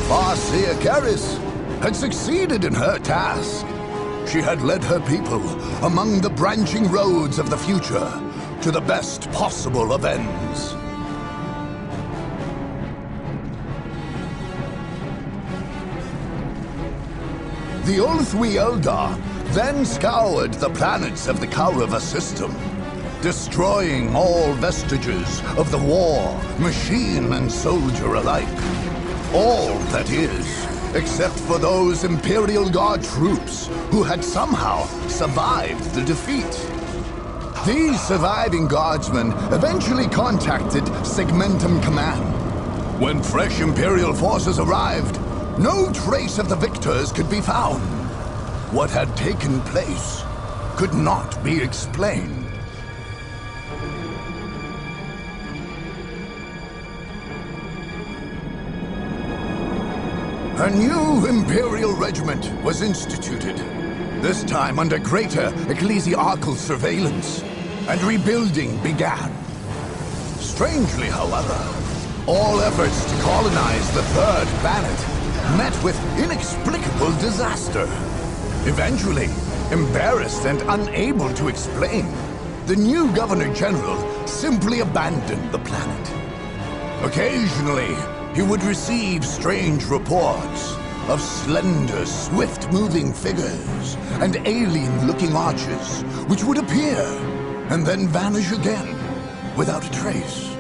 Farseer Keris had succeeded in her task. She had led her people among the branching roads of the future to the best possible of ends. The Ulthwe Eldar then scoured the planets of the Kaurava system, destroying all vestiges of the war, machine and soldier alike. All, that is, except for those Imperial Guard troops who had somehow survived the defeat. These surviving guardsmen eventually contacted Segmentum Command. When fresh Imperial forces arrived, no trace of the victors could be found. What had taken place could not be explained. A new Imperial regiment was instituted, this time under greater ecclesiarchal surveillance, and rebuilding began. Strangely, however, all efforts to colonize the Third Planet met with inexplicable disaster. Eventually, embarrassed and unable to explain, the new Governor-General simply abandoned the planet. Occasionally, he would receive strange reports of slender, swift-moving figures and alien-looking arches, which would appear and then vanish again without a trace.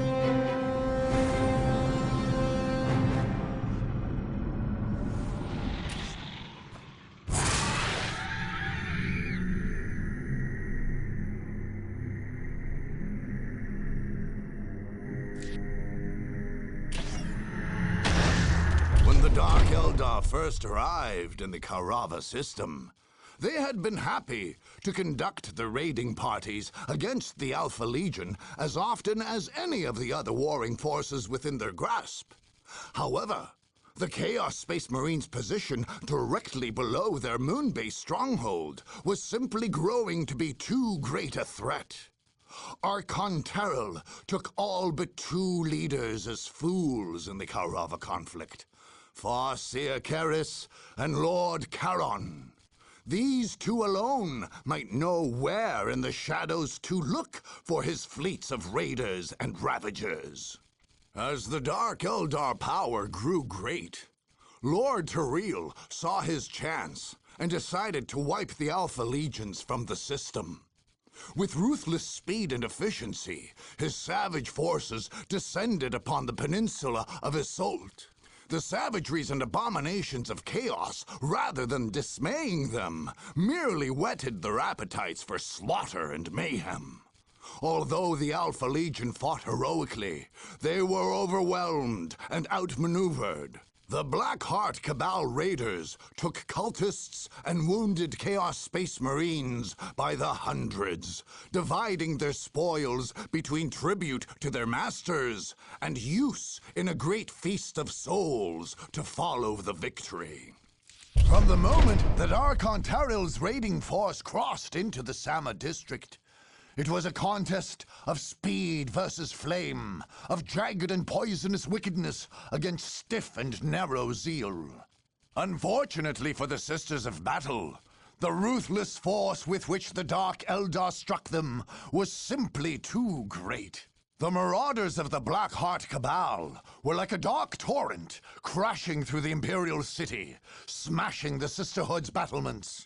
First arrived in the Kaurava system, they had been happy to conduct the raiding parties against the Alpha Legion as often as any of the other warring forces within their grasp. However, the Chaos Space Marines' position directly below their moon-based stronghold was simply growing to be too great a threat. Archon Terrell took all but 2 leaders as fools in the Kaurava conflict. Farseer Keris and Lord Charon. These 2 alone might know where in the shadows to look for his fleets of raiders and ravagers. As the Dark Eldar power grew great, Lord Terrell saw his chance and decided to wipe the Alpha Legions from the system. With ruthless speed and efficiency, his savage forces descended upon the peninsula of Iseult. The savageries and abominations of chaos, rather than dismaying them, merely whetted their appetites for slaughter and mayhem. Although the Alpha Legion fought heroically, they were overwhelmed and outmaneuvered. The Blackheart Cabal raiders took cultists and wounded Chaos Space Marines by the hundreds, dividing their spoils between tribute to their masters and use in a great feast of souls to follow the victory. From the moment that Archon Terrell's raiding force crossed into the Sama district, it was a contest of speed versus flame, of jagged and poisonous wickedness against stiff and narrow zeal. Unfortunately for the Sisters of Battle, the ruthless force with which the Dark Eldar struck them was simply too great. The marauders of the Blackheart Cabal were like a dark torrent, crashing through the Imperial city, smashing the Sisterhood's battlements.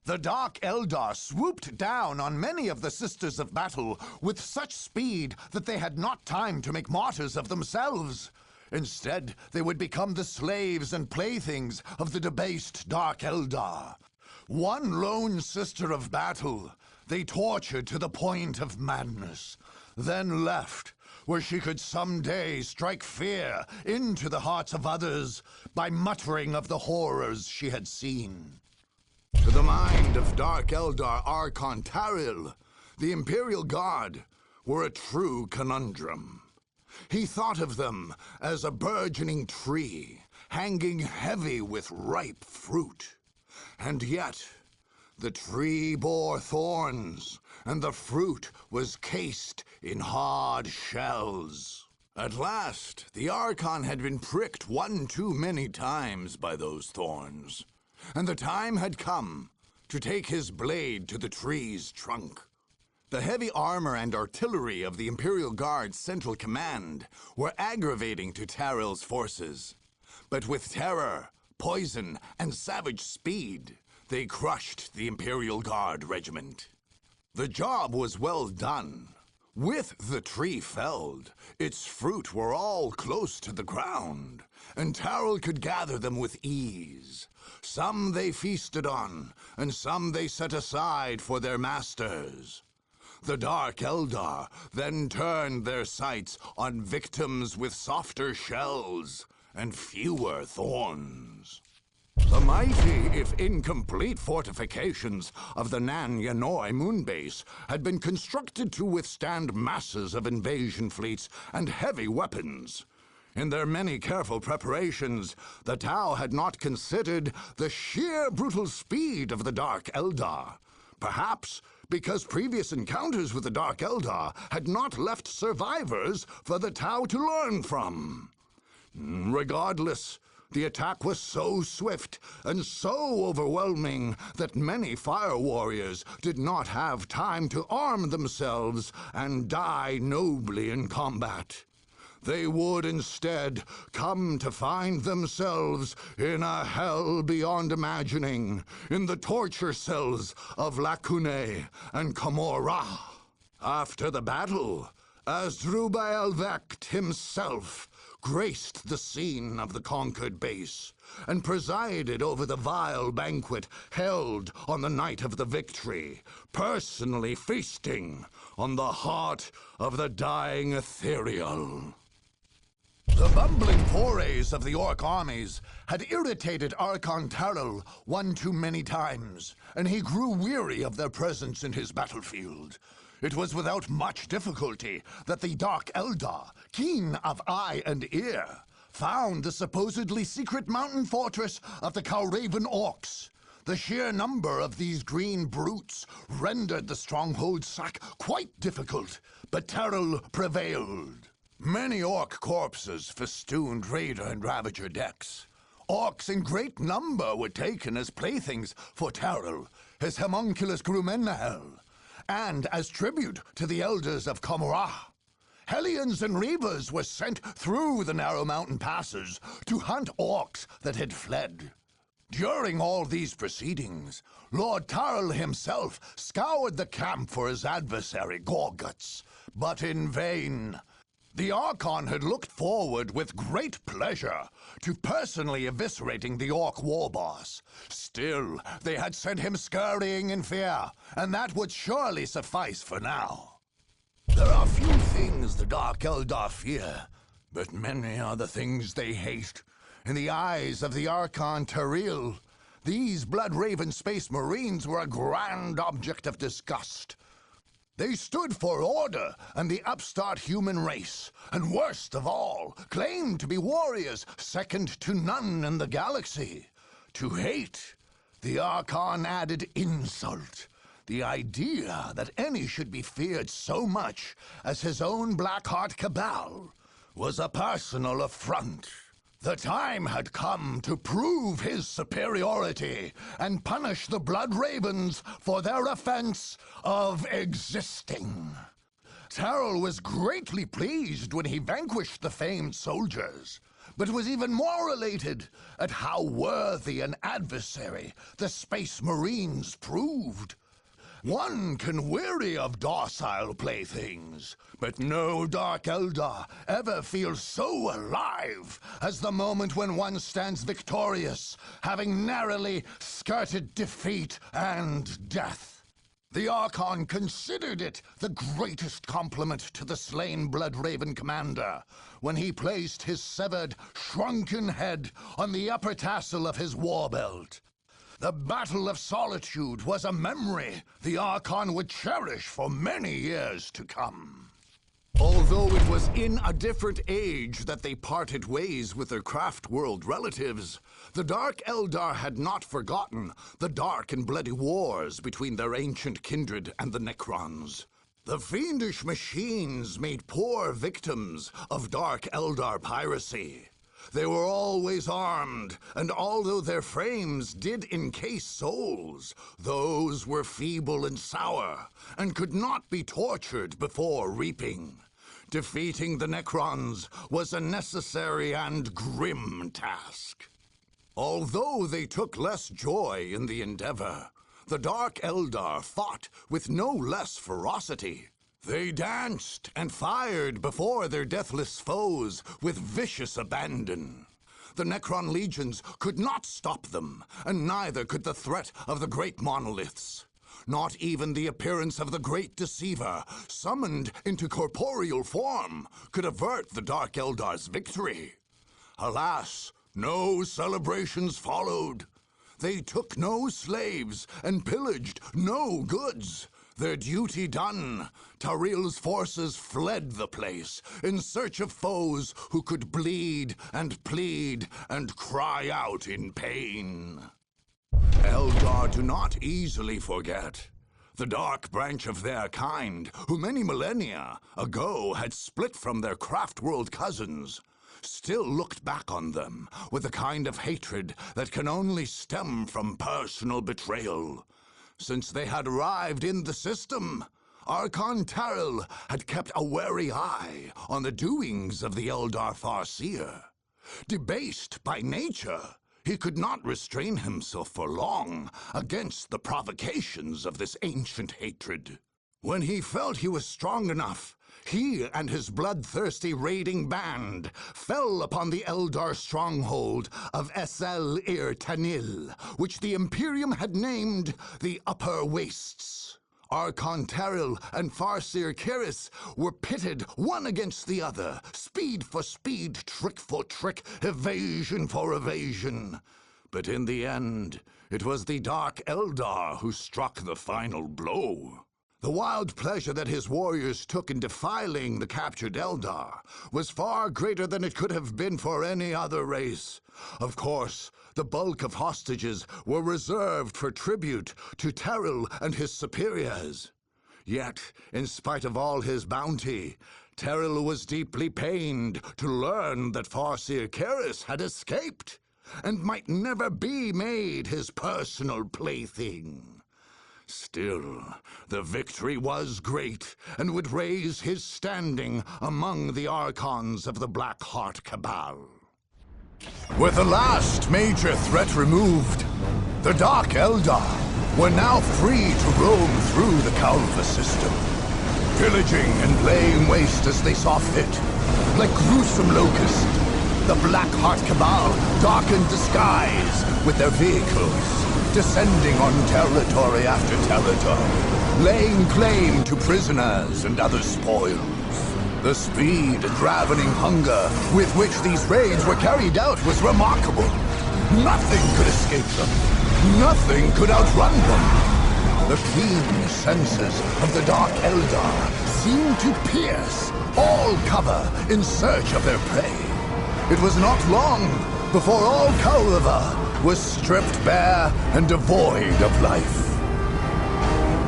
The Dark Eldar swooped down on many of the Sisters of Battle with such speed that they had not time to make martyrs of themselves. Instead, they would become the slaves and playthings of the debased Dark Eldar. One lone Sister of Battle they tortured to the point of madness, then left, where she could someday strike fear into the hearts of others by muttering of the horrors she had seen. To the mind of Dark Eldar Archon Terrell, the Imperial Guard were a true conundrum. He thought of them as a burgeoning tree, hanging heavy with ripe fruit. And yet, the tree bore thorns, and the fruit was cased in hard shells. At last, the Archon had been pricked 1 too many times by those thorns, and the time had come to take his blade to the tree's trunk. The heavy armor and artillery of the Imperial Guard's Central Command were aggravating to Terrell's forces. But with terror, poison, and savage speed, they crushed the Imperial Guard regiment. The job was well done, With the tree felled, its fruit were all close to the ground, and Terrell could gather them with ease. Some they feasted on, and some they set aside for their masters. The Dark Eldar then turned their sights on victims with softer shells and fewer thorns. The mighty, if incomplete, fortifications of the Nan Yanoi moonbase had been constructed to withstand masses of invasion fleets and heavy weapons. In their many careful preparations, the Tau had not considered the sheer brutal speed of the Dark Eldar. Perhaps because previous encounters with the Dark Eldar had not left survivors for the Tau to learn from. Regardless, the attack was so swift and so overwhelming that many fire warriors did not have time to arm themselves and die nobly in combat. They would instead come to find themselves in a hell beyond imagining, in the torture cells of Lacunae and Kaurava. After the battle, Asdrubal Vect himself graced the scene of the conquered base and presided over the vile banquet held on the night of the victory, personally feasting on the heart of the dying Ethereal. The bumbling forays of the Orc armies had irritated Archon Terrell one too many times, and he grew weary of their presence in his battlefield. It was without much difficulty that the Dark Eldar, keen of eye and ear, found the supposedly secret mountain fortress of the Kauravan Orks. The sheer number of these green brutes rendered the Stronghold sack quite difficult, but Terrell prevailed. Many Orc corpses festooned Raider and Ravager decks. Orcs in great number were taken as playthings for Terrell, his homunculus Grumennahel, and as tribute to the elders of Kaurava. Hellions and Reavers were sent through the narrow mountain passes to hunt Orcs that had fled. During all these proceedings, Lord Terrell himself scoured the camp for his adversary, Gorguts, but in vain. The Archon had looked forward with great pleasure to personally eviscerating the Orc war boss. Still, they had sent him scurrying in fear, and that would surely suffice for now. There are few things the Dark Eldar fear, but many are the things they hate. In the eyes of the Archon Terrell, these blood-raven space marines were a grand object of disgust. They stood for order and the upstart human race, and worst of all, claimed to be warriors second to none in the galaxy. To hate, the Archon added insult. The idea that any should be feared so much as his own Blackheart Cabal was a personal affront. The time had come to prove his superiority and punish the Blood Ravens for their offense of existing. Terrell was greatly pleased when he vanquished the famed soldiers, but was even more elated at how worthy an adversary the Space Marines proved. One can weary of docile playthings, but no Dark Eldar ever feels so alive as the moment when one stands victorious, having narrowly skirted defeat and death. The Archon considered it the greatest compliment to the slain Bloodraven commander when he placed his severed, shrunken head on the upper tassel of his war belt. The Battle of Solitude was a memory the Archon would cherish for many years to come. Although it was in a different age that they parted ways with their Craft World relatives, the Dark Eldar had not forgotten the dark and bloody wars between their ancient kindred and the Necrons. The fiendish machines made poor victims of Dark Eldar piracy. They were always armed, and although their frames did encase souls, those were feeble and sour, and could not be tortured before reaping. Defeating the Necrons was a necessary and grim task. Although they took less joy in the endeavor, the Dark Eldar fought with no less ferocity. They danced and fired before their deathless foes with vicious abandon. The Necron legions could not stop them, and neither could the threat of the great monoliths. Not even the appearance of the great deceiver, summoned into corporeal form, could avert the Dark Eldar's victory. Alas, no celebrations followed. They took no slaves and pillaged no goods. Their duty done, Taril's forces fled the place in search of foes who could bleed and plead and cry out in pain. Eldar do not easily forget. The dark branch of their kind, who many millennia ago had split from their craft-world cousins, still looked back on them with a kind of hatred that can only stem from personal betrayal. Since they had arrived in the system, Archon Taril had kept a wary eye on the doings of the Eldar Farseer. Debased by nature, he could not restrain himself for long against the provocations of this ancient hatred. When he felt he was strong enough, he and his bloodthirsty raiding band fell upon the Eldar stronghold of Iseult, which the Imperium had named the Upper Wastes. Archon Taril and Farseer Kiris were pitted one against the other, speed for speed, trick for trick, evasion for evasion. But in the end, it was the Dark Eldar who struck the final blow. The wild pleasure that his warriors took in defiling the captured Eldar was far greater than it could have been for any other race. Of course, the bulk of hostages were reserved for tribute to Taril and his superiors. Yet, in spite of all his bounty, Taril was deeply pained to learn that Farseer Kiris had escaped and might never be made his personal plaything. Still, the victory was great, and would raise his standing among the Archons of the Black Heart Cabal. With the last major threat removed, the Dark Eldar were now free to roam through the Kaurava system, pillaging and laying waste as they saw fit. Like gruesome locusts, the Black Heart Cabal darkened the skies with their vehicles, descending on territory after territory, laying claim to prisoners and other spoils. The speed and ravening hunger with which these raids were carried out was remarkable. Nothing could escape them. Nothing could outrun them. The keen senses of the Dark Eldar seemed to pierce all cover in search of their prey. It was not long before all Kaurava was stripped bare and devoid of life.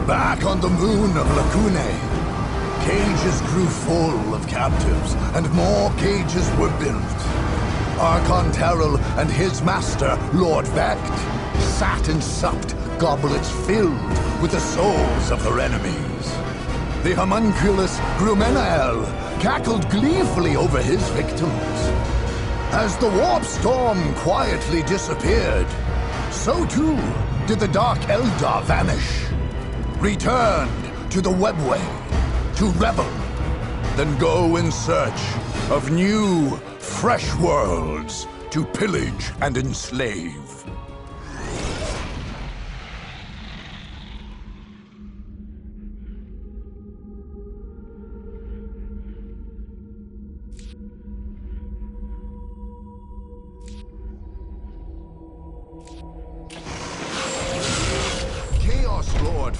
Back on the moon of Lacunae, cages grew full of captives, and more cages were built. Archon Taril and his master, Lord Vecht, sat and supped goblets filled with the souls of their enemies. The homunculus Grumenael cackled gleefully over his victims. As the warp storm quietly disappeared, so too did the Dark Eldar vanish, returned to the webway, to revel, then go in search of new, fresh worlds to pillage and enslave.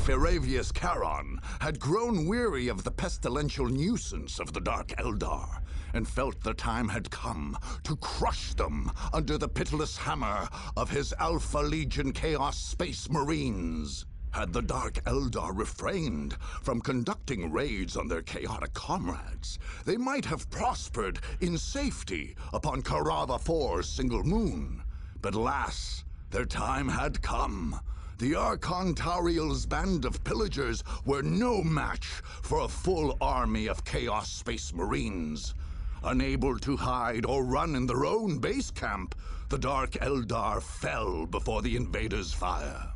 Feravius Charon had grown weary of the pestilential nuisance of the Dark Eldar, and felt the time had come to crush them under the pitiless hammer of his Alpha Legion Chaos Space Marines. Had the Dark Eldar refrained from conducting raids on their chaotic comrades, they might have prospered in safety upon Kaurava 4's single moon. But alas, their time had come. The Archon Taril's band of pillagers were no match for a full army of Chaos Space Marines. Unable to hide or run in their own base camp, the Dark Eldar fell before the invaders' fire.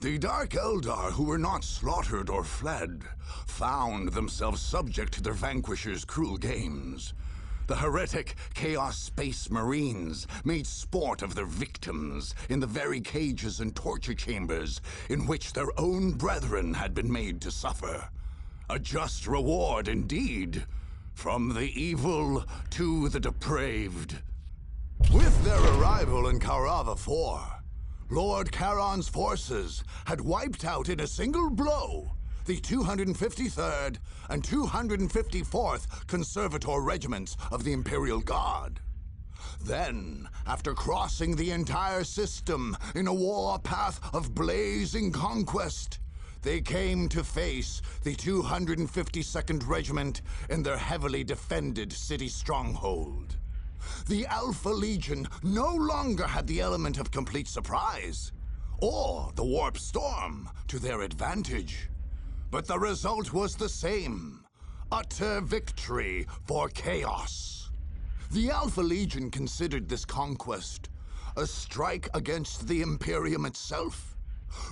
The Dark Eldar who were not slaughtered or fled found themselves subject to their vanquishers' cruel games. The heretic Chaos Space Marines made sport of their victims in the very cages and torture chambers in which their own brethren had been made to suffer. A just reward indeed, from the evil to the depraved. With their arrival in Kaurava 4, Lord Charon's forces had wiped out in a single blow the 253rd and 254th Conservator Regiments of the Imperial Guard. Then, after crossing the entire system in a warpath of blazing conquest, they came to face the 252nd Regiment in their heavily defended city stronghold. The Alpha Legion no longer had the element of complete surprise, or the Warp Storm to their advantage. But the result was the same: utter victory for Chaos. The Alpha Legion considered this conquest a strike against the Imperium itself.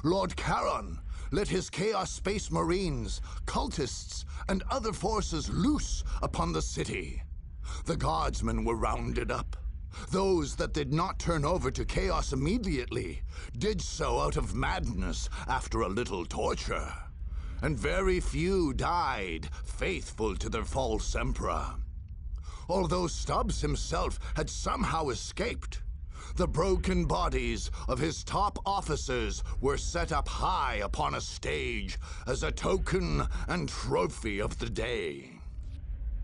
Lord Charon let his Chaos Space Marines, cultists, and other forces loose upon the city. The guardsmen were rounded up. Those that did not turn over to Chaos immediately did so out of madness after a little torture. And very few died faithful to their false emperor. Although Stubbs himself had somehow escaped, the broken bodies of his top officers were set up high upon a stage as a token and trophy of the day.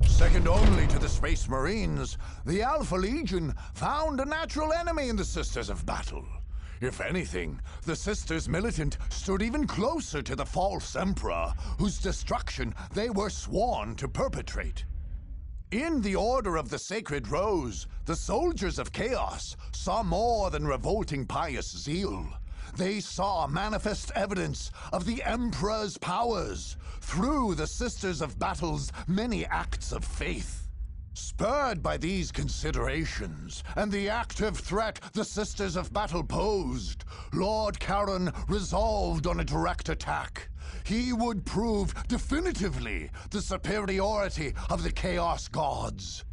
Second only to the Space Marines, the Alpha Legion found a natural enemy in the Sisters of Battle. If anything, the Sisters Militant stood even closer to the false emperor, whose destruction they were sworn to perpetrate. In the Order of the Sacred Rose, the soldiers of Chaos saw more than revolting pious zeal. They saw manifest evidence of the Emperor's powers through the Sisters of Battle's many acts of faith. Spurred by these considerations, and the active threat the Sisters of Battle posed, Lord Charon resolved on a direct attack. He would prove definitively the superiority of the Chaos Gods.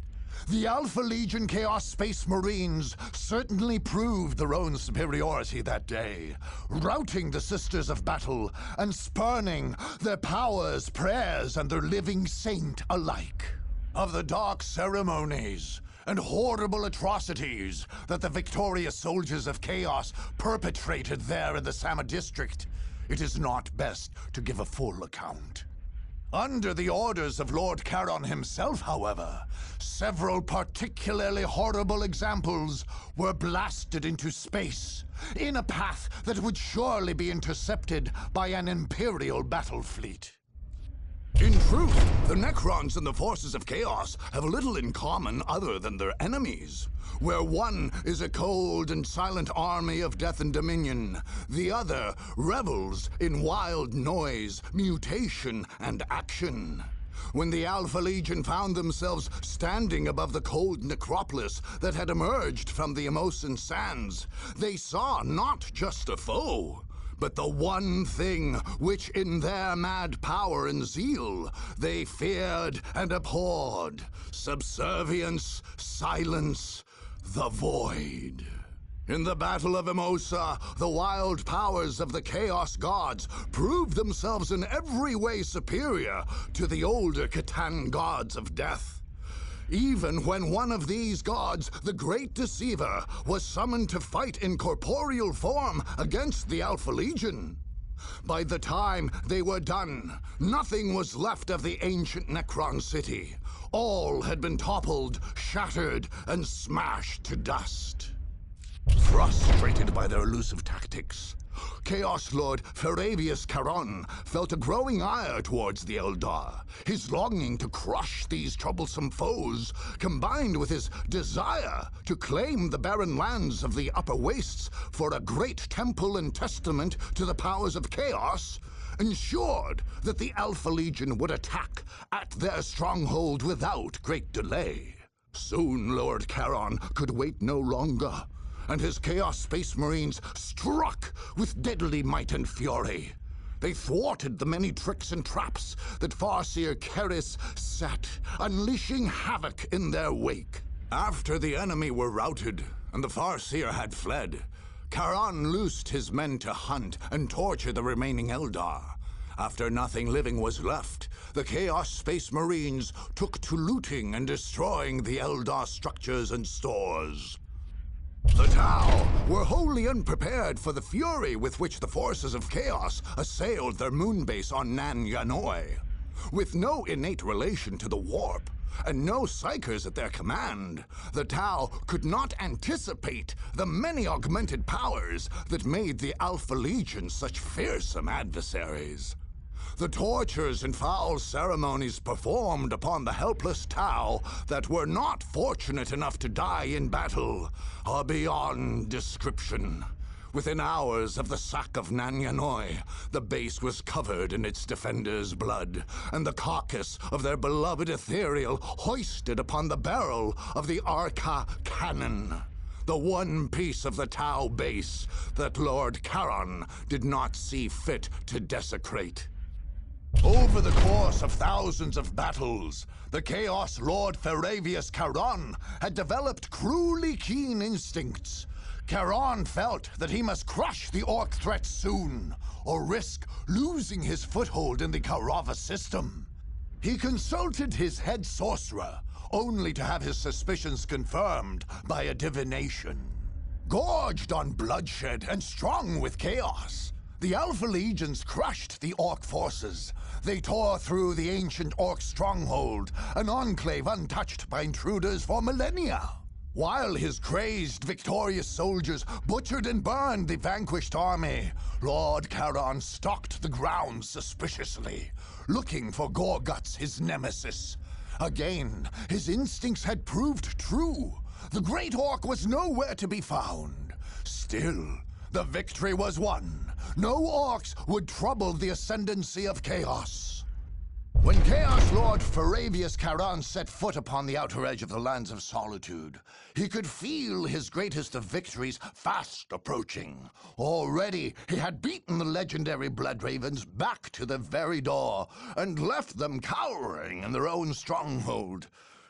The Alpha Legion Chaos Space Marines certainly proved their own superiority that day, routing the Sisters of Battle and spurning their powers, prayers, and their living saint alike. Of the dark ceremonies and horrible atrocities that the victorious soldiers of Chaos perpetrated there in the Sama district, it is not best to give a full account. Under the orders of Lord Charon himself, however, several particularly horrible examples were blasted into space, in a path that would surely be intercepted by an Imperial battle fleet. In truth, the Necrons and the forces of Chaos have little in common other than their enemies. Where one is a cold and silent army of death and dominion, the other revels in wild noise, mutation, and action. When the Alpha Legion found themselves standing above the cold necropolis that had emerged from the Immosan sands, they saw not just a foe, but the one thing which in their mad power and zeal they feared and abhorred: subservience, silence, the void. In the Battle of Immosa, the wild powers of the Chaos Gods proved themselves in every way superior to the older Catan gods of death. Even when one of these gods, the Great Deceiver, was summoned to fight in corporeal form against the Alpha Legion. By the time they were done, nothing was left of the ancient Necron city. All had been toppled, shattered, and smashed to dust. Frustrated by their elusive tactics, Chaos Lord Feravius Charon felt a growing ire towards the Eldar. His longing to crush these troublesome foes, combined with his desire to claim the barren lands of the Upper Wastes for a great temple and testament to the powers of Chaos, ensured that the Alpha Legion would attack at their stronghold without great delay. Soon Lord Charon could wait no longer. and his Chaos Space Marines struck with deadly might and fury. They thwarted the many tricks and traps that Farseer Keris set, unleashing havoc in their wake. After the enemy were routed and the Farseer had fled, Charon loosed his men to hunt and torture the remaining Eldar. After nothing living was left, the Chaos Space Marines took to looting and destroying the Eldar structures and stores. The Tau were wholly unprepared for the fury with which the forces of Chaos assailed their moon base on Nan Yanoi. With no innate relation to the warp, and no psychers at their command, the Tau could not anticipate the many augmented powers that made the Alpha Legion such fearsome adversaries. The tortures and foul ceremonies performed upon the helpless Tau that were not fortunate enough to die in battle are beyond description. Within hours of the sack of Nan Yanoi, the base was covered in its defenders' blood, and the carcass of their beloved Ethereal hoisted upon the barrel of the Arca cannon, the one piece of the Tau base that Lord Charon did not see fit to desecrate. Over the course of thousands of battles, the Chaos Lord Feravius Charon had developed cruelly keen instincts. Charon felt that he must crush the Orc threat soon, or risk losing his foothold in the Kaurava system. He consulted his head sorcerer, only to have his suspicions confirmed by a divination. Gorged on bloodshed and strung with chaos, the Alpha Legions crushed the Orc forces. They tore through the ancient Orc stronghold, an enclave untouched by intruders for millennia. While his crazed, victorious soldiers butchered and burned the vanquished army, Lord Charon stalked the ground suspiciously, looking for Gorguts, his nemesis. Again, his instincts had proved true. The Great Orc was nowhere to be found. Still, the victory was won. No Orcs would trouble the ascendancy of Chaos. When Chaos Lord Feravius Charon set foot upon the outer edge of the lands of Solitude, he could feel his greatest of victories fast approaching. Already, he had beaten the legendary Blood Ravens back to the very door, and left them cowering in their own stronghold.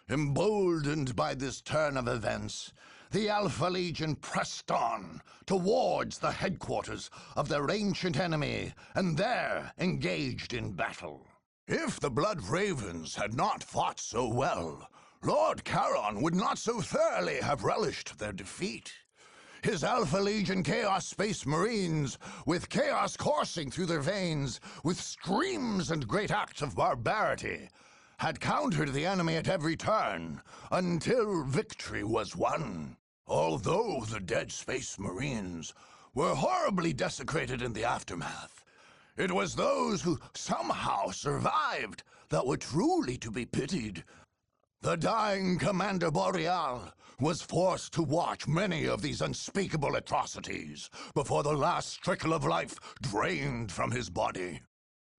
Emboldened by this turn of events, the Alpha Legion pressed on towards the headquarters of their ancient enemy, and there engaged in battle. If the Blood Ravens had not fought so well, Lord Charon would not so thoroughly have relished their defeat. His Alpha Legion Chaos Space Marines, with chaos coursing through their veins, with screams and great acts of barbarity, had countered the enemy at every turn, until victory was won. Although the dead Space Marines were horribly desecrated in the aftermath, it was those who somehow survived that were truly to be pitied. The dying Commander Boreal was forced to watch many of these unspeakable atrocities before the last trickle of life drained from his body.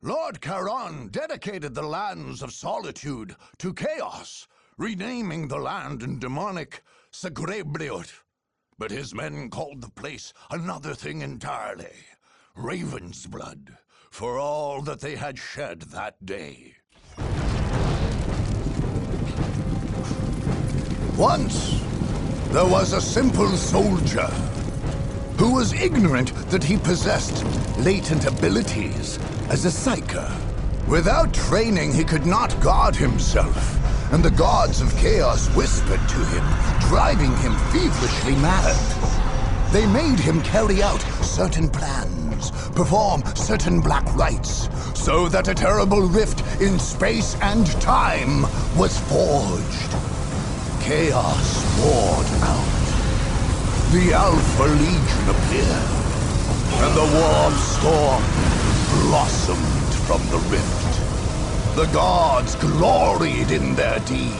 Lord Charon dedicated the lands of Solitude to Chaos, renaming the land in demonic Sagrebriot. But his men called the place another thing entirely, Raven's Blood, for all that they had shed that day. Once, there was a simple soldier who was ignorant that he possessed latent abilities as a psyker. Without training, he could not guard himself, and the gods of chaos whispered to him, driving him feverishly mad. They made him carry out certain plans, perform certain black rites, so that a terrible rift in space and time was forged. Chaos poured out. The Alpha Legion appeared, and the warp storm blossomed from the rift. The gods gloried in their deed.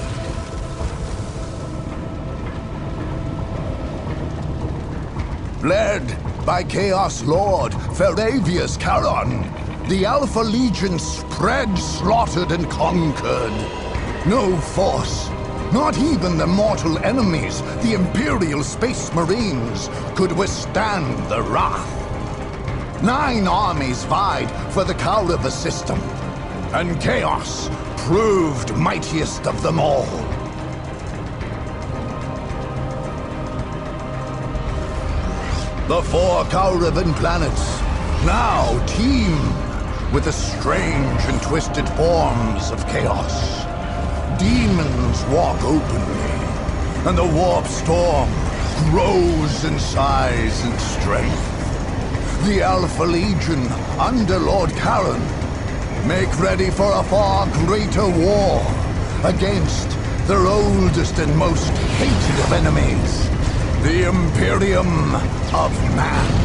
Led by Chaos Lord Feravius Charon, the Alpha Legion spread, slaughtered, and conquered. No force, Not even the mortal enemies, the Imperial Space Marines, could withstand the wrath. 9 armies vied for the Kaurava system, and chaos proved mightiest of them all. The 4 Kauravan planets now teem with the strange and twisted forms of chaos. Demons walk openly, and the warp storm grows in size and strength. The Alpha Legion under Lord Karen make ready for a far greater war against their oldest and most hated of enemies, the Imperium of Man.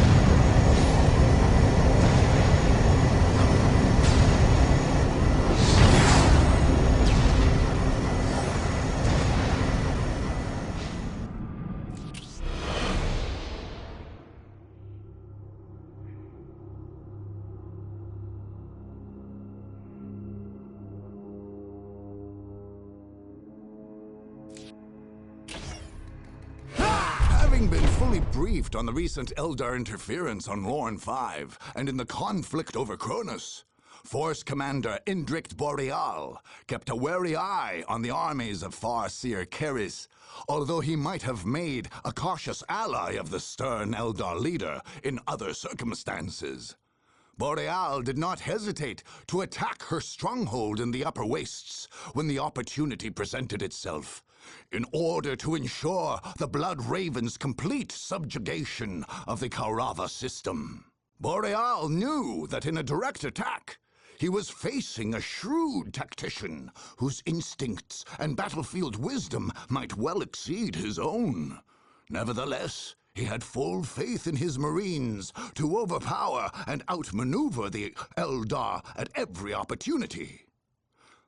Having been fully briefed on the recent Eldar interference on Lorne 5 and in the conflict over Cronus, Force Commander Indrict Boreal kept a wary eye on the armies of Farseer Keris, although he might have made a cautious ally of the stern Eldar leader in other circumstances. Boreal did not hesitate to attack her stronghold in the Upper Wastes when the opportunity presented itself, in order to ensure the Blood Raven's complete subjugation of the Kaurava system. Boreal knew that in a direct attack, he was facing a shrewd tactician whose instincts and battlefield wisdom might well exceed his own. Nevertheless, he had full faith in his Marines to overpower and outmaneuver the Eldar at every opportunity.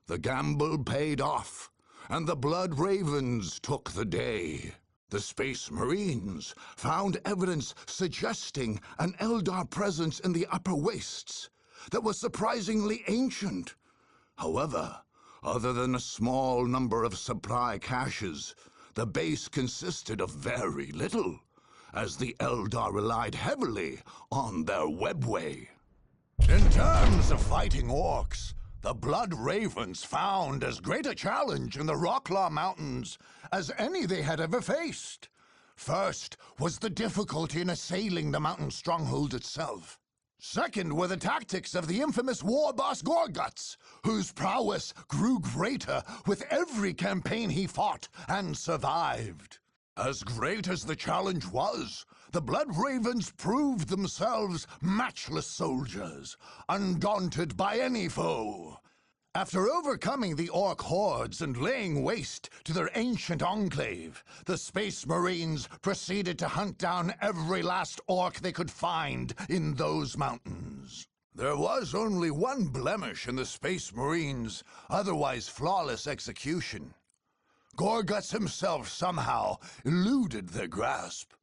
The gamble paid off, and the Blood Ravens took the day. The Space Marines found evidence suggesting an Eldar presence in the Upper Wastes that was surprisingly ancient. However, other than a small number of supply caches, the base consisted of very little, as the Eldar relied heavily on their webway. In terms of fighting Orks, the Blood Ravens found as great a challenge in the Rokclaw Mountains as any they had ever faced. First was the difficulty in assailing the mountain stronghold itself. Second were the tactics of the infamous war boss Gorguts, whose prowess grew greater with every campaign he fought and survived. As great as the challenge was, the Blood Ravens proved themselves matchless soldiers, undaunted by any foe. After overcoming the Orc hordes and laying waste to their ancient enclave, the Space Marines proceeded to hunt down every last Orc they could find in those mountains. There was only one blemish in the Space Marines' otherwise flawless execution. Gorguts himself somehow eluded their grasp.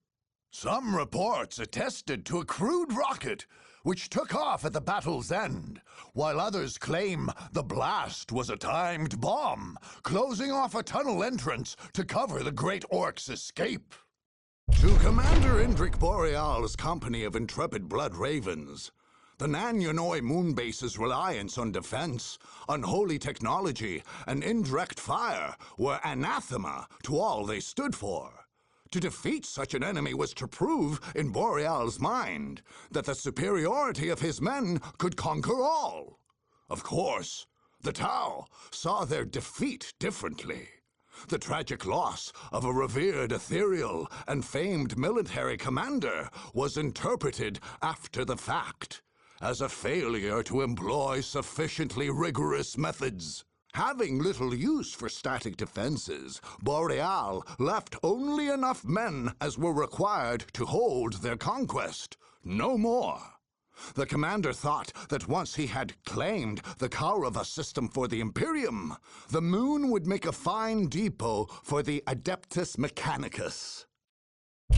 Some reports attested to a crude rocket which took off at the battle's end, while others claim the blast was a timed bomb, closing off a tunnel entrance to cover the Great Orc's escape. To Commander Indric Boreal's company of intrepid Blood Ravens, the Nan Yanoi moonbase's reliance on defense, unholy technology, and indirect fire were anathema to all they stood for. To defeat such an enemy was to prove, in Boreal's mind, that the superiority of his men could conquer all. Of course, the Tau saw their defeat differently. The tragic loss of a revered ethereal and famed military commander was interpreted after the fact as a failure to employ sufficiently rigorous methods. Having little use for static defenses, Boreal left only enough men as were required to hold their conquest. No more. The commander thought that once he had claimed the Kaurava system for the Imperium, the moon would make a fine depot for the Adeptus Mechanicus.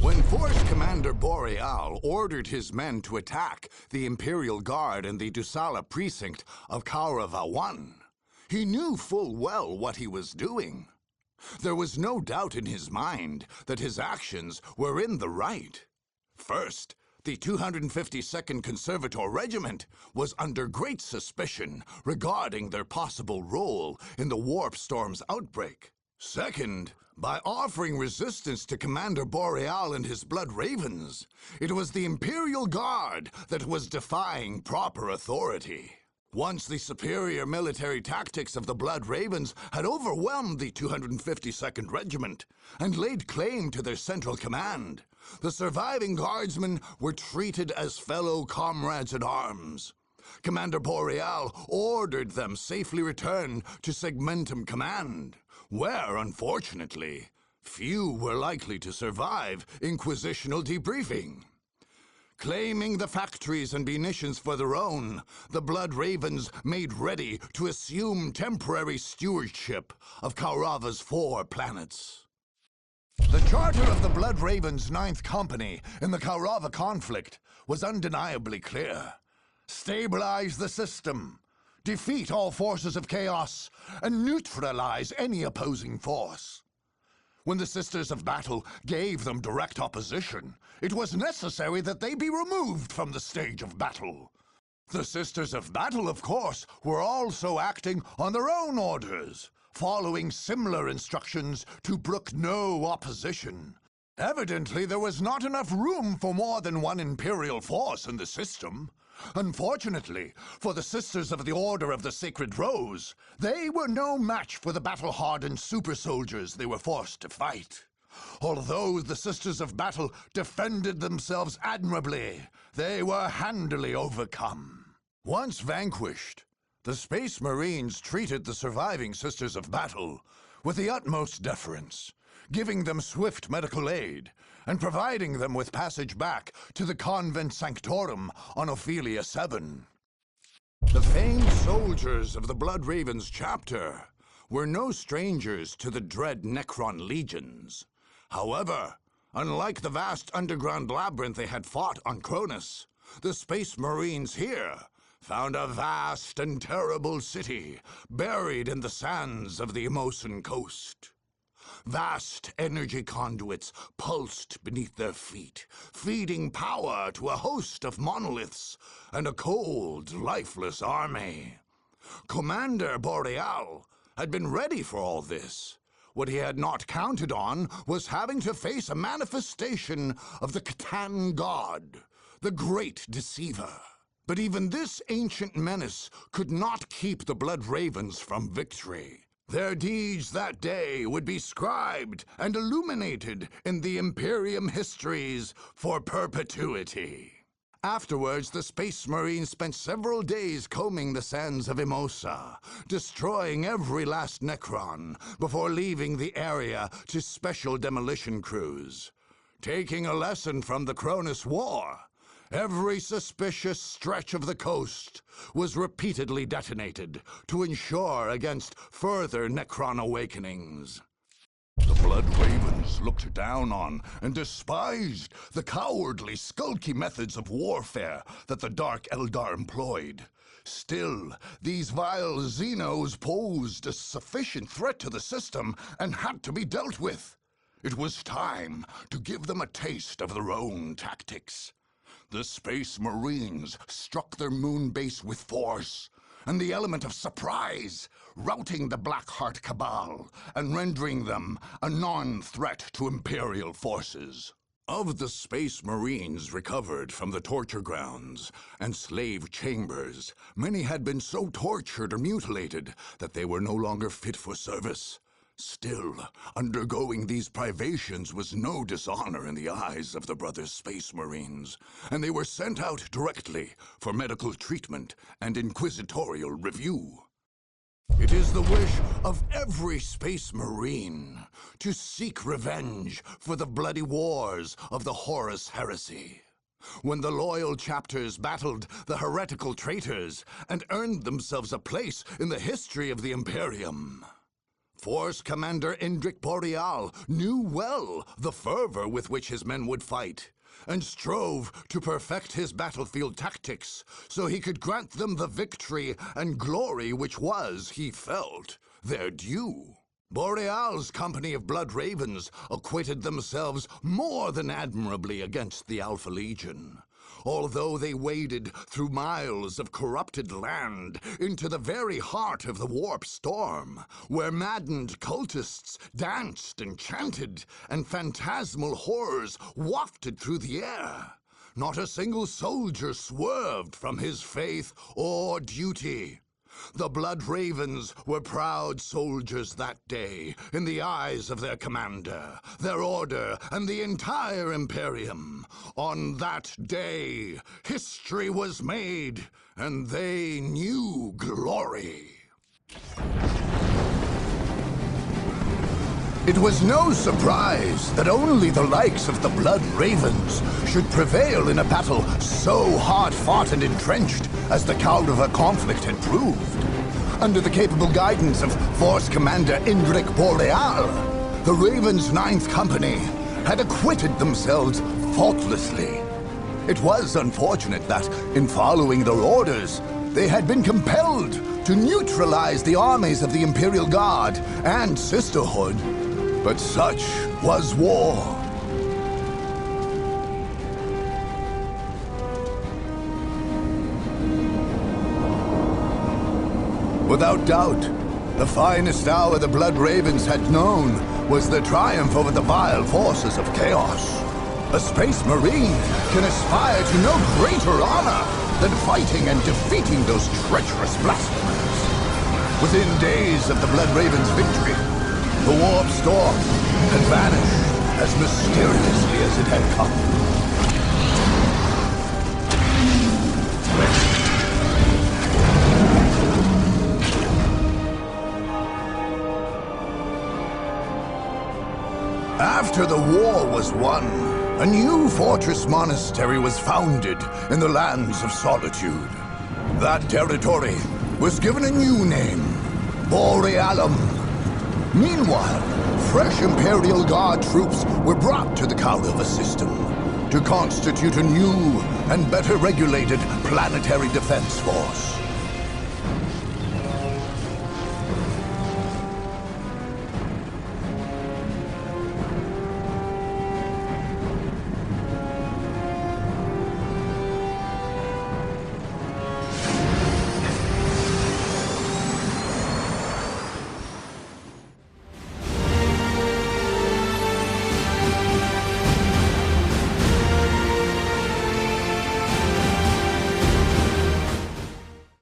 When Force Commander Boreal ordered his men to attack the Imperial Guard in the Dussala Precinct of Kaurava I, he knew full well what he was doing. There was no doubt in his mind that his actions were in the right. First, the 252nd Conservator Regiment was under great suspicion regarding their possible role in the Warp Storm's outbreak. Second, by offering resistance to Commander Boreal and his Blood Ravens, it was the Imperial Guard that was defying proper authority. Once the superior military tactics of the Blood Ravens had overwhelmed the 252nd Regiment and laid claim to their central command, the surviving guardsmen were treated as fellow comrades-at-arms. Commander Boreal ordered them safely return to Segmentum Command, where, unfortunately, few were likely to survive Inquisitional debriefing. Claiming the factories and munitions for their own, the Blood Ravens made ready to assume temporary stewardship of Kaurava's 4 planets. The charter of the Blood Ravens' 9th Company in the Kaurava conflict was undeniably clear. Stabilize the system, defeat all forces of chaos, and neutralize any opposing force. When the Sisters of Battle gave them direct opposition, it was necessary that they be removed from the stage of battle. The Sisters of Battle, of course, were also acting on their own orders, following similar instructions to brook no opposition. Evidently, there was not enough room for more than one Imperial force in the system. Unfortunately, for the Sisters of the Order of the Sacred Rose, they were no match for the battle-hardened super soldiers they were forced to fight. Although the Sisters of Battle defended themselves admirably, they were handily overcome. Once vanquished, the Space Marines treated the surviving Sisters of Battle with the utmost deference, giving them swift medical aid and providing them with passage back to the Convent Sanctorum on Ophelia 7. The famed soldiers of the Blood Ravens chapter were no strangers to the dread Necron legions. However, unlike the vast underground labyrinth they had fought on Cronus, the Space Marines here found a vast and terrible city buried in the sands of the Immosan coast. Vast energy conduits pulsed beneath their feet, feeding power to a host of monoliths and a cold, lifeless army. Commander Boreal had been ready for all this. What he had not counted on was having to face a manifestation of the Catan god, the Great Deceiver. But even this ancient menace could not keep the Blood Ravens from victory. Their deeds that day would be scribed and illuminated in the Imperium histories for perpetuity. Afterwards, the Space Marines spent several days combing the sands of Immosa, destroying every last Necron before leaving the area to special demolition crews. Taking a lesson from the Cronus War, every suspicious stretch of the coast was repeatedly detonated to ensure against further Necron awakenings. The Blood Ravens looked down on and despised the cowardly, skulky methods of warfare that the Dark Eldar employed. Still, these vile Xenos posed a sufficient threat to the system and had to be dealt with. It was time to give them a taste of their own tactics. The Space Marines struck their moon base with force, and the element of surprise, routing the Blackheart Cabal and rendering them a non-threat to Imperial forces. Of the Space Marines recovered from the torture grounds and slave chambers, many had been so tortured or mutilated that they were no longer fit for service. Still, undergoing these privations was no dishonor in the eyes of the brothers Space Marines, and they were sent out directly for medical treatment and inquisitorial review. It is the wish of every Space Marine to seek revenge for the bloody wars of the Horus Heresy. When the loyal chapters battled the heretical traitors and earned themselves a place in the history of the Imperium. Force Commander Indrik Boreal knew well the fervor with which his men would fight, and strove to perfect his battlefield tactics so he could grant them the victory and glory which was, he felt, their due. Boreal's company of Blood Ravens acquitted themselves more than admirably against the Alpha Legion. Although they waded through miles of corrupted land into the very heart of the Warp Storm, where maddened cultists danced and chanted, and phantasmal horrors wafted through the air, not a single soldier swerved from his faith or duty. The Blood Ravens were proud soldiers that day, in the eyes of their commander, their order, and the entire Imperium. On that day, history was made, and they knew glory. It was no surprise that only the likes of the Blood Ravens should prevail in a battle so hard-fought and entrenched as the Kaurava conflict had proved. Under the capable guidance of Force Commander Indrik Boreal, the Ravens' 9th Company had acquitted themselves faultlessly. It was unfortunate that, in following their orders, they had been compelled to neutralize the armies of the Imperial Guard and Sisterhood. But such was war. Without doubt, the finest hour the Blood Ravens had known was the triumph over the vile forces of chaos. A Space Marine can aspire to no greater honor than fighting and defeating those treacherous blasphemers. Within days of the Blood Ravens' victory, the Warp Storm had vanished as mysteriously as it had come. After the war was won, a new fortress monastery was founded in the lands of Solitude. That territory was given a new name, Borealum. Meanwhile, fresh Imperial Guard troops were brought to the Kaurava system to constitute a new and better regulated planetary defense force.